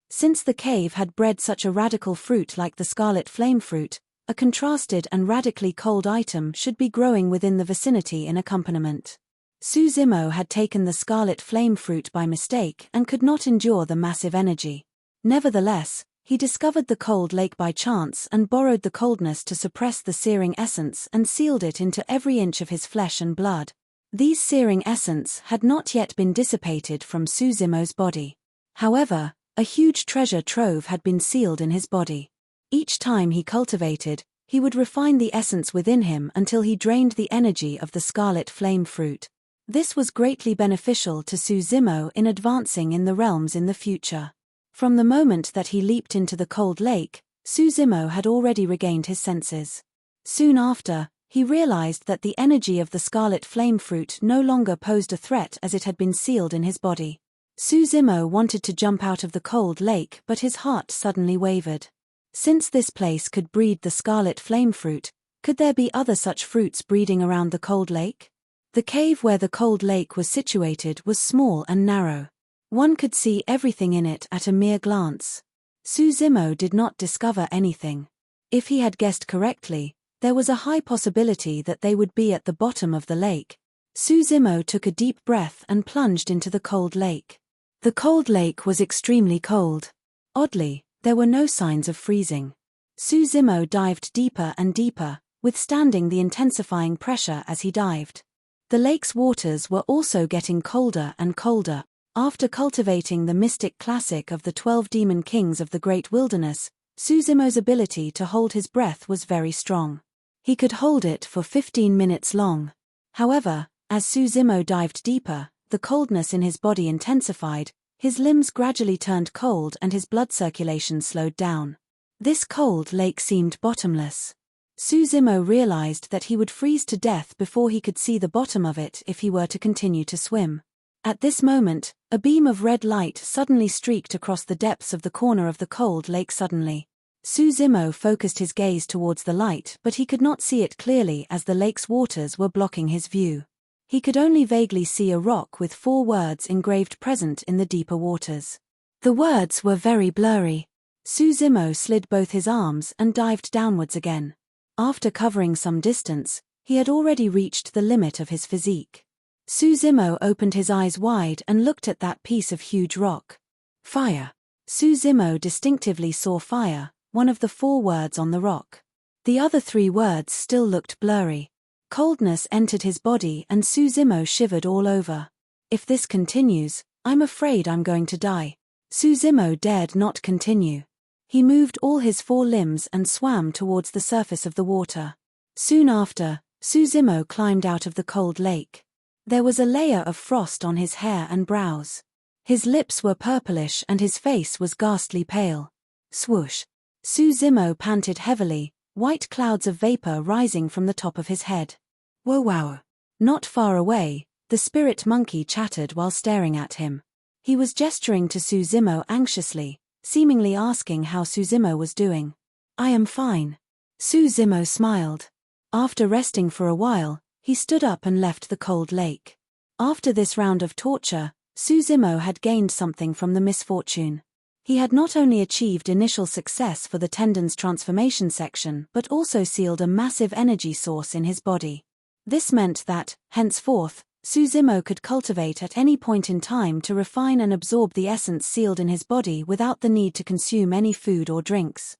Since the cave had bred such a radical fruit like the scarlet flame fruit, a contrasted and radically cold item should be growing within the vicinity in accompaniment. Suzimo had taken the scarlet flame fruit by mistake and could not endure the massive energy. Nevertheless, he discovered the cold lake by chance and borrowed the coldness to suppress the searing essence and sealed it into every inch of his flesh and blood. These searing essence had not yet been dissipated from Suzimo's body. However, a huge treasure trove had been sealed in his body. Each time he cultivated, he would refine the essence within him until he drained the energy of the scarlet flame fruit. This was greatly beneficial to Suzimo in advancing in the realms in the future. From the moment that he leaped into the cold lake, Suzimo had already regained his senses. Soon after, he realized that the energy of the scarlet flame fruit no longer posed a threat as it had been sealed in his body. Suzimo wanted to jump out of the cold lake, but his heart suddenly wavered. Since this place could breed the scarlet flame fruit, could there be other such fruits breeding around the cold lake? The cave where the cold lake was situated was small and narrow. One could see everything in it at a mere glance. Suzimo did not discover anything. If he had guessed correctly, there was a high possibility that they would be at the bottom of the lake. Suzimo took a deep breath and plunged into the cold lake. The cold lake was extremely cold. Oddly, there were no signs of freezing. Suzimo dived deeper and deeper, withstanding the intensifying pressure as he dived. The lake's waters were also getting colder and colder. After cultivating the mystic classic of the 12 demon kings of the great wilderness, Suzimo's ability to hold his breath was very strong. He could hold it for 15 minutes long. However, as Suzimo dived deeper, the coldness in his body intensified, his limbs gradually turned cold and his blood circulation slowed down. This cold lake seemed bottomless. Suzimo realized that he would freeze to death before he could see the bottom of it if he were to continue to swim. At this moment, a beam of red light suddenly streaked across the depths of the corner of the cold lake suddenly. Suzimo focused his gaze towards the light, but he could not see it clearly as the lake's waters were blocking his view. He could only vaguely see a rock with 4 words engraved present in the deeper waters. The words were very blurry. Suzimo slid both his arms and dived downwards again. After covering some distance, he had already reached the limit of his physique. Suzimo opened his eyes wide and looked at that piece of huge rock. Fire. Suzimo distinctively saw fire, one of the 4 words on the rock. The other 3 words still looked blurry. Coldness entered his body and Suzimo shivered all over. If this continues, I'm afraid I'm going to die. Suzimo dared not continue. He moved all his 4 limbs and swam towards the surface of the water. Soon after, Suzimo climbed out of the cold lake. There was a layer of frost on his hair and brows. His lips were purplish and his face was ghastly pale. Swoosh! Suzimo panted heavily, white clouds of vapor rising from the top of his head. Whoa wow! Not far away, the spirit monkey chattered while staring at him. He was gesturing to Suzimo anxiously, seemingly asking how Suzimo was doing. I am fine. Suzimo smiled. After resting for a while, he stood up and left the cold lake. After this round of torture, Suzimo had gained something from the misfortune. He had not only achieved initial success for the tendon's transformation section but also sealed a massive energy source in his body. This meant that, henceforth, Suzimo could cultivate at any point in time to refine and absorb the essence sealed in his body without the need to consume any food or drinks.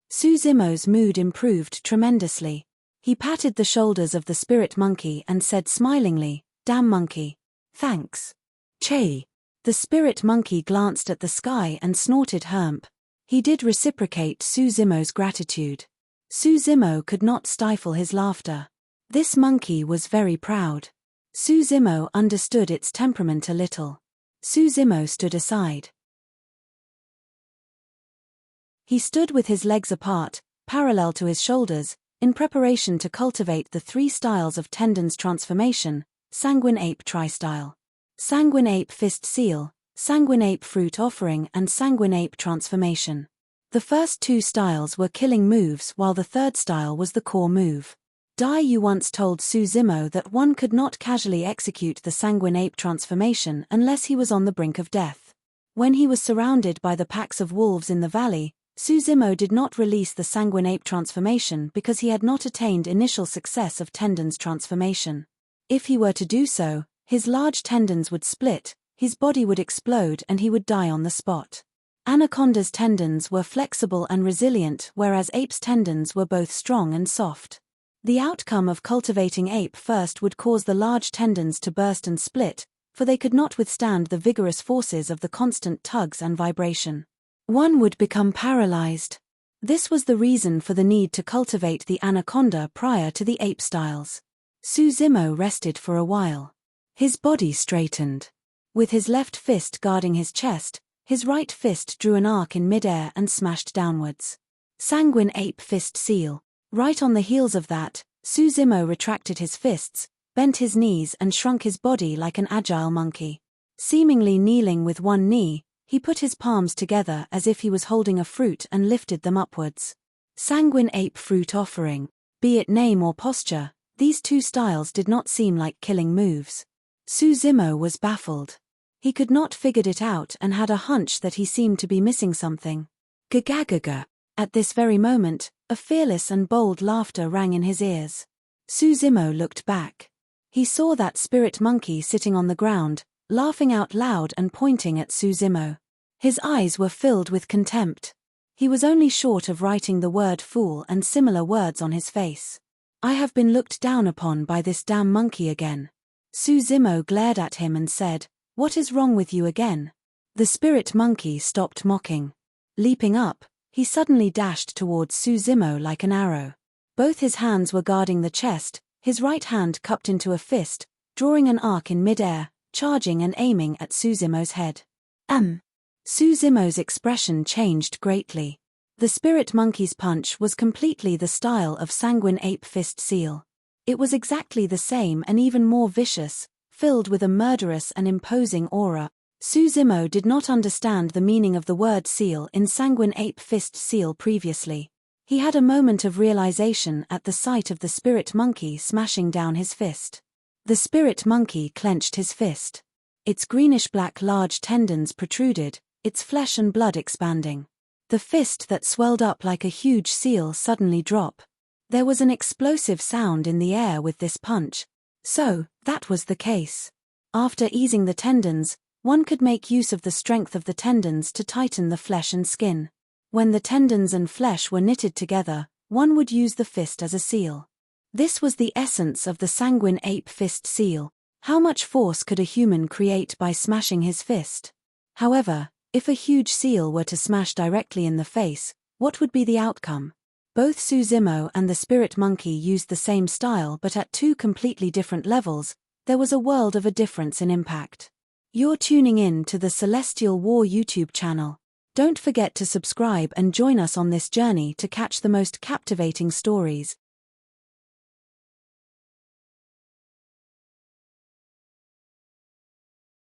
Suzimo's mood improved tremendously. He patted the shoulders of the spirit monkey and said smilingly, "Damn monkey. Thanks." Che. The spirit monkey glanced at the sky and snorted hermp. He did reciprocate Suzimo's gratitude. Suzimo could not stifle his laughter. This monkey was very proud. Susimo understood its temperament a little. Susimo stood aside. He stood with his legs apart, parallel to his shoulders, in preparation to cultivate the 3 styles of tendons transformation: Sanguine Ape Tri-Style, Sanguine Ape Fist Seal, Sanguine Ape Fruit Offering, and Sanguine Ape Transformation. The first 2 styles were killing moves, while the third style was the core move. Dai Yu once told Susimo that one could not casually execute the Sanguine Ape Transformation unless he was on the brink of death. When he was surrounded by the packs of wolves in the valley, Susimo did not release the Sanguine Ape Transformation because he had not attained initial success of tendons transformation. If he were to do so, his large tendons would split, his body would explode, and he would die on the spot. Anaconda's tendons were flexible and resilient, whereas Ape's tendons were both strong and soft. The outcome of cultivating Ape first would cause the large tendons to burst and split, for they could not withstand the vigorous forces of the constant tugs and vibration. One would become paralyzed. This was the reason for the need to cultivate the anaconda prior to the ape styles. Susimo rested for a while. His body straightened. With his left fist guarding his chest, his right fist drew an arc in midair and smashed downwards. Sanguine Ape Fist Seal. Right on the heels of that, Susimo retracted his fists, bent his knees, and shrunk his body like an agile monkey. Seemingly kneeling with one knee, he put his palms together as if he was holding a fruit and lifted them upwards. Sanguine Ape Fruit Offering. Be it name or posture, these 2 styles did not seem like killing moves. Susimo was baffled. He could not figure it out and had a hunch that he seemed to be missing something. Gagagaga. At this very moment, a fearless and bold laughter rang in his ears. Susimo looked back. He saw that spirit monkey sitting on the ground, laughing out loud and pointing at Susimo. His eyes were filled with contempt. He was only short of writing the word fool and similar words on his face. I have been looked down upon by this damn monkey again. Susimo glared at him and said, "What is wrong with you again?" The spirit monkey stopped mocking. Leaping up, he suddenly dashed towards Susimo like an arrow. Both his hands were guarding the chest, his right hand cupped into a fist, drawing an arc in midair, charging and aiming at Susimo's head. Susimo's expression changed greatly. The spirit monkey's punch was completely the style of Sanguine Ape Fist Seal. It was exactly the same and even more vicious, filled with a murderous and imposing aura. Susimo did not understand the meaning of the word seal in Sanguine Ape Fist Seal previously. He had a moment of realization at the sight of the spirit monkey smashing down his fist. The spirit monkey clenched his fist. Its greenish-black large tendons protruded, its flesh and blood expanding. The fist that swelled up like a huge seal suddenly dropped. There was an explosive sound in the air with this punch. So, that was the case. After easing the tendons, one could make use of the strength of the tendons to tighten the flesh and skin. When the tendons and flesh were knitted together, one would use the fist as a seal. This was the essence of the Sanguine Ape Fist Seal. How much force could a human create by smashing his fist? However, if a huge seal were to smash directly in the face, what would be the outcome? Both Susimo and the spirit monkey used the same style, but at 2 completely different levels. There was a world of a difference in impact. You're tuning in to the Celestial War YouTube channel. Don't forget to subscribe and join us on this journey to catch the most captivating stories,